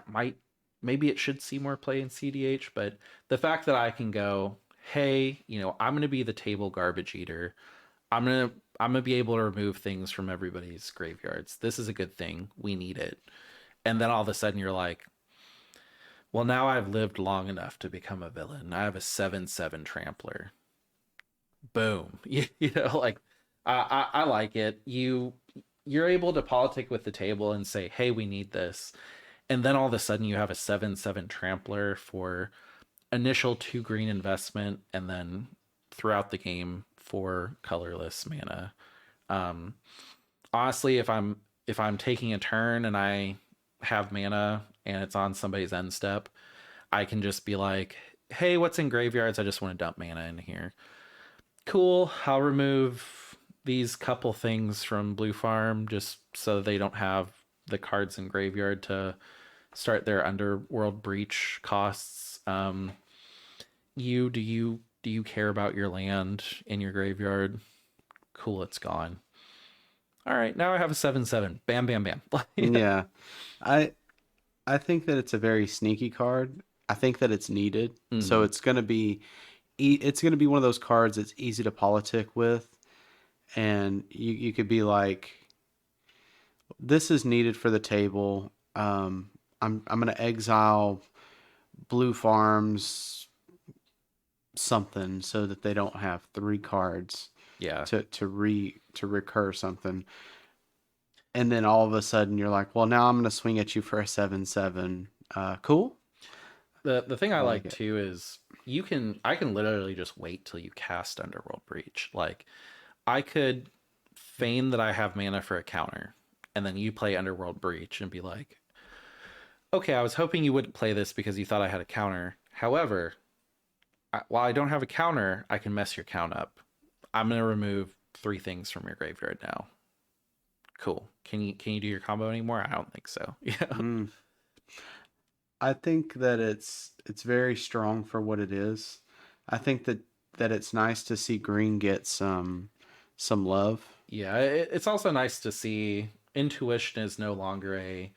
Speaker 1: might, maybe it should see more play in CDH, but the fact that I can go, hey, I'm going to be the table garbage eater. I'm gonna I'm gonna be able to remove things from everybody's graveyards. This is a good thing. We need it. And then all of a sudden you're like, well, now I've lived long enough to become a villain. I have a 7/7 trampler. Boom. You know, like I like it. You're able to politic with the table and say, hey, we need this. And then all of a sudden you have a 7/7 trampler for initial 2 green investment, and then throughout the game for colorless mana. Um, Honestly, if I'm taking a turn and I have mana and it's on somebody's end step, I can just be like, "Hey, what's in graveyards? I just want to dump mana in here." Cool. I'll remove these couple things from Blue Farm just so they don't have the cards in graveyard to start their Underworld Breach costs. Do you care about your land in your graveyard? Cool, it's gone. All right, now I have a 7/7. Bam, bam, bam.
Speaker 2: Yeah. I I think that it's a very sneaky card. I think that it's needed. So
Speaker 1: Mm-hmm.
Speaker 2: it's going to be one of those cards that's easy to politic with, and you could be like, this is needed for the table. I'm going to exile Blue Farms something so that they don't have 3 cards
Speaker 1: Yeah.
Speaker 2: to recur something. And then all of a sudden you're like, well, now I'm going to swing at you for a 7/7. Cool.
Speaker 1: The thing I
Speaker 2: I like
Speaker 1: like
Speaker 2: it.
Speaker 1: too is I can literally just wait till you cast Underworld Breach. Like I could feign that I have mana for a counter, and then you play Underworld Breach and be like, okay, I was hoping you wouldn't play this because you thought I had a counter. However, while I don't have a counter, I can mess your count up. I'm gonna remove 3 things from your graveyard now. Cool. Can you do your combo anymore? I don't think so. Yeah.
Speaker 2: Mm. I think that it's very strong for what it is. I think that it's nice to see green get some love.
Speaker 1: Yeah, it's also nice to see intuition is no longer a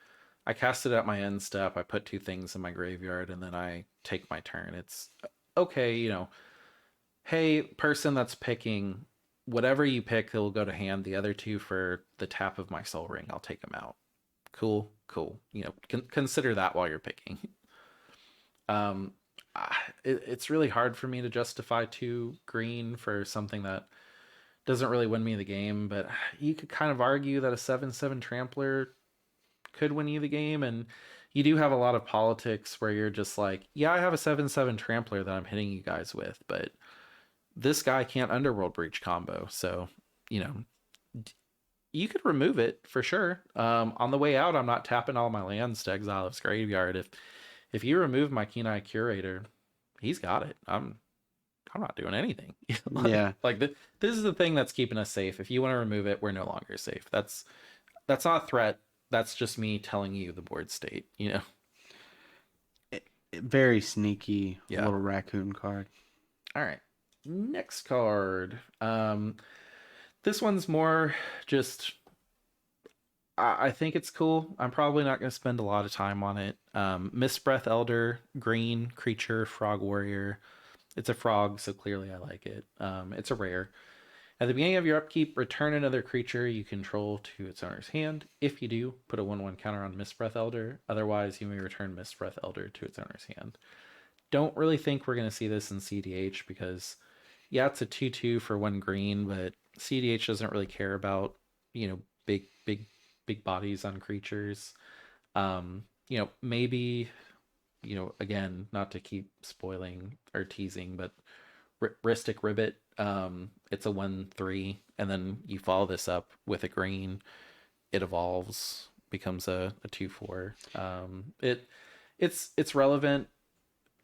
Speaker 1: I cast it at my end step, I put 2 things in my graveyard, and then I take my turn. It's okay, hey, person that's picking, whatever you pick, it'll go to hand. The other 2 for the tap of my soul ring, I'll take them out. Cool, cool. Consider that while you're picking. Um, it's really hard for me to justify 2 green for something that doesn't really win me the game, but you could kind of argue that a 7/7 trampler could win you the game, and you do have a lot of politics where you're just like, yeah, I have a 7/7 trampler that I'm hitting you guys with, but this guy can't Underworld Breach combo, so you know you could remove it for sure. On the way out, I'm not tapping all my lands to exile his graveyard. If you remove my Keen Eye Curator, he's got it. I'm not doing anything.
Speaker 2: Yeah.
Speaker 1: This is the thing that's keeping us safe. If you want to remove it, we're no longer safe. That's not a threat. That's just me telling you the board state.
Speaker 2: Very sneaky
Speaker 1: Yeah.
Speaker 2: little raccoon card.
Speaker 1: All right. Next card. This one's more just I think it's cool. I'm probably not going to spend a lot of time on it. Mistbreath Elder, green creature, frog warrior. It's a frog, so clearly I like it. It's a rare. At the beginning of your upkeep, return another creature you control to its owner's hand. If you do, put a 1/1 counter on Mistbreath Elder. Otherwise, you may return Mistbreath Elder to its owner's hand. Don't really think we're going to see this in CDH because, yeah, it's a 2/2 for 1 green, but CDH doesn't really care about, big, big, big bodies on creatures. Maybe, again, not to keep spoiling or teasing, but Ristic Ribbit. It's a 1/3, and then you follow this up with a green. It evolves, becomes a 2/4. It's relevant.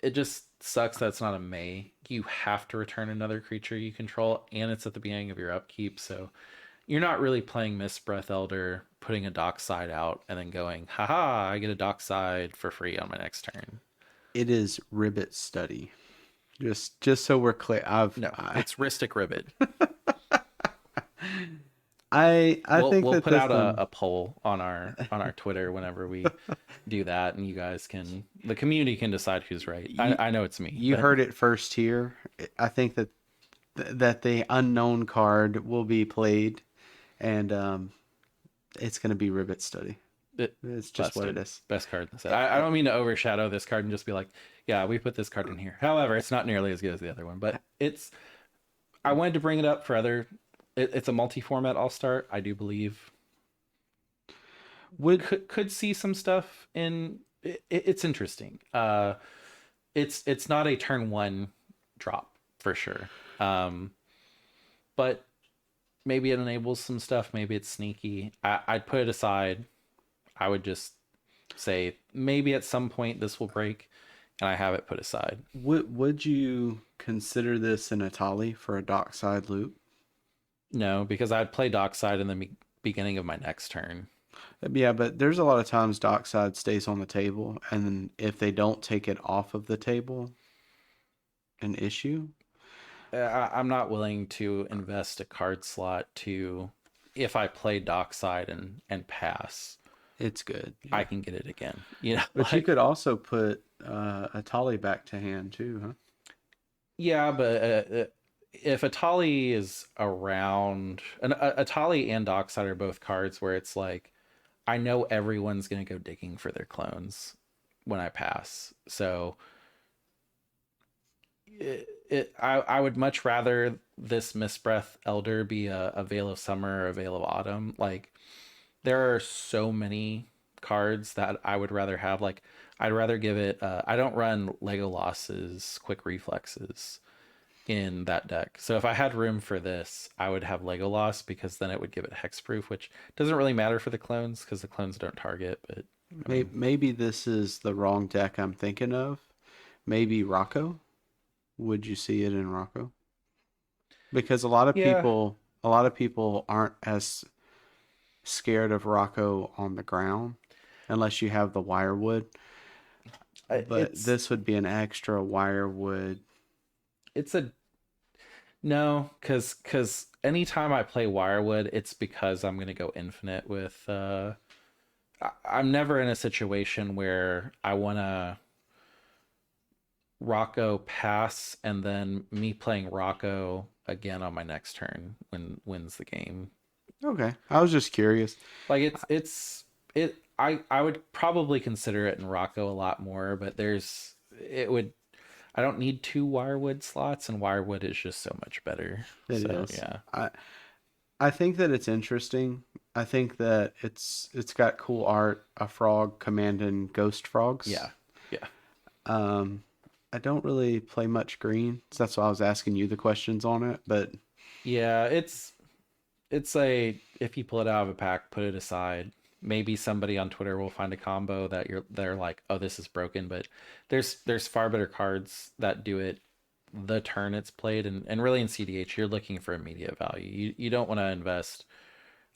Speaker 1: It just sucks that it's not a May. You have to return another creature you control, and it's at the beginning of your upkeep, so you're not really playing Mistbreath Elder, putting a dockside out, and then going, haha, I get a dockside for free on my next turn.
Speaker 2: It is ribbit study. Just so we're clear,
Speaker 1: No, it's Ristic Ribbit.
Speaker 2: I
Speaker 1: We'll
Speaker 2: think
Speaker 1: we'll
Speaker 2: that
Speaker 1: put
Speaker 2: this
Speaker 1: out a poll on our Twitter whenever we do that, and the community can decide who's right.
Speaker 2: you
Speaker 1: I know it's me,
Speaker 2: you
Speaker 1: but
Speaker 2: heard it first here. I think that that the unknown card will be played, and it's going to be Rivet Study.
Speaker 1: It
Speaker 2: It's just what it
Speaker 1: busted.
Speaker 2: is.
Speaker 1: Best card in the set. I don't mean to overshadow this card and just be like, yeah, we put this card in here. However, it's not nearly as good as the other one, but it's. I wanted to bring it up for other. It's a multi-format all-star. I do believe
Speaker 2: Would
Speaker 1: could see some stuff in. It's interesting. It's not a turn one drop for sure. But maybe it enables some stuff. Maybe it's sneaky. I'd put it aside. I would just say maybe at some point this will break, and I have it put aside.
Speaker 2: would you consider this an Atali for a dockside loop?
Speaker 1: No, because I'd play dockside in the beginning of my next turn.
Speaker 2: Yeah, but there's a lot of times dockside stays on the table, and then if they don't take it off of the table, an issue.
Speaker 1: I'm not willing to invest a card slot to if I play dockside and pass,
Speaker 2: It's good.
Speaker 1: I
Speaker 2: Yeah.
Speaker 1: can get it again. You know,
Speaker 2: But you
Speaker 1: like
Speaker 2: could also put Atali back to hand too, huh?
Speaker 1: yeah, but if Atali is around, and Atali and dockside are both cards where it's like I know everyone's gonna go digging for their clones when I pass, so I would much rather this Mistbreath Elder be a Veil of Summer or a Veil of Autumn. Like there are so many cards that I would rather have. Like I'd rather give it. I don't run Legolas's Quick Reflexes in that deck, so if I had room for this, I would have Legolas because then it would give it hexproof, which doesn't really matter for the clones because the clones don't target. But I mean,
Speaker 2: Maybe this is the wrong deck I'm thinking of. Maybe Rocco. Would you see it in Rocco? Because
Speaker 1: yeah,
Speaker 2: a lot of people aren't as scared of Rocco on the ground unless you have the wirewood. But
Speaker 1: it's
Speaker 2: this would be an extra wirewood.
Speaker 1: it's a no, because anytime I play Wirewood, it's because I'm gonna go infinite with. I'm never in a situation where I wanna Rocco pass and then me playing Rocco again on my next turn when wins the game.
Speaker 2: Okay, I was just curious.
Speaker 1: Like it. I would probably consider it in Rocco a lot more, but there's it would. I don't need two Wirewood slots, and Wirewood is just so much better.
Speaker 2: It
Speaker 1: So
Speaker 2: is.
Speaker 1: yeah,
Speaker 2: I think that it's interesting. I think that it's got cool art. A frog commanding ghost frogs.
Speaker 1: yeah, yeah.
Speaker 2: Um, I don't really play much green, so that's why I was asking you the questions on it. But
Speaker 1: Yeah, it's a if you pull it out of a pack, put it aside. Maybe somebody on Twitter will find a combo that they're like, oh, this is broken. But there's far better cards that do it the turn it's played, and really in CDH you're looking for immediate value. You don't want to invest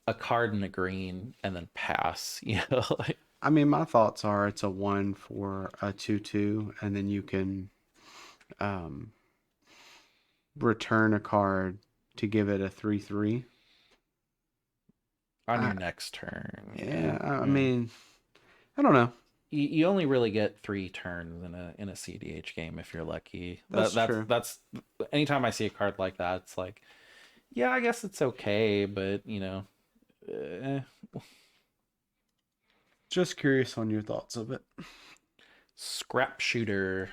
Speaker 1: a card in a green and then pass. You know, like
Speaker 2: I mean, my thoughts are it's a one for a 2/2, and then you can um, return a card to give it a 3/3.
Speaker 1: on
Speaker 2: I
Speaker 1: your next turn.
Speaker 2: Yeah, I
Speaker 1: Yeah.
Speaker 2: mean, I don't know.
Speaker 1: You only really get three turns in a CDH game if you're lucky.
Speaker 2: That's true.
Speaker 1: That's anytime I see a card like that, it's like, yeah, I guess it's okay, but you know, eh.
Speaker 2: Just curious on your thoughts of it.
Speaker 1: Scrap Shooter,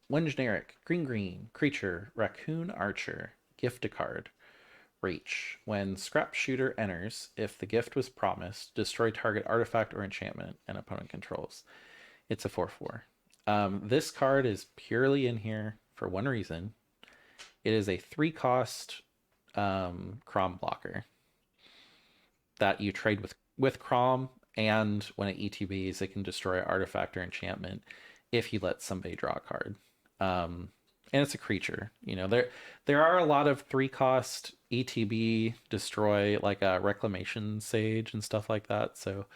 Speaker 1: one generic, green creature, raccoon archer, gift a card. Reach. When Scrap Shooter enters, if the gift was promised, destroy target artifact or enchantment an opponent controls. It's a 4/4. This card is purely in here for one reason. It is a 3 cost Crom blocker that you trade with Crom, and when it ETBs, it can destroy an artifact or enchantment if you let somebody draw a card. And it's a creature. You know, there are a lot of 3 cost ETB destroy like a Reclamation Sage and stuff like that. So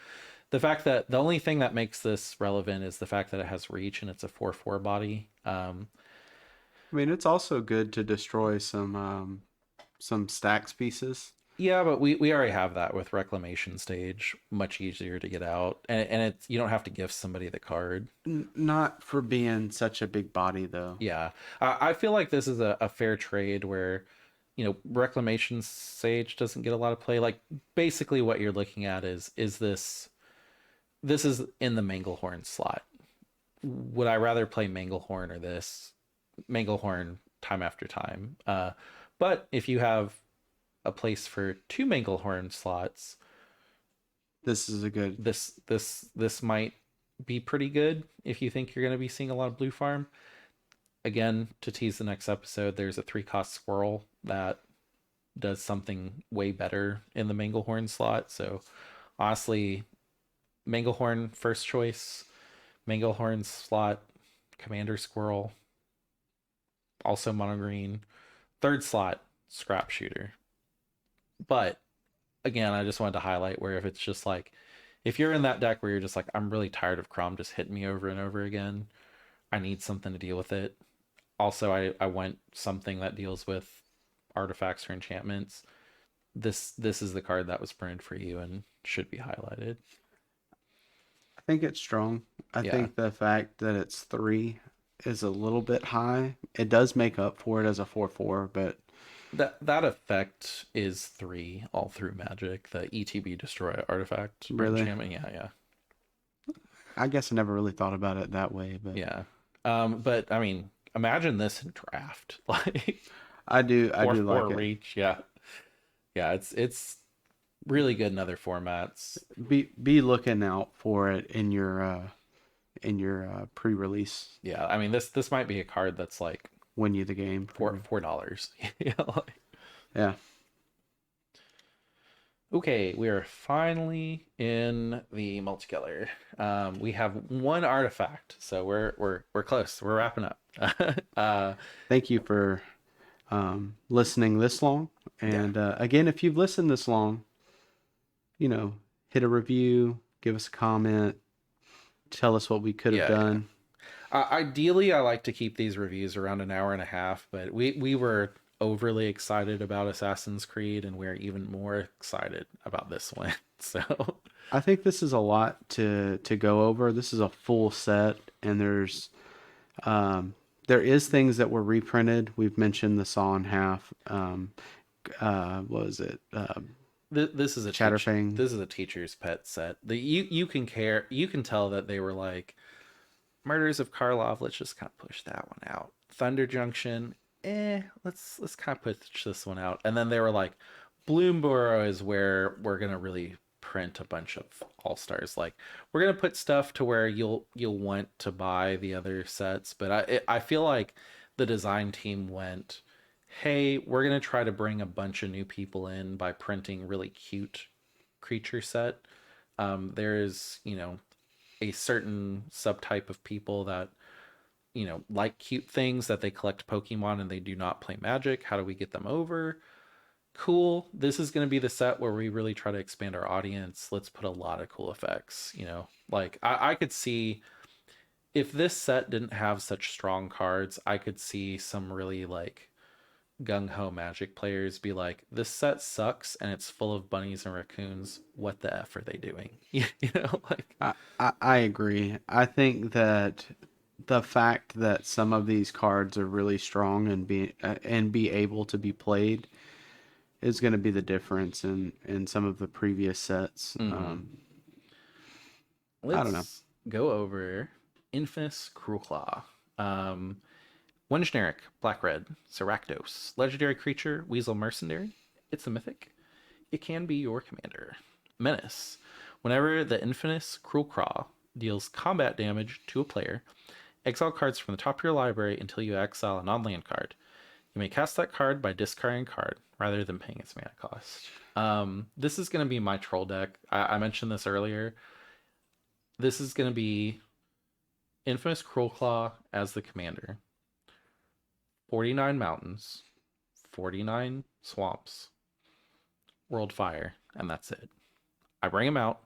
Speaker 1: the fact that the only thing that makes this relevant is the fact that it has reach and it's a 4/4 body.
Speaker 2: I mean, it's also good to destroy some stacks pieces.
Speaker 1: Yeah, but we already have that with Reclamation Stage, much easier to get out, and it's you don't have to gift somebody the card.
Speaker 2: Not for being such a big body though.
Speaker 1: Yeah, I feel like this is a fair trade where Reclamation Sage doesn't get a lot of play. Like basically what you're looking at is this is in the Manglehorn slot. Would I rather play Manglehorn or this? Manglehorn time after time. But if you have a place for two Manglehorn slots,
Speaker 2: This is a good.
Speaker 1: this might be pretty good if you think you're going to be seeing a lot of blue farm. Again, to tease the next episode, there's a 3-cost swirl that does something way better in the Manglehorn slot. So honestly, Manglehorn first choice, Manglehorn slot, Commander Squirrel, also mono green. Third slot, Scrap Shooter. But again, I just wanted to highlight where if it's just like, if you're in that deck where you're just like, I'm really tired of Crom just hitting me over and over again, I need something to deal with it. Also, I want something that deals with artifacts or enchantments. This is the card that was printed for you and should be highlighted.
Speaker 2: I think it's strong. I
Speaker 1: Yeah,
Speaker 2: think the fact that it's 3 is a little bit high. It does make up for it as a 4/4, but
Speaker 1: that effect is 3 all through Magic. The ETB destroy artifact or
Speaker 2: really,
Speaker 1: enchantment. Yeah, yeah,
Speaker 2: I guess I never really thought about it that way. But
Speaker 1: yeah. But I mean, imagine this in draft, like
Speaker 2: I
Speaker 1: four
Speaker 2: do
Speaker 1: four
Speaker 2: like it.
Speaker 1: reach. Yeah, yeah. It's really good in other formats.
Speaker 2: Be looking out for it in your pre-release.
Speaker 1: Yeah, I mean this might be a card that's like
Speaker 2: Win you the game.
Speaker 1: $4. Yeah.
Speaker 2: Yeah.
Speaker 1: Okay, we are finally in the multicolor. We have one artifact, so we're close. We're wrapping up. uh,
Speaker 2: Thank you for listening this long.
Speaker 1: yeah,
Speaker 2: And again, if you've listened this long, hit a review, give us a comment, tell us what we could have
Speaker 1: yeah, yeah.
Speaker 2: done.
Speaker 1: Ideally, I like to keep these reviews around an hour and a half, but we were overly excited about Assassin's Creed, and we're even more excited about this one. So,
Speaker 2: I think this is a lot to go over. This is a full set, and um, there is things that were reprinted. We've mentioned the Saw in Half. What was it?
Speaker 1: this is a
Speaker 2: Chatterfang.
Speaker 1: this is a teacher's pet set. You can tell that they were like Murders of Karlov. Let's just kind of push that one out. Thunder Junction. Let's kind of push this one out. And then they were like, Bloomburrow is where we're gonna really print a bunch of all stars. Like we're gonna put stuff to where you'll want to buy the other sets. But I feel like the design team went, hey, we're gonna try to bring a bunch of new people in by printing really cute creature set. There's a certain subtype of people that like cute things, that they collect Pokemon and they do not play Magic. How do we get them over? Cool. This is going to be the set where we really try to expand our audience. Let's put a lot of cool effects. Like I could see if this set didn't have such strong cards, I could see some really like gung ho Magic players be like, this set sucks and it's full of bunnies and raccoons. What the F are they doing? Like,
Speaker 2: I agree. I think that the fact that some of these cards are really strong and be able to be played is going to be the difference in some of the previous sets.
Speaker 1: mm-hmm.
Speaker 2: I don't know.
Speaker 1: Let's go over Infamous Cruel Claw. Um, One generic, black red, Ceractos. Legendary creature, Weasel Mercenary. It's a mythic. It can be your commander. Menace. Whenever the Infamous Cruel Claw deals combat damage to a player, exile cards from the top of your library until you exile a non-land card. You may cast that card by discarding a card rather than paying its mana cost. This is going to be my troll deck. I mentioned this earlier. This is going to be Infamous Cruel Claw as the commander. 49 mountains, 49 swamps, world fire, and that's it. I bring him out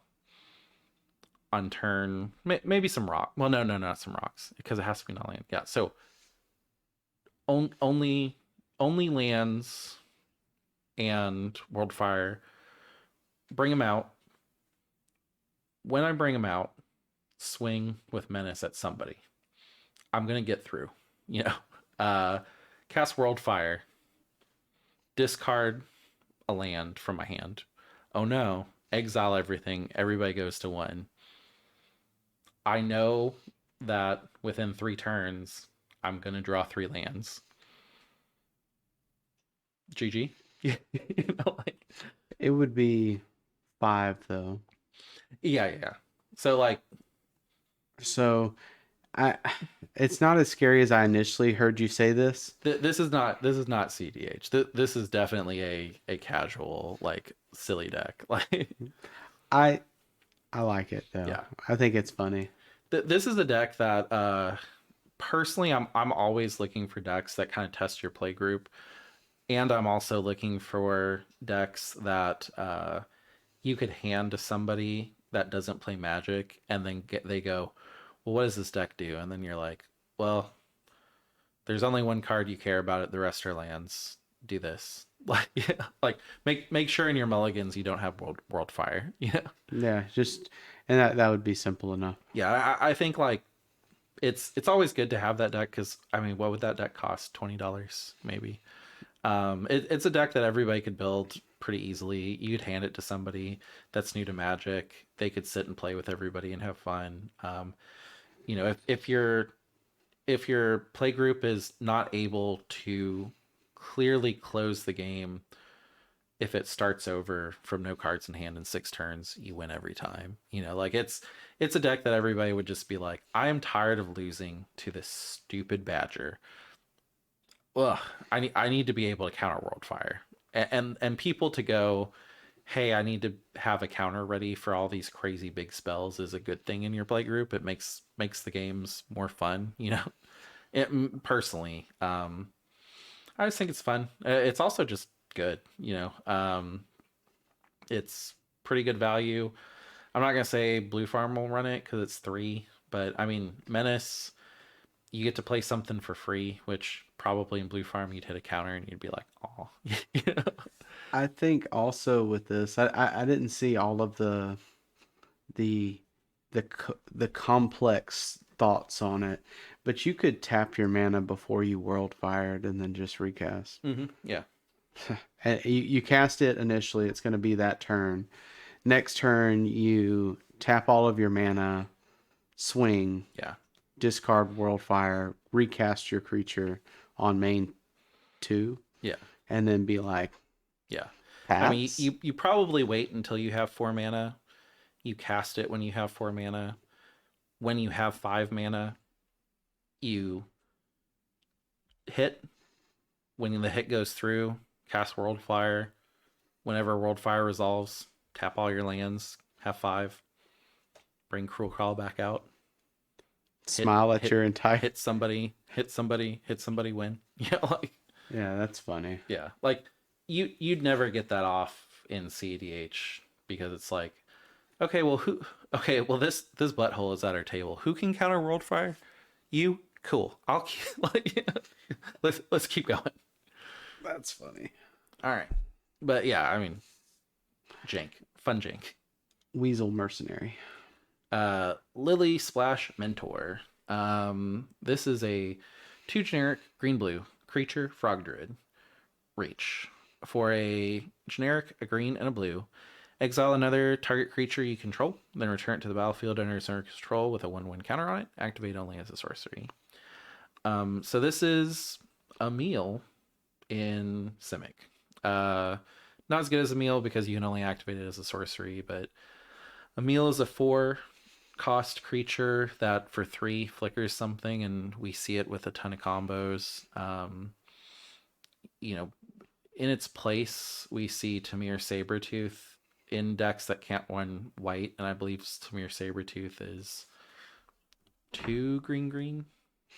Speaker 1: on turn, maybe some rock. Well, no, not some rocks because it has to be non land. Yeah, so only lands and world fire. Bring him out. When I bring him out, swing with menace at somebody. I'm gonna get through. You know, cast world fire, discard a land from my hand. Oh no, exile everything. Everybody goes to one. I know that within 3 turns, I'm gonna draw 3 lands. GG. you like,
Speaker 2: It would be 5 though.
Speaker 1: yeah. So like,
Speaker 2: So I it's not as scary as I initially heard you say this.
Speaker 1: this is not CDH. This is definitely a casual like silly deck. Like
Speaker 2: I I like it though.
Speaker 1: yeah,
Speaker 2: I think it's funny.
Speaker 1: this is a deck that personally I'm always looking for decks that kind of test your play group, and I'm also looking for decks that you could hand to somebody that doesn't play Magic, and then they go, well, what does this deck do? And then you're like, well, there's only one card you care about it. The rest are lands. Do this. Like, yeah, like make sure in your mulligans you don't have world fire. Yeah,
Speaker 2: Yeah, just and that would be simple enough.
Speaker 1: yeah. I think like it's always good to have that deck because I mean, what would that deck cost? $20 maybe. It's a deck that everybody could build pretty easily. You'd hand it to somebody that's new to Magic. They could sit and play with everybody and have fun. If your play group is not able to clearly close the game, if it starts over from no cards in hand in 6 turns, you win every time. Like it's a deck that everybody would just be like, I am tired of losing to this stupid Badger. Ugh, I need to be able to counter World Fire, and people to go, hey, I need to have a counter ready for all these crazy big spells is a good thing in your play group. It makes the games more fun. Personally, I just think it's fun. It's also just good. It's pretty good value. I'm not gonna say Blue Farm will run it because it's 3, but I mean Menace, you get to play something for free, which probably in Blue Farm you'd hit a counter and you'd be like, oh,
Speaker 2: I think also with this, I didn't see all of the the complex thoughts on it, but you could tap your mana before you world fired and then just recast.
Speaker 1: Yeah,
Speaker 2: And you cast it initially, it's going to be that turn. Next turn, you tap all of your mana, swing,
Speaker 1: yeah,
Speaker 2: discard world fire, recast your creature on main 2,
Speaker 1: yeah,
Speaker 2: and then be like,
Speaker 1: yeah. I mean,
Speaker 2: pass.
Speaker 1: you probably wait until you have 4 mana. You cast it when you have 4 mana. When you have 5 mana, you hit. When the hit goes through, cast World Fire. Whenever World Fire resolves, tap all your lands, have 5, bring Cruel Call back out, hit
Speaker 2: Smile at
Speaker 1: hit
Speaker 2: your entire.
Speaker 1: hit somebody, win. Like
Speaker 2: Yeah, that's funny.
Speaker 1: yeah, like you'd never get that off in CEDH because it's like, okay, well this butthole is at our table. Who can counter World Fire? You, cool. I'll like let's keep going.
Speaker 2: That's funny.
Speaker 1: All right, but yeah, I mean, jank, fun jank.
Speaker 2: Weasel Mercenary.
Speaker 1: Lily Splash Mentor. This is a 2 generic green blue creature frog druid. Reach. For a generic, a green, and a blue, exile another target creature you control, then return it to the battlefield under its owner control with a 1/1 counter on it. Activate only as a sorcery. So this is a meal in Simic. Not as good as a meal because you can only activate it as a sorcery, but a meal is a 4 cost creature that for 3 flickers something, and we see it with a ton of combos. You know, in its place, we see Tamir Sabretooth in decks that can't run white, and I believe Tamir Sabretooth is 2 green green.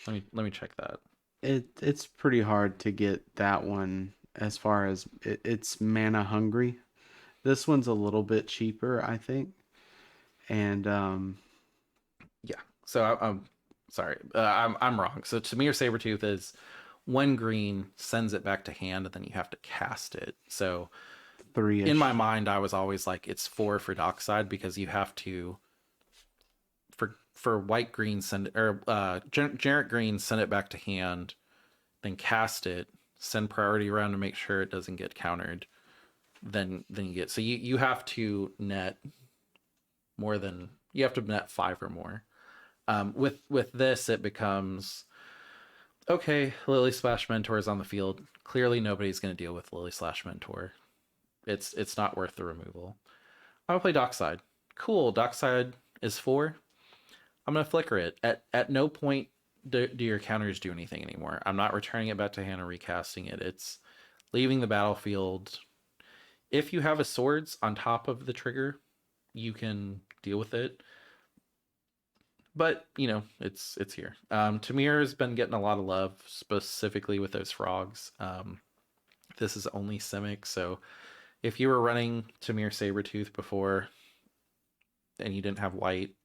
Speaker 1: Let me check that.
Speaker 2: It's pretty hard to get that one as far as it's mana hungry. This one's a little bit cheaper, I think. And
Speaker 1: Yeah. So I'm sorry. I'm wrong. So Tamir Sabretooth is 1 green, sends it back to hand, and then you have to cast it. So in my
Speaker 2: 3-ish.
Speaker 1: mind, I was always like, it's 4 for Dockside because you have to for white green send or generic green send it back to hand, then cast it, send priority around to make sure it doesn't get countered, then you get. So you have to net more than you have to net 5 or more. With this, it becomes okay. Lily slash Mentor is on the field. Clearly, nobody's going to deal with Lily slash Mentor. It's not worth the removal. I'm gonna play Dockside. Cool. Dockside is 4. I'm gonna flicker it. At no point do your counters do anything anymore. I'm not returning it back to hand or recasting it. It's leaving the battlefield. If you have a swords on top of the trigger, you can deal with it. But it's here. Tamir has been getting a lot of love, specifically with those frogs. This is only Simic, so if you were running Tamir Sabretooth before and you didn't have white,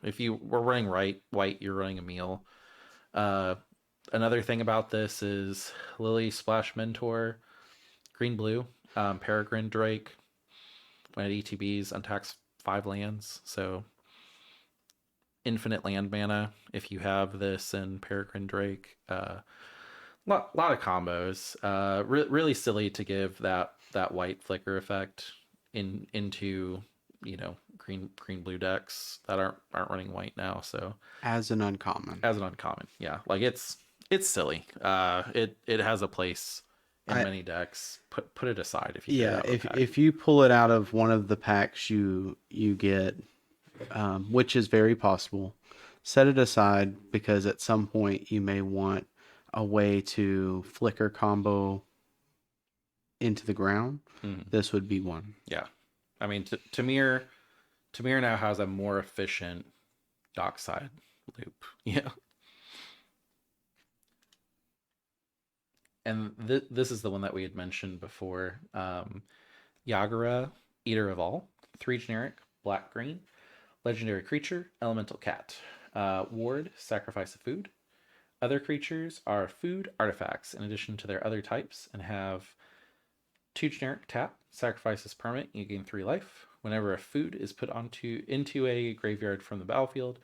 Speaker 1: if you were running white, you're running a meal. Uh, Another thing about this is Lily Splash Mentor, green blue, Peregrine Drake. When it ETBs, untacks 5 lands, so infinite land mana if you have this and Peregrine Drake. Lot of combos. Really silly to give that white flicker effect into green blue decks that aren't running white now. So
Speaker 2: As an uncommon.
Speaker 1: as an uncommon, yeah, like it's silly. It has a place in
Speaker 2: I
Speaker 1: many decks. Put it aside if you get it
Speaker 2: Yeah,
Speaker 1: out of a pack.
Speaker 2: if you pull it out of one of the packs you get, which is very possible, set it aside because at some point you may want a way to flicker combo into the ground.
Speaker 1: Mhm.
Speaker 2: This would be one.
Speaker 1: Yeah, I mean Tamir now has a more efficient dockside loop. Yeah, and this is the one that we had mentioned before. Yagura, Eater of All, 3 generic, black green, legendary creature, elemental cat. Ward, sacrifice a food. Other creatures are food artifacts in addition to their other types and have 2 generic tap, sacrifice this permanent, you gain 3 life. Whenever a food is put into a graveyard from the battlefield,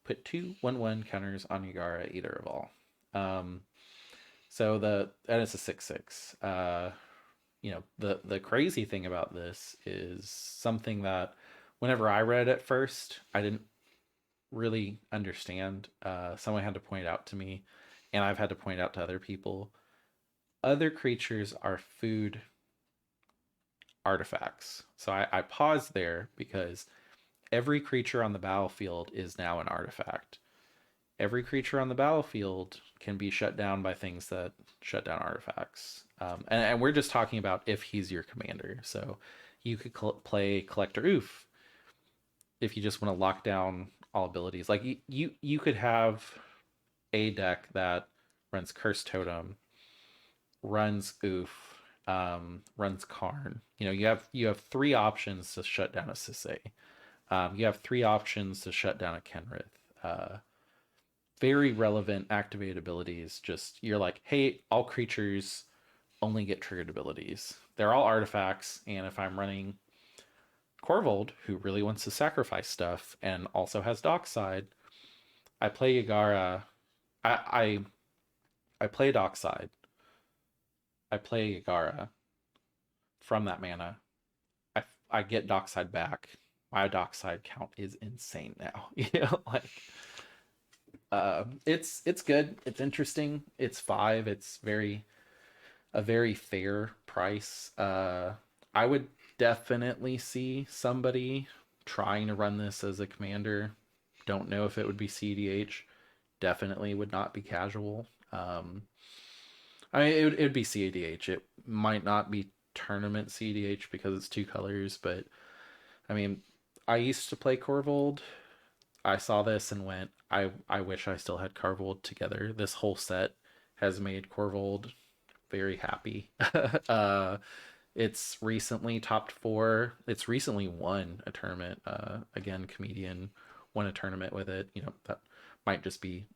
Speaker 1: put 2/1/1 counters on Yagara, Eater of All. Um, and it's a 6/6. The crazy thing about this is something that whenever I read it at first, I didn't really understand. Someone had to point it out to me, and I've had to point it out to other people. Other creatures are food artifacts. So I paused there because every creature on the battlefield is now an artifact. Every creature on the battlefield can be shut down by things that shut down artifacts. And we're just talking about if he's your commander. So you could play Collector Oof if you just want to lock down all abilities. Like you could have a deck that runs Curse Totem, runs Oof, runs Karn. You have 3 options to shut down a Sisay. You have 3 options to shut down a Kenrith. Very relevant activated abilities. Just you're like, hey, all creatures only get triggered abilities. They're all artifacts, and if I'm running Corvold, who really wants to sacrifice stuff and also has Dockside, I play Yagara. I I play Dockside. I play Yagara from that mana. I get Dockside back. My Dockside count is insane now. Like it's good. It's interesting. It's 5. It's a very fair price. I would definitely see somebody trying to run this as a commander. Don't know if it would be CEDH. Definitely would not be casual. It would be CEDH. It might not be tournament CEDH because it's 2 colors, but I mean, I used to play Corvold. I saw this and went, I wish I still had Corvold together. This whole set has made Corvold very happy. uh, it's recently topped 4. It's recently won a tournament. Again, Comedian won a tournament with it. That might just be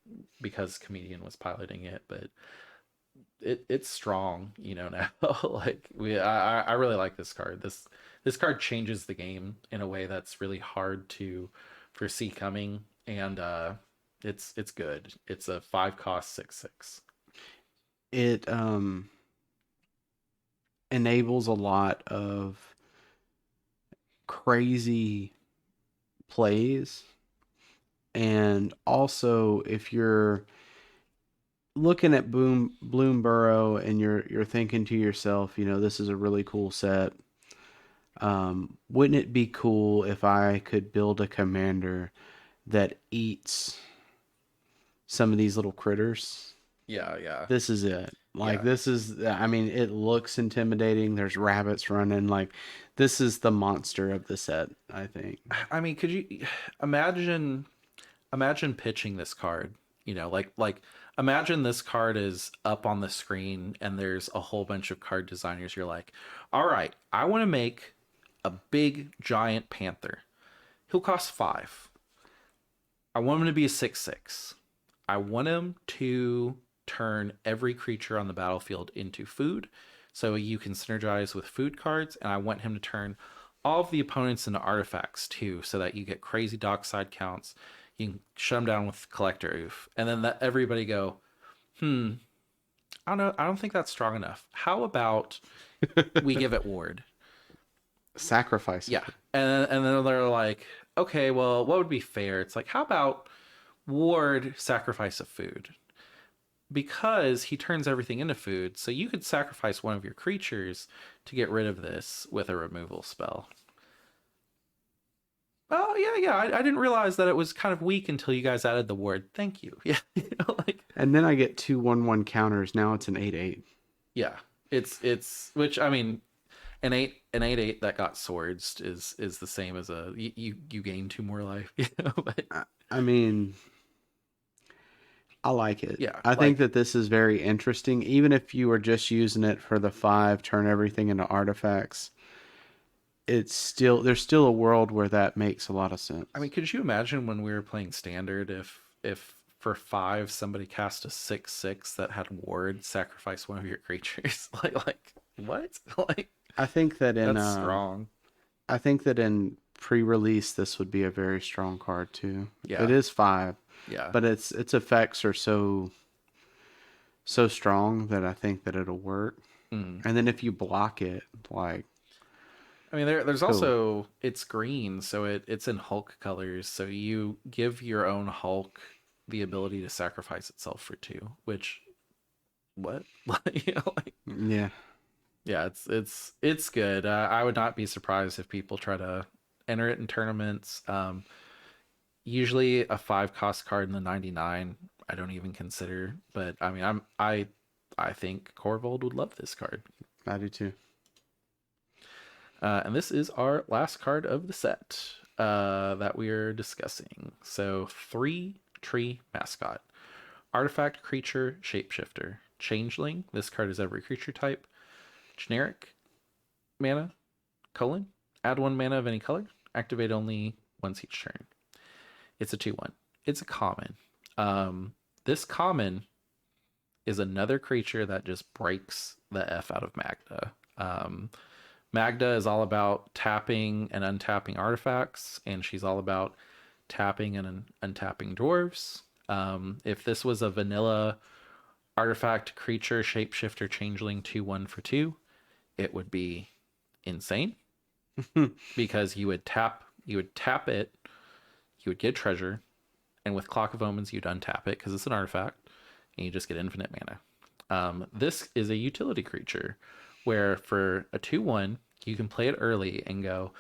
Speaker 1: because Comedian was piloting it, but it's strong. Now like I really like this card. This card changes the game in a way that's really hard to foresee coming, and it's good. It's a 5 cost 6/6.
Speaker 2: it enables a lot of crazy plays. And also, if you're looking at Bloomburrow and you're thinking to yourself, this is a really cool set. Wouldn't it be cool if I could build a commander that eats some of these little critters?
Speaker 1: Yeah, yeah,
Speaker 2: This is it. Like,
Speaker 1: yeah.
Speaker 2: this is, I mean, it looks intimidating. There's rabbits running. Like, this is the monster of the set, I think.
Speaker 1: I mean, could you imagine pitching this card? Like imagine this card is up on the screen and there's a whole bunch of card designers. You're like, all right, I want to make a big giant panther. He'll cost 5. I want him to be a 6/6. I want him to turn every creature on the battlefield into food, so you can synergize with food cards. And I want him to turn all of the opponents into artifacts too, so that you get crazy dockside counts. You can shut them down with collector oof, and then let everybody go. Hmm, I don't know. I don't think that's strong enough. How about we give it ward?
Speaker 2: Sacrifice
Speaker 1: Yeah,
Speaker 2: it.
Speaker 1: and then they're like, okay, well, what would be fair? It's like, how about ward sacrifice of food? Because he turns everything into food, so you could sacrifice one of your creatures to get rid of this with a removal spell. Oh yeah, yeah. I didn't realize that it was kind of weak until you guys added the word. Thank you. Yeah, like
Speaker 2: And then I get 2/1/1 counters. Now it's an 8/8.
Speaker 1: yeah. It's which I mean, an 8/8 that got swords is the same as a you gain 2 more life. But
Speaker 2: I mean, I like it.
Speaker 1: yeah,
Speaker 2: I think
Speaker 1: like
Speaker 2: that this is very interesting. Even if you were just using it for the 5, turn everything into artifacts, there's still a world where that makes a lot of
Speaker 1: I mean,
Speaker 2: sense.
Speaker 1: could you imagine when we were playing standard if for 5 somebody cast a 6/6 that had ward sacrifice one of your creatures? Like what? Like
Speaker 2: I think that in
Speaker 1: that's strong.
Speaker 2: I think that in pre-release this would be a very strong card too. It
Speaker 1: Yeah,
Speaker 2: is 5,
Speaker 1: yeah.
Speaker 2: but its effects are so strong that I think that it'll work.
Speaker 1: Mm.
Speaker 2: And then if you block it, like,
Speaker 1: I mean, there's
Speaker 2: cool.
Speaker 1: also it's green, so it's in Hulk colors. So you give your own Hulk the ability to sacrifice itself for 2. Which what? Like
Speaker 2: Yeah.
Speaker 1: yeah, it's good. I would not be surprised if people try to enter it in tournaments. Usually a 5 cost card in the 99, I don't even consider. But I mean, I think Corvold would love this card.
Speaker 2: I do too.
Speaker 1: And this is our last card of the set that we are discussing. So 3 tree mascot, artifact creature shapeshifter, changeling. This card is every creature type. Generic mana, colon, add 1 mana of any color, activate only once each turn. It's a 2/1. It's a common. This common is another creature that just breaks the F out of Magda. Magda is all about tapping and untapping artifacts, and she's all about tapping and untapping dwarves. If this was a vanilla artifact creature shapeshifter changeling 2/1 for 2, it would be insane because you would tap it, you would get treasure, and with Clock of Omens you'd untap it because it's an artifact, and you just get infinite mana. This is a utility creature where for a 2/1 you can play it early and go,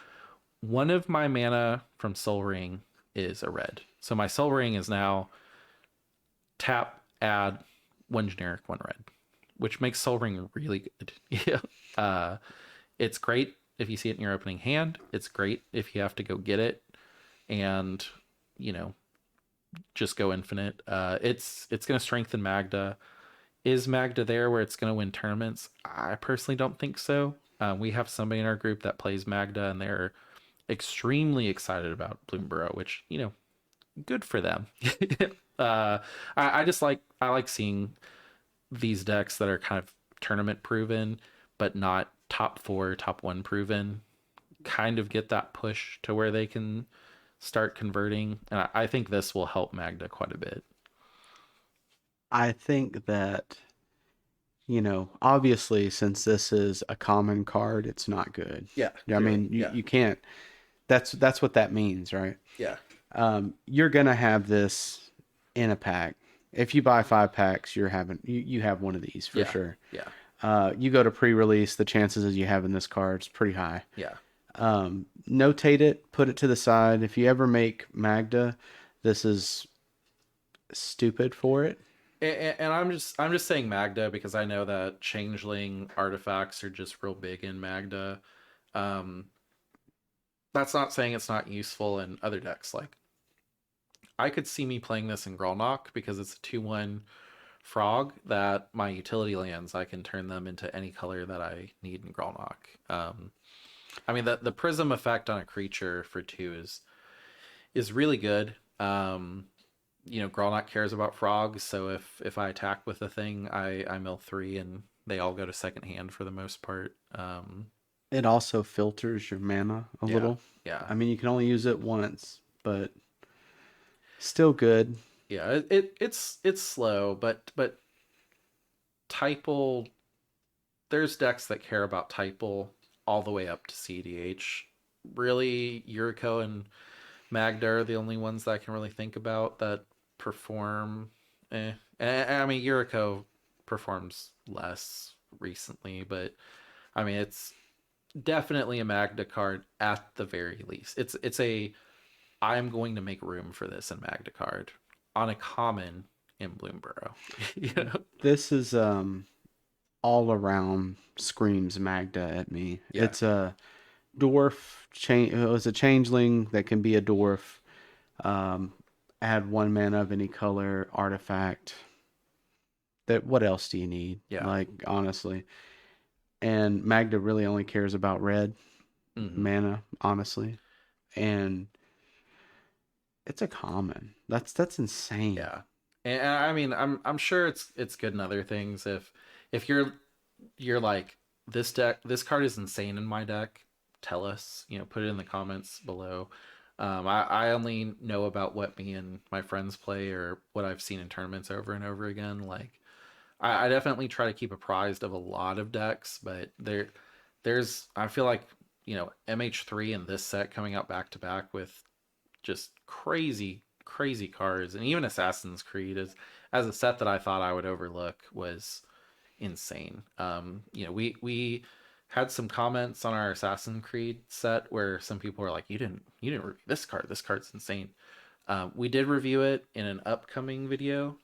Speaker 1: one of my mana from Soul Ring is a red. So my Soul Ring is now tap, add 1 generic, 1 red, which makes Soul Ring really good. Yeah. It's great if you see it in your opening hand. It's great if you have to go get it and, you know, just go infinite. It's going to strengthen Magda. Is Magda there where it's going to win tournaments? I personally don't think so. We have somebody in our group that plays Magda, and they're extremely excited about Bloomburrow, which good for them. I just I like seeing these decks that are kind of tournament proven, but not top 4, top 1 proven. Kind of get that push to where they can start converting, and I think this will help Magda quite a bit.
Speaker 2: I think that obviously, since this is a common card, it's not good.
Speaker 1: Yeah,
Speaker 2: Yeah, I
Speaker 1: clearly.
Speaker 2: mean, you,
Speaker 1: Yeah,
Speaker 2: you can't. That's what that means, right?
Speaker 1: yeah,
Speaker 2: You're gonna have this in a pack. If you buy 5 packs, you have one of these for
Speaker 1: yeah,
Speaker 2: sure.
Speaker 1: yeah,
Speaker 2: You go to pre-release, the chances of you having this card is pretty high.
Speaker 1: yeah.
Speaker 2: Notate it, put it to the side. If you ever make Magda, this is stupid for it.
Speaker 1: And I'm just saying Magda because I know that changeling artifacts are just real big in Magda. Um, that's not saying it's not useful in other decks. Like I could see me playing this in Grolnok because it's a 2/1 frog that my utility lands I can turn them into any color that I need in Grolnok. I mean the prism effect on a creature for 2 is really good. Grolnok cares about frogs, so if I attack with a thing, I mill 3 and they all go to second hand for the most part.
Speaker 2: It also filters your mana a
Speaker 1: Yeah,
Speaker 2: little.
Speaker 1: yeah,
Speaker 2: I mean, you can only use it once, but still good.
Speaker 1: yeah. It's slow, but Typal. There's decks that care about Typal all the way up to CEDH. Really, Yuriko and Magda are the only ones that I can really think about that perform. I mean, Yuriko performs less recently, but I mean, it's definitely a Magda card at the very least. It's a I'm going to make room for this in Magda card on a common in Bloomburrow. you know?
Speaker 2: This is all around screams Magda at me.
Speaker 1: Yeah,
Speaker 2: It's a dwarf change. It was a changeling that can be a dwarf. Um, Add 1 mana of any color artifact. That what else do you need?
Speaker 1: yeah.
Speaker 2: Like honestly, and Magda really only cares about red
Speaker 1: Hmm.
Speaker 2: mana, honestly, and it's a common. That's insane.
Speaker 1: Yeah, and I mean, I'm sure it's good in other things. If you're like this card is insane in my deck, tell us. Put it in the comments below. I only know about what me and my friends play or what I've seen in tournaments over and over again. Like I definitely try to keep apprised of a lot of decks, but there's I feel like MH3 and this set coming out back to back with just crazy cards, and even Assassin's Creed as a set that I thought I would overlook was insane. We had some comments on our Assassin's Creed set where some people were like, "You didn't review this card. This card's insane." We did review it in an upcoming video.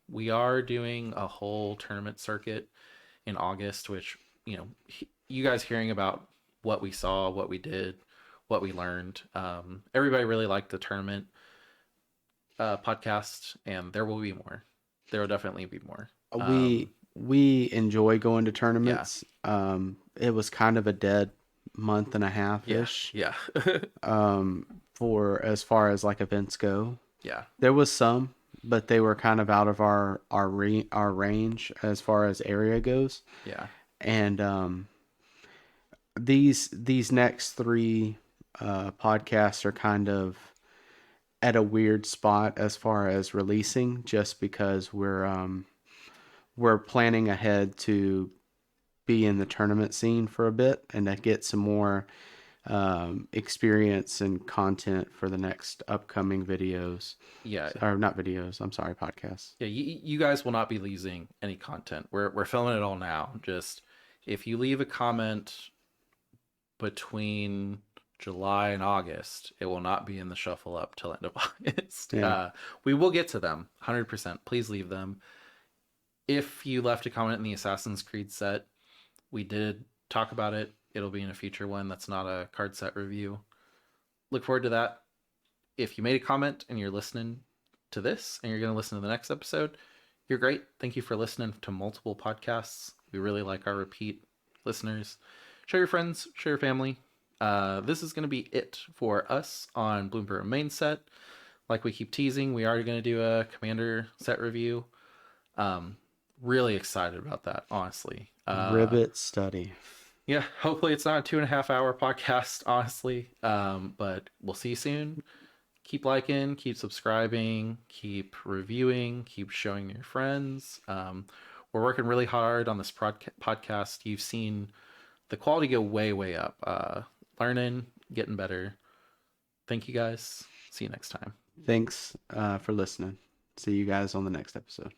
Speaker 1: We are doing a whole tournament circuit in August, which you guys hearing about what we saw, what we did, what we learned. Everybody really liked the tournament podcast, and there will be more. There will definitely be more.
Speaker 2: We enjoy going to
Speaker 1: Yeah,
Speaker 2: tournaments. It was kind of a dead month and a half
Speaker 1: yeah,
Speaker 2: ish.
Speaker 1: yeah,
Speaker 2: For as far as like events go.
Speaker 1: yeah,
Speaker 2: There was some, but they were kind of out of our range as far as area goes.
Speaker 1: yeah,
Speaker 2: And these next three podcasts are kind of at a weird spot as far as releasing, just because we're planning ahead to be in the tournament scene for a bit and to get some more experience and content for the next upcoming videos,
Speaker 1: yeah.
Speaker 2: or not videos. I'm sorry, podcasts.
Speaker 1: Yeah, you guys will not be losing any content. We're filming it all now. Just if you leave a comment between July and August, it will not be in the shuffle up till end of August.
Speaker 2: Yeah,
Speaker 1: We will get to them 100%. Please leave them. If you left a comment in the Assassin's Creed set, we did talk about it. It'll be in a future one that's not a card set review. Look forward to that. If you made a comment and you're listening to this and you're going to listen to the next episode, you're great. Thank you for listening to multiple podcasts. We really like our repeat listeners. Share your friends, share your family. This is going to be it for us on Bloomburrow main set. Like we keep teasing, we are going to do a commander set review. Um, really excited about that, honestly.
Speaker 2: ribbit study.
Speaker 1: Yeah, hopefully it's not a 2.5 hour podcast, honestly. But we'll see you soon. Keep liking, keep subscribing, keep reviewing, keep showing your friends. We're working really hard on this podcast. You've seen the quality go way up. Learning, getting better. Thank you guys. See you next time.
Speaker 2: Thanks for listening. See you guys on the next episode.